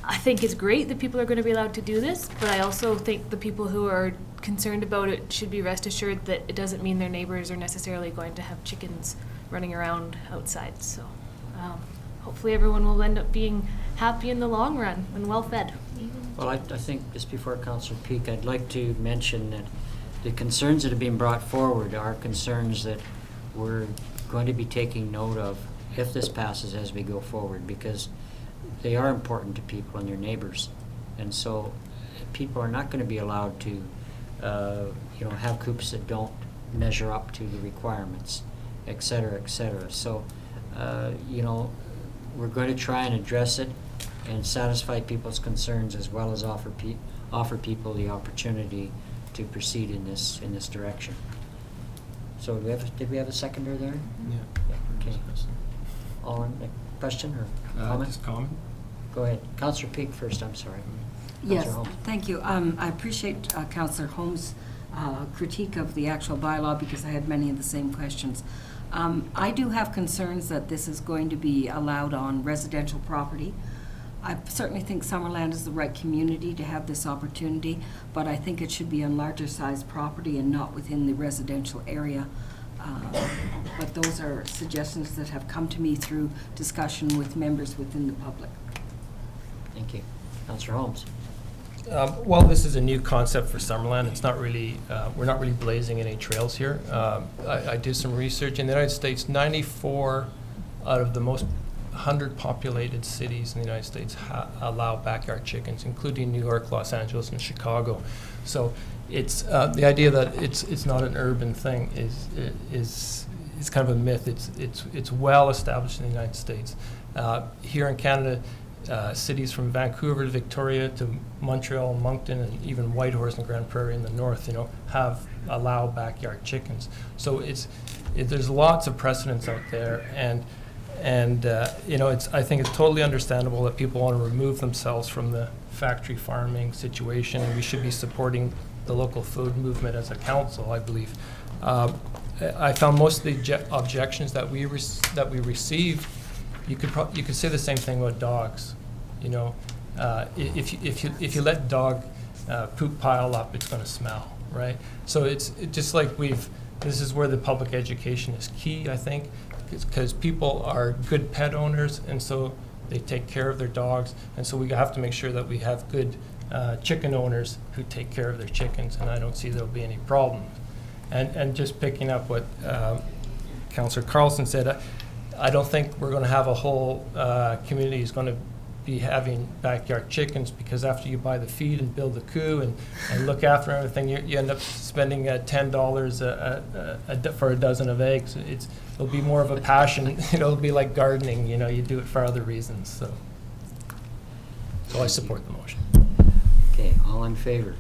I think it's great that people are going to be allowed to do this, but I also think the people who are concerned about it should be rest assured that it doesn't mean their neighbors are necessarily going to have chickens running around outside. So hopefully everyone will end up being happy in the long run and well fed. Well, I think just before Councillor Peak, I'd like to mention that the concerns that have been brought forward are concerns that we're going to be taking note of if this passes as we go forward, because they are important to people and their neighbors. And so people are not going to be allowed to have coops that don't measure up to the requirements, et cetera, et cetera. So, we're going to try and address it and satisfy people's concerns, as well as offer people the opportunity to proceed in this direction. So did we have a seconder there? Yeah. Okay. All in, question or comment? Just comment. Go ahead. Councillor Peak first, I'm sorry. Yes, Councillor Holmes. thank you. I appreciate Councillor Holmes' critique of the actual bylaw, because I had many of the same questions. I do have concerns that this is going to be allowed on residential property. I certainly think Summerland is the right community to have this opportunity, but I think it should be on larger sized property and not within the residential area. But those are suggestions that have come to me through discussion with members within the public. Thank you. Councillor Holmes. Well, this is a new concept for Summerland. It's not really, we're not really blazing any trails here. I did some research. In the United States, 94 out of the most 100 populated cities in the United States allow backyard chickens, including New York, Los Angeles, and Chicago. So it's the idea that it's not an urban thing is kind of a myth. It's well established in the United States. Here in Canada, cities from Vancouver to Victoria to Montreal, Moncton, and even Whitehorse and Grand Prairie in the north, allow backyard chickens. So there's lots of precedents out there, and I think it's totally understandable that people want to remove themselves from the factory farming situation, and we should be supporting the local food movement as a council, I believe. I found most of the objections that we received. You could say the same thing about dogs. If you let dog poop pile up, it's going to smell, right? So it's just like this is where the public education is key, I think, because people are good pet owners, and so they take care of their dogs, and so we have to make sure that we have good chicken owners who take care of their chickens, and I don't see there'll be any problem. And just picking up what Councillor Carlson said, I don't think we're going to have a whole community is going to be having backyard chickens, because after you buy the feed and build the coop and look after everything, you end up spending $10 for a dozen of eggs. It'll be more of a passion. It'll be like gardening. You do it for other reasons. So I support the motion. Okay, all in favor?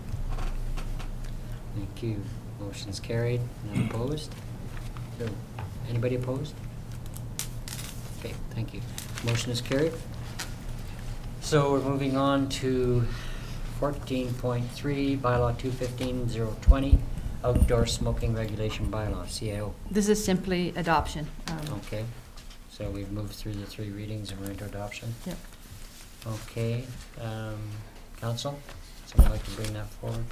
Thank you. Motion's carried. None opposed? So, anybody opposed? Okay, thank you. Motion is carried. So we're moving on to 14.3, Bylaw 215-020, Outdoor Smoking Regulation Bylaw, CAO. This is simply adoption. Okay, so we've moved through the 3 readings and we're into adoption? Yep. Okay, Council, someone like to bring that forward?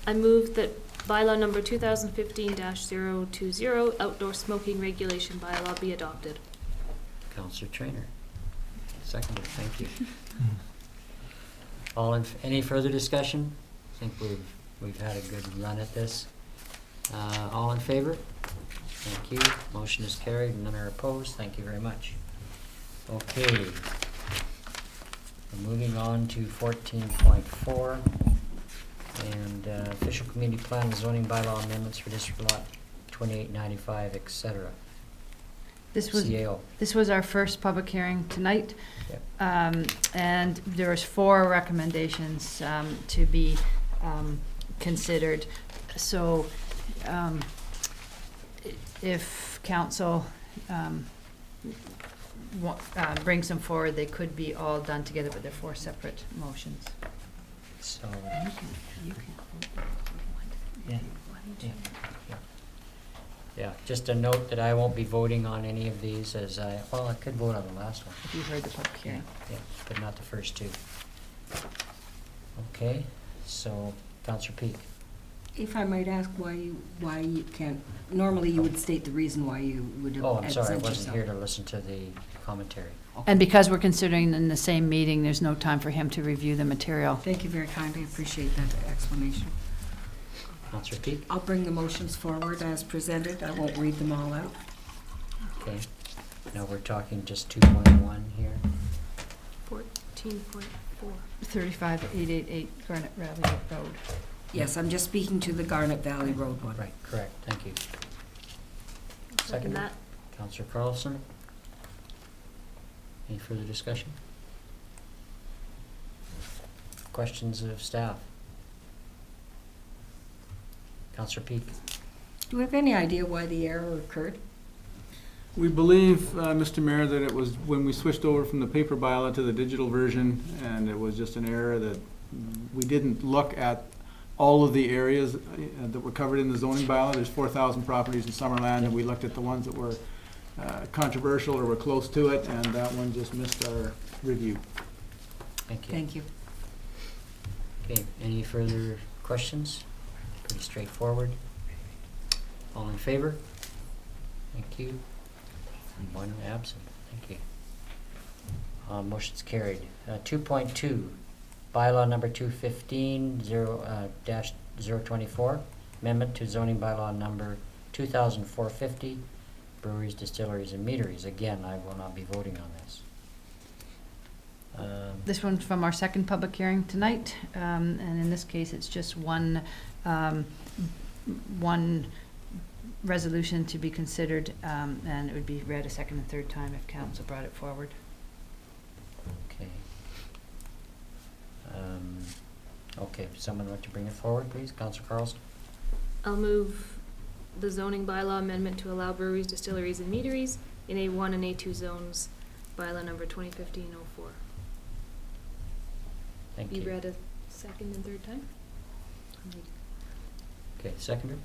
I move that bylaw number 2015-020, outdoor smoking regulation bylaw be adopted. Councillor Trainer. Seconded, thank you. Any further discussion? I think we've had a good run at this. All in favor? Thank you. Motion is carried and none are opposed. Thank you very much. Okay. We're moving on to 14.4 and official community plan and zoning bylaw amendments for district lot 2895, etc. This was CAO. This was our first public hearing tonight. Yep. And there was 4 recommendations to be considered. So if council brings them forward, they could be all done together, but they're 4 separate motions. So, You can. yeah. Yeah, just a note that I won't be voting on any of these as I could vote on the last one. If you heard the public hearing. Yeah, but not the first 2. Okay, so Councillor Peak. If I might ask why you can't, normally you would state the reason why you would have Oh, I'm sorry, I absent wasn't here yourself. to listen to the commentary. And because we're considering in the same meeting, there's no time for him to review the material. Thank you very kindly, appreciate that explanation. Councillor Peak? I'll bring the motions forward as presented, I won't read them all out. Okay, now we're talking just 2.1 here. 14.4. 35888 Garnet Valley Road. Yes, I'm just speaking to the Garnet Valley Road one. Right, correct, thank you. Second that. Councillor Carlson? Any further discussion? Questions of staff? Councillor Peak? Do we have any idea why the error occurred? We believe, Mr. Mayor, that it was when we switched over from the paper bylaw to the digital version, and it was just an error that we didn't look at all of the areas that were covered in the zoning bylaw. There's 4,000 properties in Summerland, and we looked at the ones that were controversial or were close to it, and that one just missed our review. Thank you. Thank you. Okay, any further questions? Pretty straightforward. All in favor? Thank you. And 1 absent. Thank you. Motion's carried. 2.2, bylaw number 215-024, amendment to zoning bylaw number 2450, breweries, distilleries, and meaderies. Again, I will not be voting on this. This one's from our second public hearing tonight, and in this case, it's just one resolution to be considered, and it would be read a second and third time if council brought it forward. Okay. Okay, someone want to bring it forward, please? Councillor Carlson? I'll move the zoning bylaw amendment to allow breweries, distilleries, and meaderies in A1 and A2 zones, bylaw number 2015-04. Thank Be you. read a second and third time? Okay, seconder?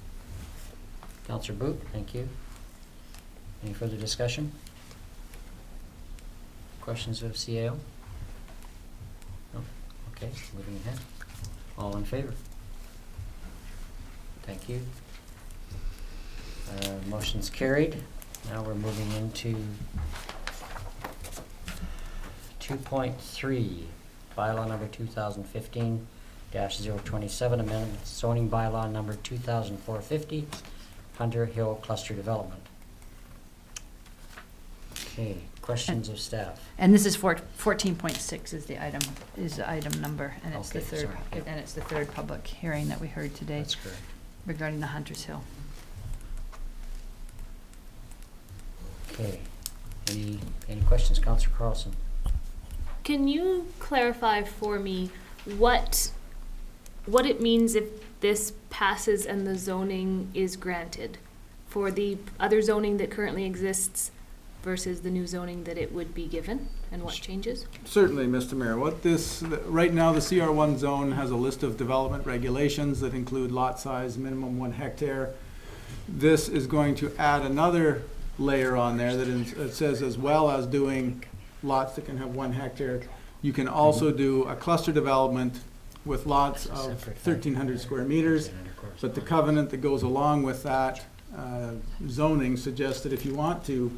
Councillor Boot, thank you. Any further discussion? Questions of CAO? No? Okay, moving ahead. All in favor? Thank you. Motion's carried. Now we're moving into 2.3, bylaw number 2015-027, amendment zoning bylaw number 2450, Hunter Hill Cluster Development. Okay, questions of staff? And this is 14.6 is the item number, and it's the Okay, third, sorry, yep. and it's the third public hearing that we heard today That's correct. regarding the Hunters Hill. Okay, any questions, Councillor Carlson? Can you clarify for me what it means if this passes and the zoning is granted for the other zoning that currently exists versus the new zoning that it would be given, and what changes? Certainly, Mr. Mayor. Right now, the CR1 zone has a list of development regulations that include lot size, minimum 1 hectare. This is going to add another layer on there that it says, as well as doing lots that can have 1 hectare, you can also do a cluster development with lots of 1,300 square meters. But the covenant that goes along with that zoning suggests that if you want to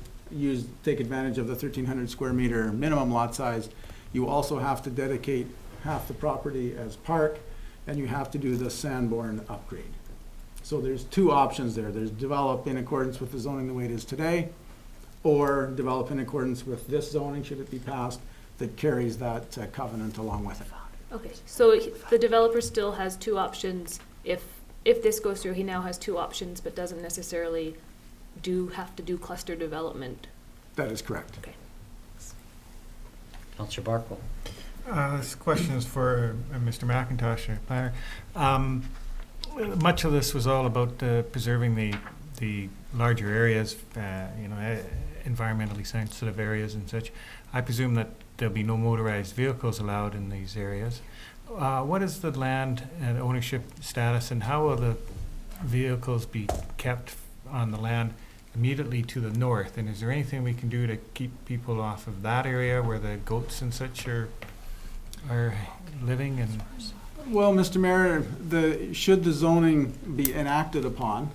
take advantage of the 1,300 square meter minimum lot size, you also have to dedicate half the property as park, and you have to do the Sanborn upgrade. So there's two options there. There's develop in accordance with the zoning the way it is today, or develop in accordance with this zoning, should it be passed, that carries that covenant along with it. Okay, so the developer still has two options. If this goes through, he now has two options, but doesn't necessarily have to do cluster development. That is correct. Okay. Councillor Barkle. This question is for Mr. McIntosh, our planner. Much of this was all about preserving the larger areas, environmentally sensitive areas and such. I presume that there'll be no motorized vehicles allowed in these areas. What is the land and ownership status, and how will the vehicles be kept on the land immediately to the north? And is there anything we can do to keep people off of that area where the goats and such are living? And well, Mr. Mayor, should the zoning be enacted upon,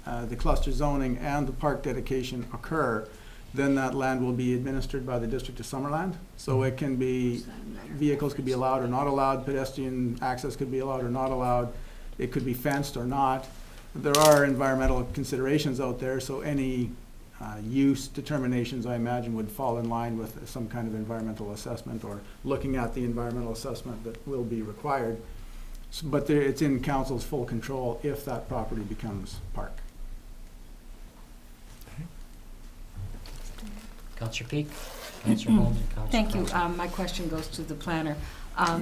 the cluster zoning and the park dedication occur, then that land will be administered by the District of Summerland. So it can be, vehicles could be allowed or not allowed, pedestrian access could be allowed or not allowed, it could be fenced or not. There are environmental considerations out there, so any use determinations, I imagine, would fall in line with some kind of environmental assessment or looking at the environmental assessment that will be required. But it's in council's full control if that property becomes park. Councillor Peak, Councillor Holden, Councillor Thank you. Crossan. My question goes to the planner.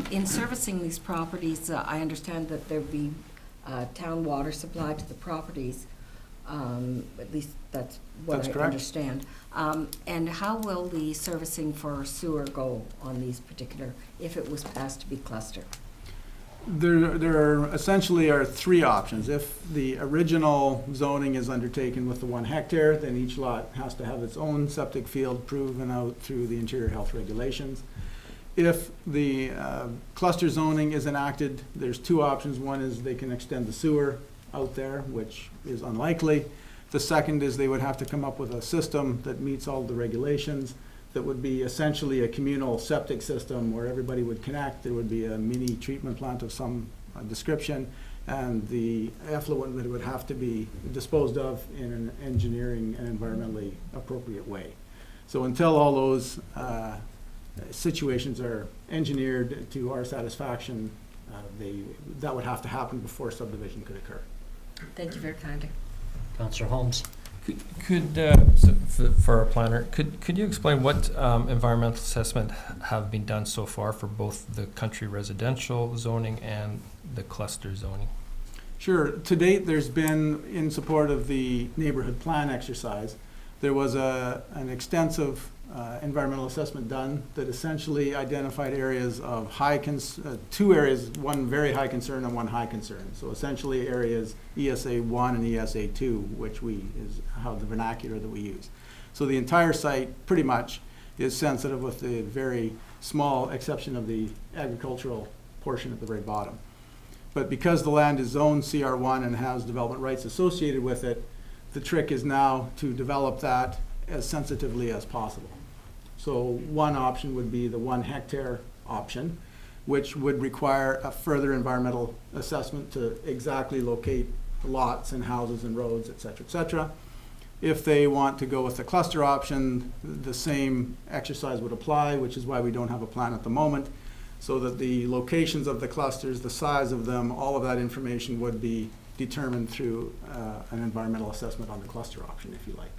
In servicing these properties, I understand that there be town water supply to the properties. At least that's what I understand. And how will the servicing for sewer go on these particular, if it was passed to be cluster? There essentially are three options. If the original zoning is undertaken with the 1 hectare, then each lot has to have its own septic field proven out through the interior health regulations. If the cluster zoning is enacted, there's two options. One is they can extend the sewer out there, which is unlikely. The second is they would have to come up with a system that meets all the regulations, that would be essentially a communal septic system where everybody would connect. There would be a mini treatment plant of some description, and the effluent would have to be disposed of in an engineering and environmentally appropriate way. So until all those situations are engineered to our satisfaction, that would have to happen before subdivision could occur. Thank you very kindly. Councillor Holmes. For our planner, could you explain what environmental assessment have been done so far for both the country residential zoning and the cluster zoning? Sure. To date, there's been, in support of the neighborhood plan exercise, there was an extensive environmental assessment done that essentially identified areas of two areas, one very high concern and one high concern. So essentially areas ESA 1 and ESA 2, which is how the vernacular that we use. So the entire site pretty much is sensitive with the very small exception of the agricultural portion at the very bottom. But because the land is zoned CR1 and has development rights associated with it, the trick is now to develop that as sensitively as possible. So one option would be the 1 hectare option, which would require a further environmental assessment to exactly locate lots and houses and roads, et cetera, et cetera. If they want to go with the cluster option, the same exercise would apply, which is why we don't have a plan at the moment, so that the locations of the clusters, the size of them, all of that information would be determined through an environmental assessment on the cluster option, if you like.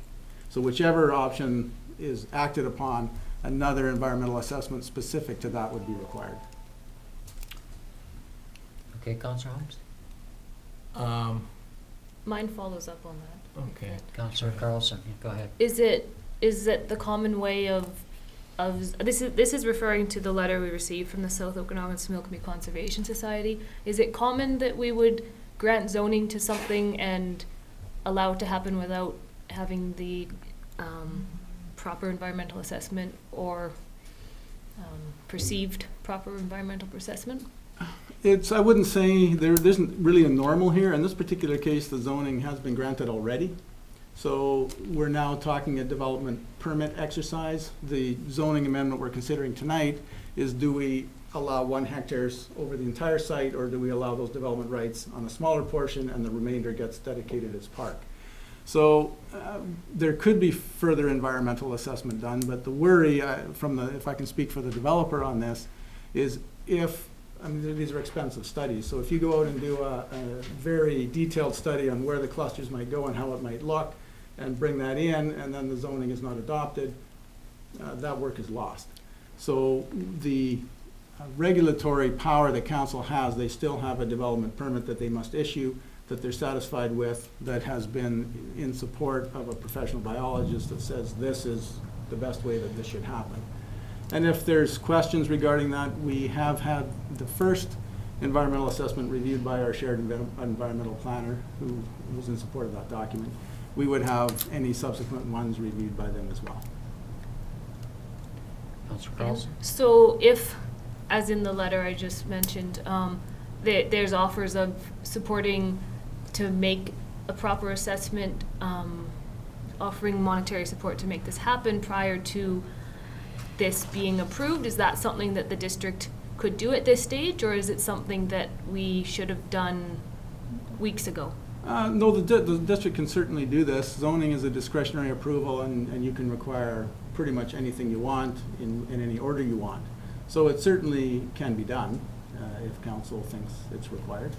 So whichever option is acted upon, another environmental assessment specific to that would be required. Okay, Councillor Holmes? Mine follows up on that. Okay. Councillor Carlson, go ahead. Is it the common way of this is referring to the letter we received from the South Okanagan Similkamee Conservation Society. Is it common that we would grant zoning to something and allow it to happen without having the proper environmental assessment or perceived proper environmental assessment? I wouldn't say, there isn't really a normal here. In this particular case, the zoning has been granted already. So we're now talking a development permit exercise. The zoning amendment we're considering tonight is, do we allow 1 hectare over the entire site, or do we allow those development rights on a smaller portion and the remainder gets dedicated as park? So there could be further environmental assessment done, but the worry if I can speak for the developer on this, is these are expensive studies. So if you go out and do a very detailed study on where the clusters might go and how it might look, and bring that in, and then the zoning is not adopted, that work is lost. So the regulatory power that council has, they still have a development permit that they must issue, that they're satisfied with, that has been in support of a professional biologist that says this is the best way that this should happen. And if there's questions regarding that, we have had the first environmental assessment reviewed by our shared environmental planner, who was in support of that document. We would have any subsequent ones reviewed by them as well. Councilor Carlson? So if, as in the letter I just mentioned, there's offers of supporting to make a proper assessment, offering monetary support to make this happen prior to this being approved, is that something that the district could do at this stage, or is it something that we should have done weeks ago? No, the district can certainly do this. Zoning is a discretionary approval, and you can require pretty much anything you want in any order you want. So it certainly can be done if council thinks it's required.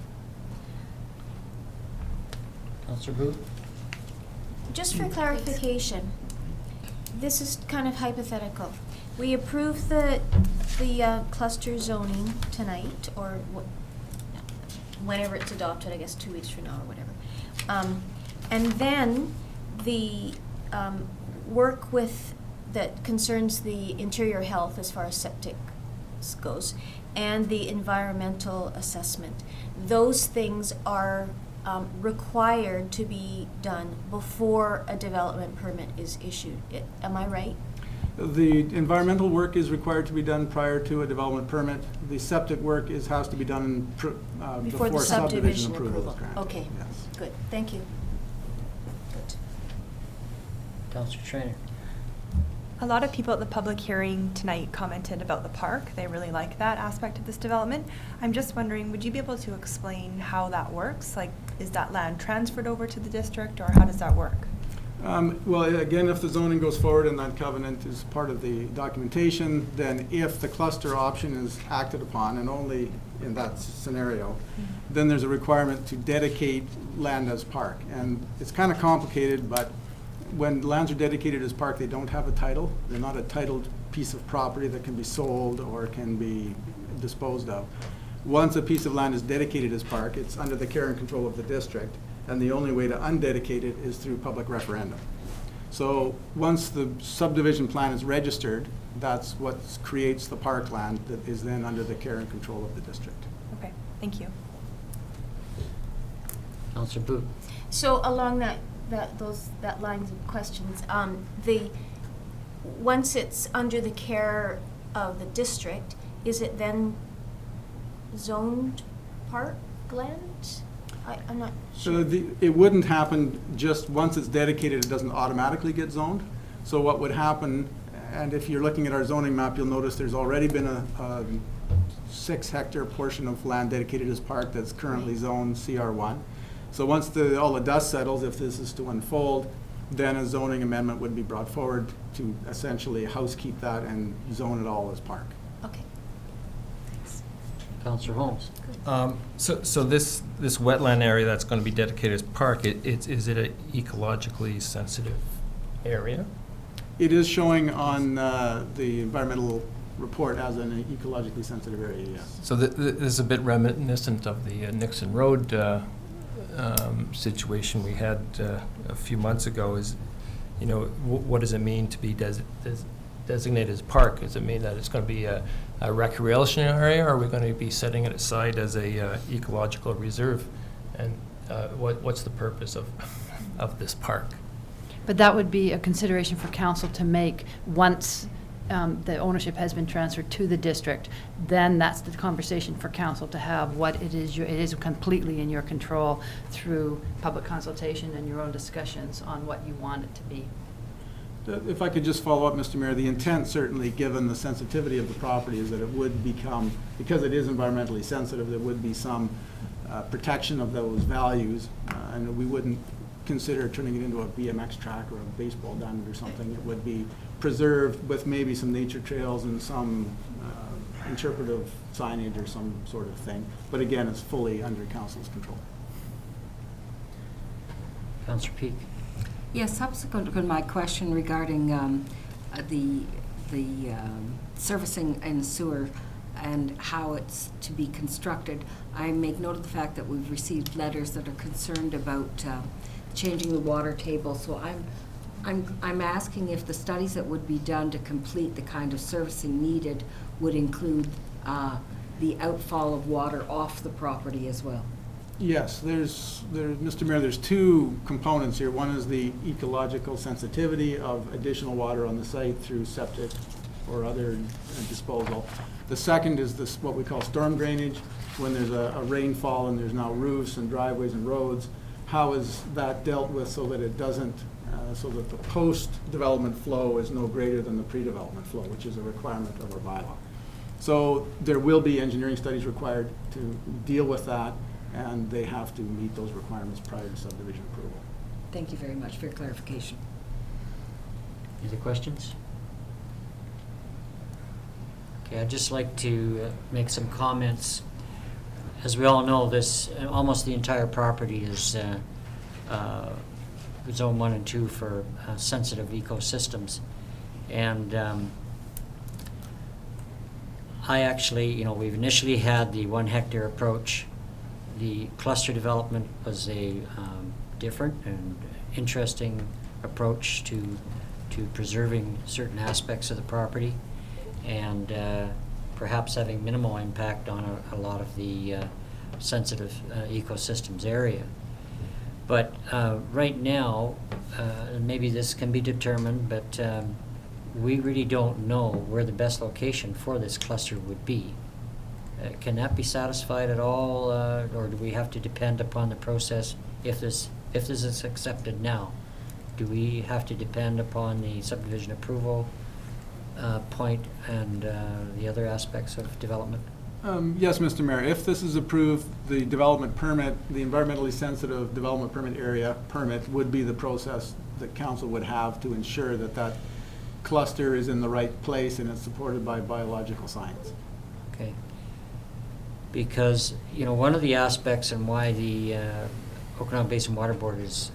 Councilor Booth? Just for clarification, this is kind of hypothetical. We approve the cluster zoning tonight, or whenever it's adopted, I guess 2 weeks from now or whatever. And then the work that concerns the interior health as far as septic goes, and the environmental assessment. Those things are required to be done before a development permit is issued. Am I right? The environmental work is required to be done prior to a development permit. The septic work has to be done Before the subdivision approval. is granted. Okay, Yes. good, thank you. Good. Councilor Trainer? A lot of people at the public hearing tonight commented about the park. They really like that aspect of this development. I'm just wondering, would you be able to explain how that works? Like, is that land transferred over to the district, or how does that work? Well, again, if the zoning goes forward and that covenant is part of the documentation, then if the cluster option is acted upon, and only in that scenario, then there's a requirement to dedicate land as park. And it's kind of complicated, but when lands are dedicated as park, they don't have a title. They're not a titled piece of property that can be sold or can be disposed of. Once a piece of land is dedicated as park, it's under the care and control of the district, and the only way to undedicate it is through public referendum. So once the subdivision plan is registered, that's what creates the parkland that is then under the care and control of the district. Okay, thank you. Councilor Booth? So along that lines of questions, once it's under the care of the district, is it then zoned parkland? I'm not sure. So it wouldn't happen just once it's dedicated, it doesn't automatically get zoned. So what would happen, and if you're looking at our zoning map, you'll notice there's already been a 6 hectare portion of land dedicated as park that's currently zoned CR1. So once all the dust settles, if this is to unfold, then a zoning amendment would be brought forward to essentially housekeep that and zone it all as park. Okay. Thanks. Councilor Holmes? So this wetland area that's going to be dedicated as park, is it an ecologically sensitive area? It is showing on the environmental report as an ecologically sensitive area, yes. So this is a bit reminiscent of the Nixon Road situation we had a few months ago. Is, what does it mean to be designated as park? Does it mean that it's going to be a recreational area, or are we going to be setting it aside as a ecological reserve? And what's the purpose of this park? But that would be a consideration for council to make once the ownership has been transferred to the district, then that's the conversation for council to have. What it is completely in your control through public consultation and your own discussions on what you want it to be. If I could just follow up, Mr. Mayor, the intent certainly, given the sensitivity of the property, is that it would become, because it is environmentally sensitive, there would be some protection of those values, and we wouldn't consider turning it into a BMX track or a baseball diamond or something. It would be preserved with maybe some nature trails and some interpretive signage or some sort of thing. But again, it's fully under council's control. Councillor Peak. Yes, subsequent to my question regarding the servicing and sewer and how it's to be constructed, I make note of the fact that we've received letters that are concerned about changing the water table. So I'm asking if the studies that would be done to complete the kind of servicing needed would include the outfall of water off the property as well. Yes, Mr. Mayor, there's two components here. One is the ecological sensitivity of additional water on the site through septic or other disposal. The second is this, what we call storm drainage. When there's a rainfall and there's now roofs and driveways and roads, how is that dealt with so that it doesn't, so that the post-development flow is no greater than the pre-development flow, which is a requirement of our bylaw. So there will be engineering studies required to deal with that, and they have to meet those requirements prior to subdivision approval. Thank you very much for your clarification. Any other questions? Okay, I'd just like to make some comments. As we all know, this almost the entire property is zone 1 and 2 for sensitive ecosystems, and I actually, we've initially had the 1 hectare approach. The cluster development was a different and interesting approach to preserving certain aspects of the property, and perhaps having minimal impact on a lot of the sensitive ecosystems area. But right now, and maybe this can be determined, but we really don't know where the best location for this cluster would be. Can that be satisfied at all, or do we have to depend upon the process if this is accepted now? Do we have to depend upon the subdivision approval point and the other aspects of development? Yes, Mr. Mayor. If this is approved, the development permit, the environmentally sensitive development permit area permit would be the process that council would have to ensure that that cluster is in the right place and it's supported by biological science. Okay. Because, one of the aspects and why the Okanagan Basin Water Board is,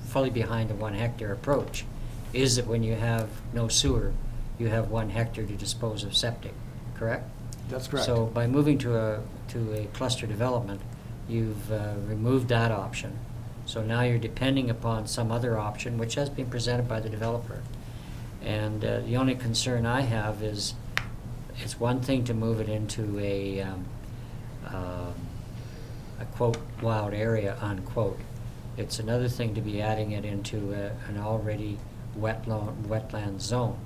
fully behind the 1 hectare approach is that when you have no sewer, you have 1 hectare to dispose of septic, correct? That's correct. So by moving to a cluster development, you've removed that option. So now you're depending upon some other option, which has been presented by the developer. And the only concern I have is it's one thing to move it into a quote wild area unquote. It's another thing to be adding it into an already wetland zone.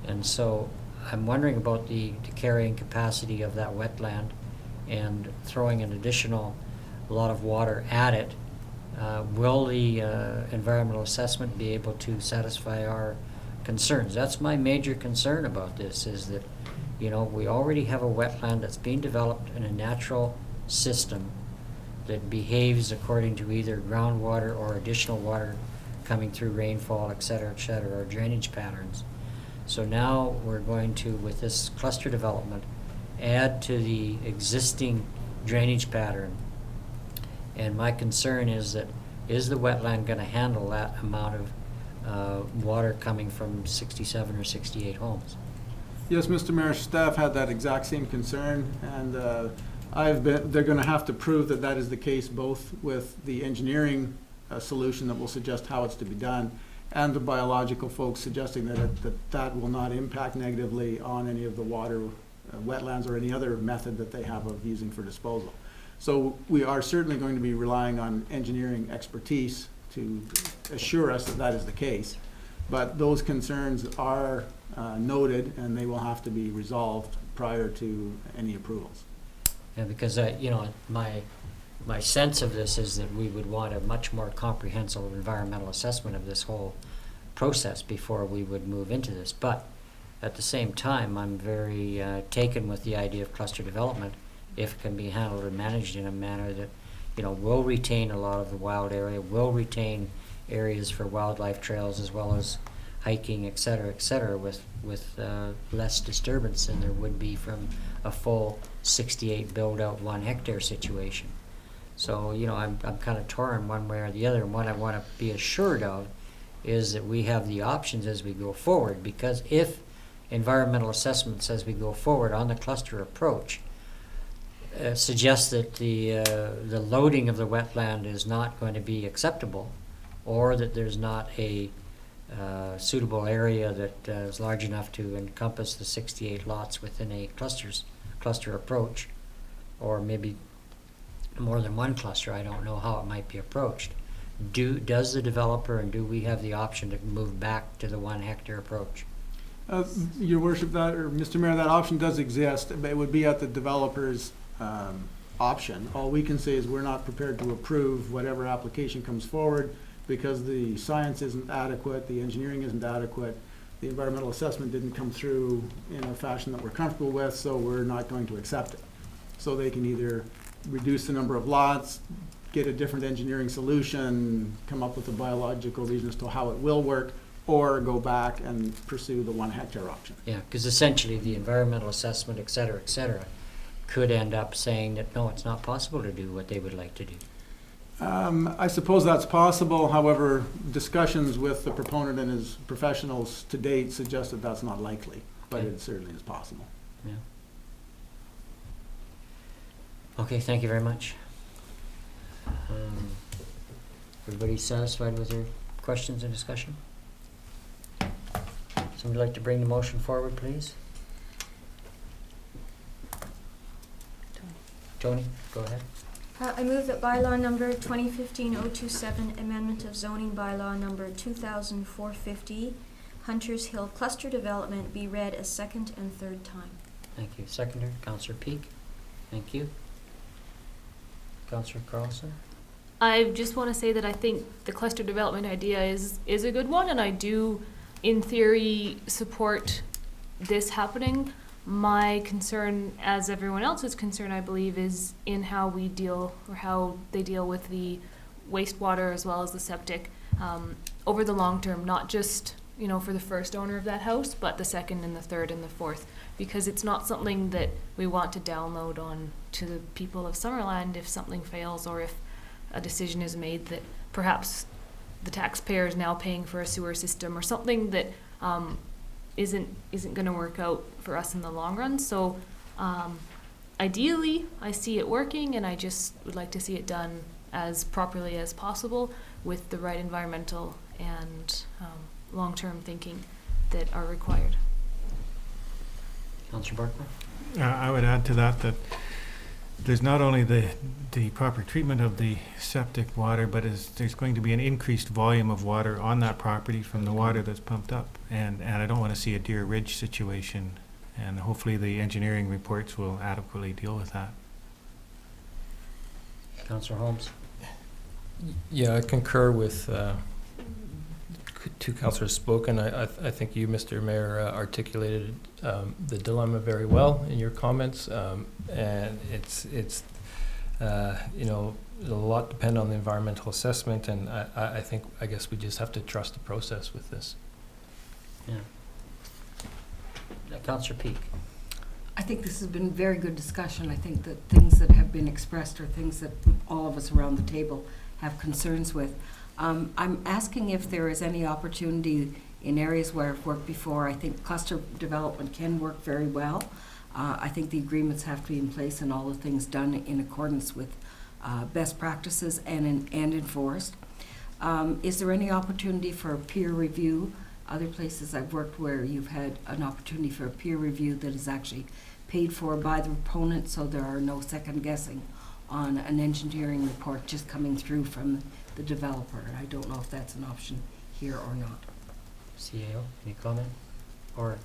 And so I'm wondering about the carrying capacity of that wetland and throwing an additional lot of water at it. Will the environmental assessment be able to satisfy our concerns? That's my major concern about this, is that we already have a wetland that's being developed in a natural system that behaves according to either groundwater or additional water coming through rainfall, et cetera, or drainage patterns. So now we're going to, with this cluster development, add to the existing drainage pattern. And my concern is that, is the wetland going to handle that amount of water coming from 67 or 68 homes? Yes, Mr. Mayor, staff had that exact same concern, and they're going to have to prove that that is the case, both with the engineering solution that will suggest how it's to be done, and the biological folks suggesting that will not impact negatively on any of the water, wetlands, or any other method that they have of using for disposal. So we are certainly going to be relying on engineering expertise to assure us that that is the case. But those concerns are noted, and they will have to be resolved prior to any approvals. Yeah, because, you know, my sense of this is that we would want a much more comprehensive environmental assessment of this whole process before we would move into this. But at the same time, I'm very taken with the idea of cluster development if it can be handled and managed in a manner that, you know, will retain a lot of the wild area, will retain areas for wildlife trails as well as hiking, et cetera, with less disturbance than there would be from a full 68 build-out 1 hectare situation. So, you know, I'm kind of torn one way or the other, and what I want to be assured of is that we have the options as we go forward, because if environmental assessments as we go forward on the cluster approach suggests that the loading of the wetland is not going to be acceptable, or that there's not a suitable area that is large enough to encompass the 68 lots within a cluster approach, or maybe more than one cluster, I don't know how it might be approached. Does the developer and do we have the option to move back to the 1 hectare approach? Your Worship, that, or Mr. Mayor, that option does exist, but it would be at the developer's option. All we can say is we're not prepared to approve whatever application comes forward because the science isn't adequate, the engineering isn't adequate, the environmental assessment didn't come through in a fashion that we're comfortable with, so we're not going to accept it. So they can either reduce the number of lots, get a different engineering solution, come up with a biological reason as to how it will work, or go back and pursue the 1 hectare option. Yeah, because essentially the environmental assessment, et cetera, could end up saying that, no, it's not possible to do what they would like to do. I suppose that's possible. However, discussions with the proponent and his professionals to date suggest that that's not likely, but Okay. it certainly is possible. Yeah. Okay, thank you very much. Everybody satisfied with their questions and discussion? Somebody like to bring the motion forward, please? Tony, go ahead. I move that bylaw number 2015-027, amendment of zoning bylaw number 2450, Hunters Hill Cluster Development, be read a second and third time. Thank you. Seconder, Councillor Peak. Thank you. Councillor Carlson. I just want to say that I think the cluster development idea is a good one, and I do, in theory, support this happening. My concern, as everyone else's concern, I believe, is in how we deal, or how they deal with the wastewater as well as the septic over the long term, not just, you know, for the first owner of that house, but the second and the third and the fourth, because it's not something that we want to download on to the people of Summerland if something fails, or if a decision is made that perhaps the taxpayer is now paying for a sewer system or something that isn't going to work out for us in the long run. So ideally, I see it working, and I just would like to see it done as properly as possible with the right environmental and long-term thinking that are required. Councillor Barkman. I would add to that there's not only the proper treatment of the septic water, but there's going to be an increased volume of water on that property from the water that's pumped up. And I don't want to see a Deer Ridge situation, and hopefully the engineering reports will adequately deal with that. Councillor Holmes. Yeah, I concur with two councillors spoken. I think you, Mr. Mayor, articulated the dilemma very well in your comments, and it's you know, a lot depend on the environmental assessment, and I guess we just have to trust the process with this. Yeah. Councillor Peak. I think this has been very good discussion. I think that things that have been expressed are things that all of us around the table have concerns with. I'm asking if there is any opportunity in areas where I've worked before. I think cluster development can work very well. I think the agreements have to be in place and all the things done in accordance with best practices and enforced. Is there any opportunity for peer review? Other places I've worked where you've had an opportunity for a peer review that is actually paid for by the proponent, so there are no second guessing on an engineering report just coming through from the developer. I don't know if that's an option here or not. CAO, any comment? Or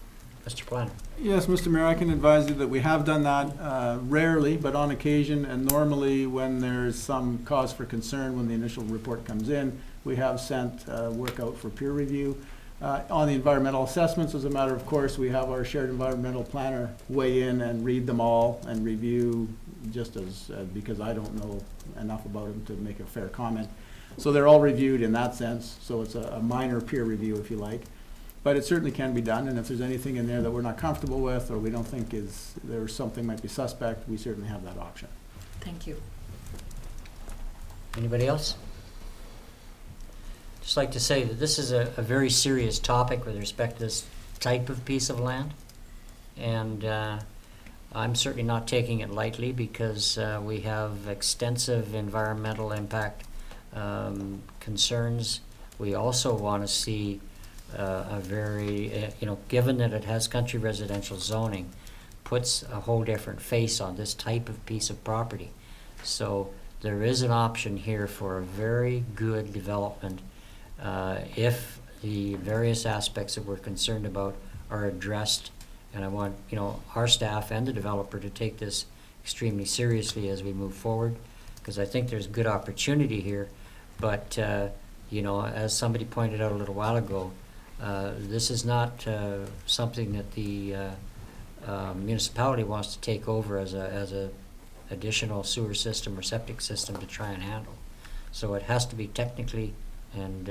Mr. Planner? Yes, Mr. Mayor, I can advise you that we have done that rarely, but on occasion, and normally when there's some cause for concern when the initial report comes in, we have sent work out for peer review. On the environmental assessments, as a matter of course, we have our shared environmental planner weigh in and read them all and review, just as, because I don't know enough about them to make a fair comment. So they're all reviewed in that sense, so it's a minor peer review, if you like. But it certainly can be done, and if there's anything in there that we're not comfortable with, or we don't think there's something might be suspect, we certainly have that option. Thank you. Anybody else? Just like to say that this is a very serious topic with respect to this type of piece of land. And I'm certainly not taking it lightly, because we have extensive environmental impact concerns. We also want to see a very, given that it has country residential zoning, puts a whole different face on this type of piece of property. So there is an option here for a very good development if the various aspects that we're concerned about are addressed. And I want, our staff and the developer to take this extremely seriously as we move forward, because I think there's good opportunity here. But, as somebody pointed out a little while ago, this is not something that the municipality wants to take over as a additional sewer system or septic system to try and handle. So it has to be technically and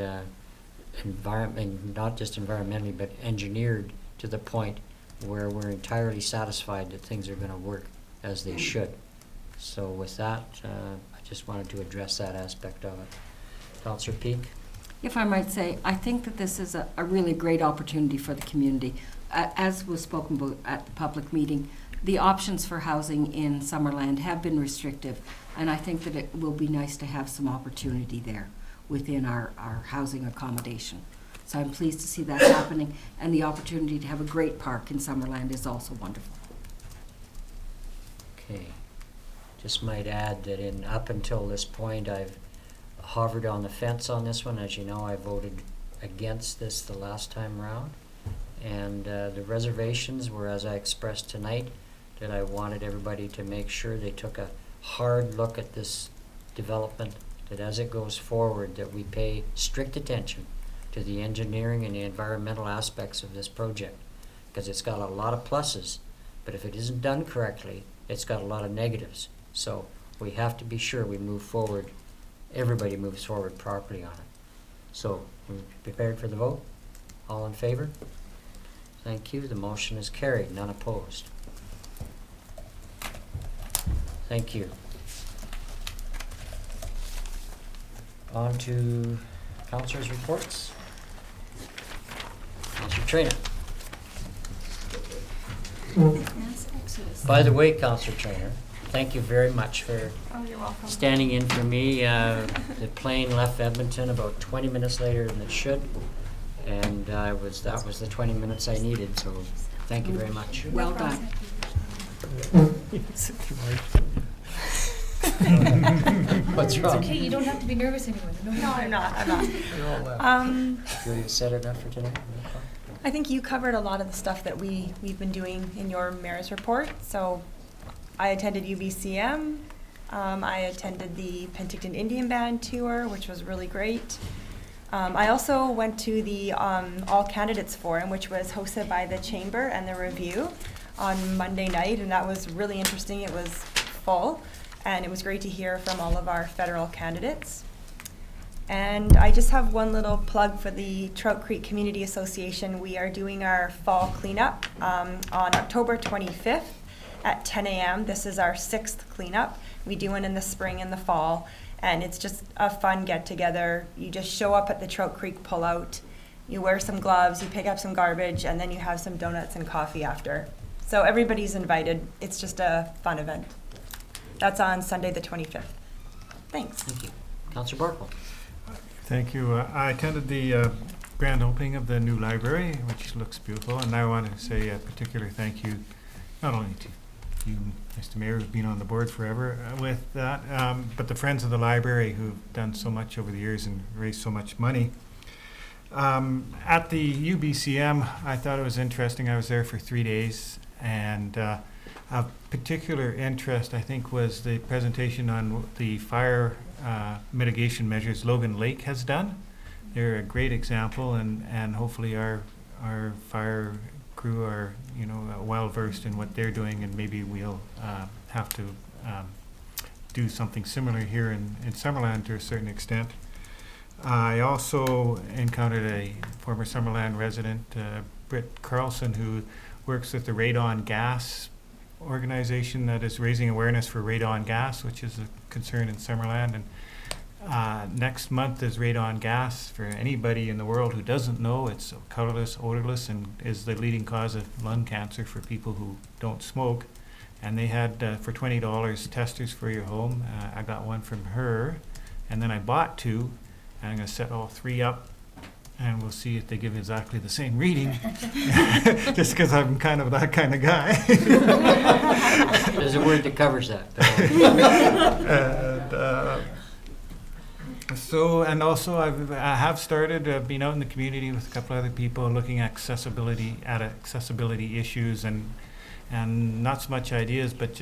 not just environmentally, but engineered to the point where we're entirely satisfied that things are going to work as they should. So with that, I just wanted to address that aspect of it. Councillor Peak? If I might say, I think that this is a really great opportunity for the community. As was spoken about at the public meeting, the options for housing in Summerland have been restrictive, and I think that it will be nice to have some opportunity there within our housing accommodation. So I'm pleased to see that happening, and the opportunity to have a great park in Summerland is also wonderful. Okay. Just might add that up until this point, I've hovered on the fence on this one. As you know, I voted against this the last time round. And the reservations were, as I expressed tonight, that I wanted everybody to make sure they took a hard look at this development, that as it goes forward, that we pay strict attention to the engineering and the environmental aspects of this project, because it's got a lot of pluses, but if it isn't done correctly, it's got a lot of negatives. So we have to be sure we move forward, everybody moves forward properly on it. So, we prepared for the vote? All in favor? Thank you. The motion is carried. None opposed. Thank you. On to councillors' reports. Councillor Traynor. By the way, Councillor Traynor, thank you very much for you're welcome. standing in for me. The plane left Edmonton about 20 minutes later than it should, and that was the 20 minutes I needed, so thank you very much. Well done. What's wrong? It's okay, you don't have to be nervous anymore. No, I'm not. Feel you set it up for tonight? I think you covered a lot of the stuff that we've been doing in your mayor's report. So I attended UBCM. I attended the Penticton Indian Band tour, which was really great. I also went to the All Candidates Forum, which was hosted by the Chamber and the Review on Monday night, and that was really interesting. It was full, and it was great to hear from all of our federal candidates. And I just have one little plug for the Trout Creek Community Association. We are doing our fall cleanup on October 25th at 10 a.m. This is our 6th cleanup. We do it in the spring and the fall, and it's just a fun get-together. You just show up at the Trout Creek pullout, you wear some gloves, you pick up some garbage, and then you have some donuts and coffee after. So everybody's invited. It's just a fun event. That's on Sunday the 25th. Thanks. Thank you. Councillor Barkle. Thank you. I attended the grand opening of the new library, which looks beautiful, and I want to say a particular thank you, not only to you, Mr. Mayor, who's been on the board forever with that, but the Friends of the Library who've done so much over the years and raised so much money. At the UBCM, I thought it was interesting. I was there for 3 days, and of particular interest, I think, was the presentation on the fire mitigation measures Logan Lake has done. They're a great example, and hopefully our fire crew are, you know, well versed in what they're doing, and maybe we'll have to do something similar here in Summerland to a certain extent. I also encountered a former Summerland resident, Britt Carlson, who works with the Radon Gas organization that is raising awareness for radon gas, which is a concern in Summerland. And next month is radon gas. For anybody in the world who doesn't know, it's colorless, odorless, and is the leading cause of lung cancer for people who don't smoke. And they had, for $20, testers for your home. I got one from her, and then I bought 2. And I'm going to set all 3 up, and we'll see if they give exactly the same reading, just because I'm kind of that kind of guy. There's a word that covers that. And also I have started being out in the community with a couple other people looking at accessibility issues, and not so much ideas, but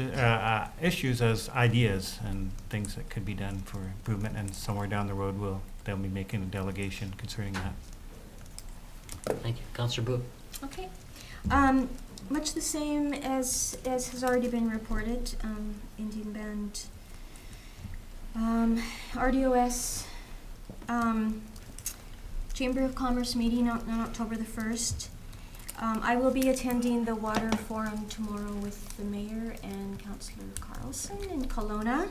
issues as ideas and things that could be done for improvement. And somewhere down the road they'll be making a delegation concerning that. Thank you. Councillor Booth. Okay. Much the same as has already been reported. Indian Band, RDOS, Chamber of Commerce meeting on October the 1st. I will be attending the water forum tomorrow with the mayor and Councillor Carlson in Kelowna.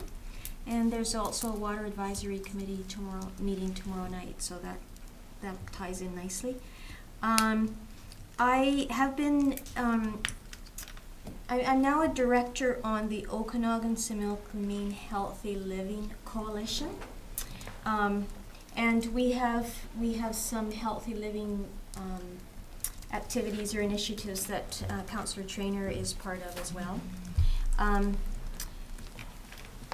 And there's also a water advisory committee meeting tomorrow night, so that ties in nicely. I have been, I'm now a director on the Okanagan-Similkameen Healthy Living Coalition. And we have some healthy living activities or initiatives that Councillor Traynor is part of as well.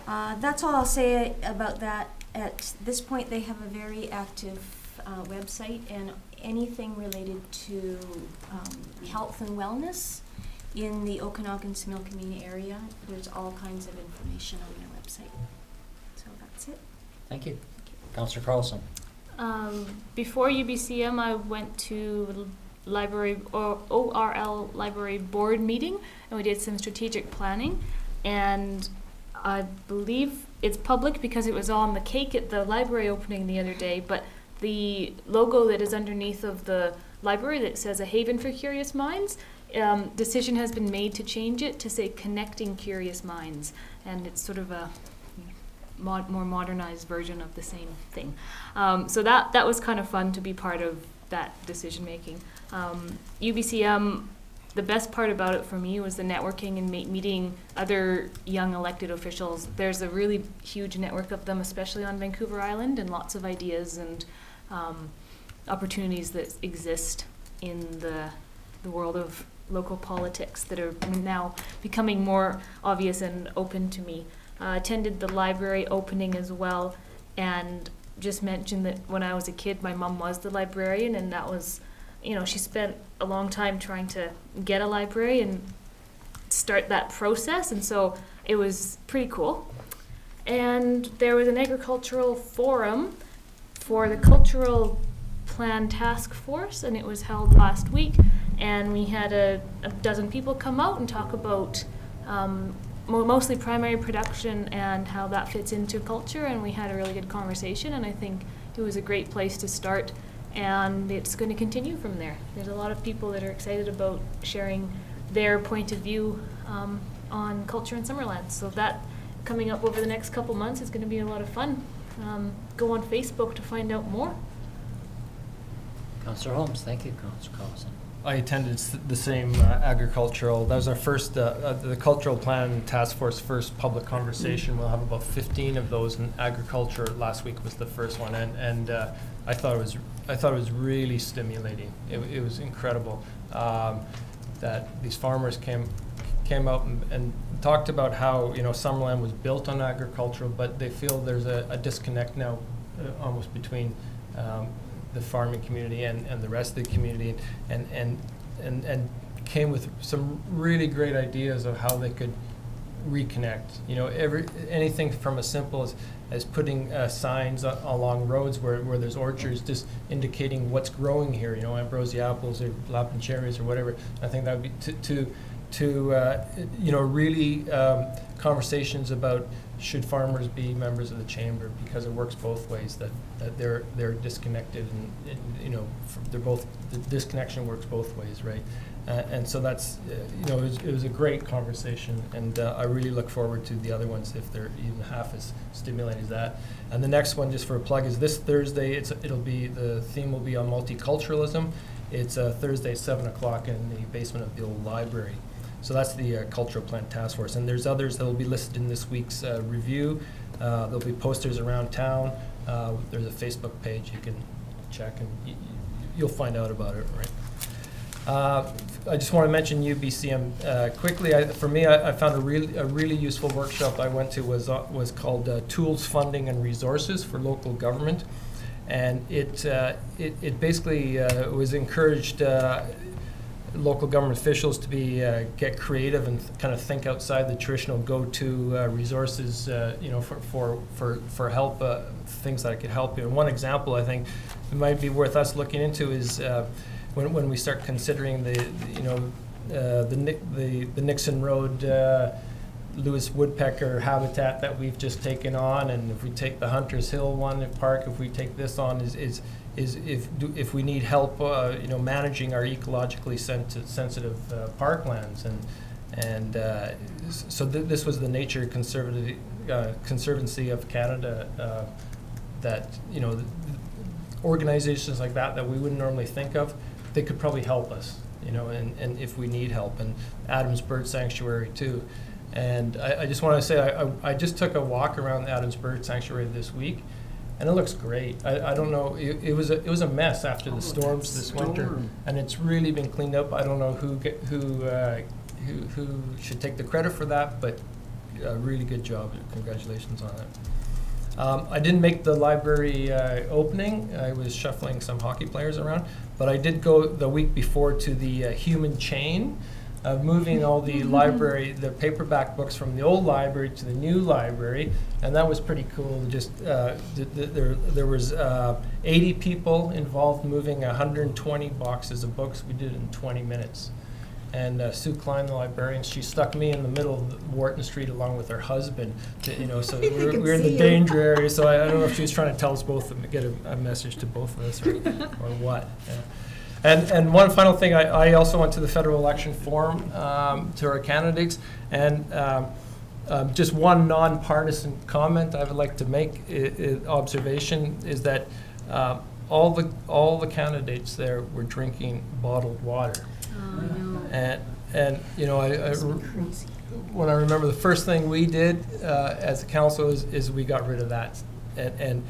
That's all I'll say about that. At this point, they have a very active website, and anything related to health and wellness in the Okanagan-Similkameen area, there's all kinds of information on their website. So that's it. Thank you. Councillor Carlson. Before UBCM, I went to library or ORL library board meeting, and we did some strategic planning, and I believe it's public because it was on the cake at the library opening the other day, but the logo that is underneath of the library that says a haven for curious minds, decision has been made to change it to say connecting curious minds, and it's sort of a more modernized version of the same thing. So that was kind of fun to be part of that decision making. UBCM, the best part about it for me was the networking and meeting other young elected officials. There's a really huge network of them, especially on Vancouver Island, and lots of ideas and opportunities that exist in the world of local politics that are now becoming more obvious and open to me. Attended the library opening as well, and just mentioned that when I was a kid, my mom was the librarian, and that was, you know, she spent a long time trying to get a library and start that process, and so it was pretty cool. And there was an agricultural forum for the Cultural Plan Task Force, and it was held last week, and we had a dozen people come out and talk about mostly primary production and how that fits into culture, and we had a really good conversation, and I think it was a great place to start, and it's going to continue from there. There's a lot of people that are excited about sharing their point of view on culture in Summerland, so that coming up over the next couple months is going to be a lot of fun. Go on Facebook to find out more. Councillor Holmes. Thank you, Councillor Carlson. I attended the same agricultural, that was our first, the Cultural Plan Task Force first public conversation. We'll have about 15 of those in agriculture. Last week was the first one, and I thought it was really stimulating. It was incredible that these farmers came out and talked about how, you know, Summerland was built on agricultural, but they feel there's a disconnect now almost between the farming community and the rest of the community, and came with some really great ideas of how they could reconnect. You know, anything from as simple as putting signs along roads where there's orchards, just indicating what's growing here. You know, ambrosia apples or lapin cherries or whatever. I think that would be you know, really conversations about should farmers be members of the chamber, because it works both ways. That they're disconnected, and you know, they're both, the disconnection works both ways, right? And so that's, you know, it was a great conversation, and I really look forward to the other ones if they're even half as stimulating as that. And the next one, just for a plug, is this Thursday. The theme will be on multiculturalism. It's Thursday at 7 o'clock in the basement of the old library. So that's the Cultural Plant Task Force. And there's others that will be listed in this week's review. There'll be posters around town. There's a Facebook page you can check, and you'll find out about it, right? I just want to mention UBCM quickly. For me, I found a really useful workshop I went to was called Tools, Funding, and Resources for Local Government, and it basically was encouraged local government officials to get creative and kind of think outside the traditional go-to resources, you know, for help, things that could help you. And one example I think it might be worth us looking into is when we start considering the Nixon Road Lewis woodpecker habitat that we've just taken on, and if we take the Hunters Hill one park, if we take this on, is if we need help, you know, managing our ecologically sensitive parklands, and so this was the Nature Conservancy of Canada, that, you know, organizations like that we wouldn't normally think of, they could probably help us, you know, and if we need help, and Adams Bird Sanctuary too. And I just want to say I just took a walk around the Adams Bird Sanctuary this week, and it looks great. I don't know, it was a mess after the storms this winter, and it's really been cleaned up. I don't know who should take the credit for that, but a really good job. Congratulations on it. I didn't make the library opening. I was shuffling some hockey players around, but I did go the week before to the Human Chain, of moving all the the paperback books from the old library to the new library, and that was pretty cool. Just there was 80 people involved moving 120 boxes of books. We did it in 20 minutes. And Sue Klein, the librarian, she stuck me in the middle of Wharton Street along with her husband. You know, so we're in the danger area. So I don't know if she was trying to tell us both, get a message to both of us, or what. Yeah. And one final thing, I also went to the Federal Election Forum to our candidates, and just one nonpartisan comment I would like to make, observation, is that all the candidates there were drinking bottled water. Oh, no. And you know, when I remember the first thing we did as a council is we got rid of that, and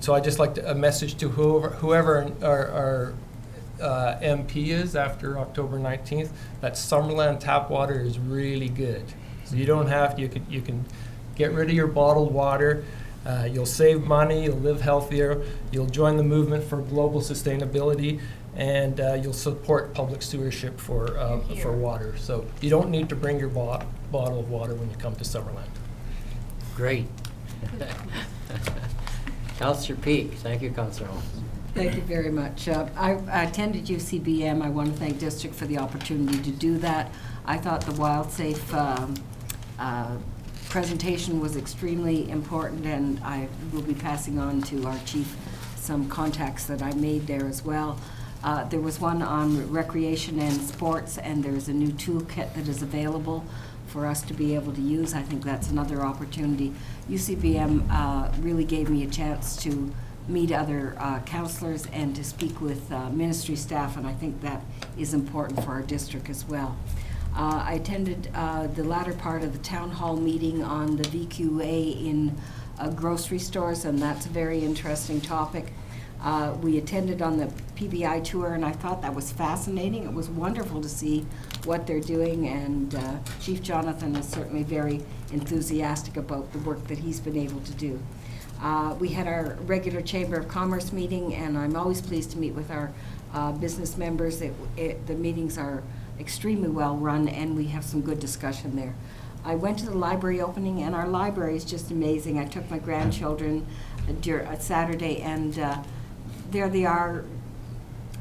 so I just like a message to whoever our MP is after October 19th, that Summerland tap water is really good. So you don't have to, you can get rid of your bottled water. You'll save money, you'll live healthier, you'll join the movement for global sustainability, and you'll support public stewardship for water. So you don't need to bring your bottle of water when you come to Summerland. Great. Councillor Peak. Thank you, Councillor Holmes. Thank you very much. I attended UCBM. I want to thank District for the opportunity to do that. I thought the WildSafe presentation was extremely important, and I will be passing on to our chief some contacts that I made there as well. There was one on recreation and sports, and there's a new toolkit that is available for us to be able to use. I think that's another opportunity. UCBM really gave me a chance to meet other councillors and to speak with ministry staff, and I think that is important for our district as well. I attended the latter part of the town hall meeting on the VQA in grocery stores, and that's a very interesting topic. We attended on the PBI tour, and I thought that was fascinating. It was wonderful to see what they're doing, and Chief Jonathan is certainly very enthusiastic about the work that he's been able to do. We had our regular Chamber of Commerce meeting, and I'm always pleased to meet with our business members. The meetings are extremely well-run, and we have some good discussion there. I went to the library opening, and our library is just amazing. I took my grandchildren Saturday, and there they are,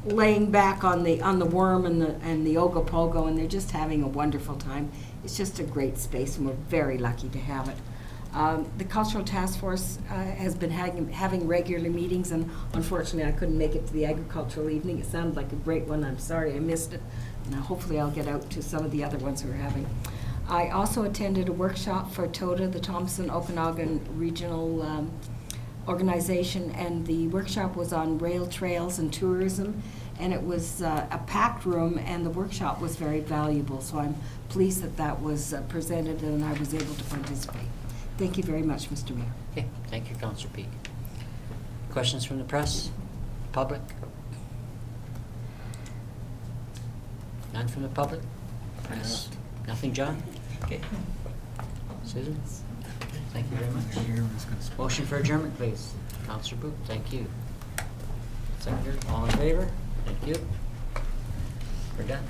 laying back on the worm and the Ogopogo, and they're just having a wonderful time. It's just a great space, and we're very lucky to have it. The Cultural Task Force has been having regular meetings, and unfortunately I couldn't make it to the agricultural evening. It sounded like a great one. I'm sorry I missed it. Now hopefully I'll get out to some of the other ones we're having. I also attended a workshop for TOTA, the Thompson Okanagan Regional Organization, and the workshop was on rail trails and tourism, and it was a packed room, and the workshop was very valuable. So I'm pleased that that was presented and I was able to participate. Thank you very much, Mr. Mayor. Okay, thank you, Councillor Peak. Questions from the press, public? None from the public? Press? Nothing, John? Okay. Susan? Thank you very much. Motion for adjournment, please. Councillor Booth, thank you. Seconder, all in favor? Thank you. We're done.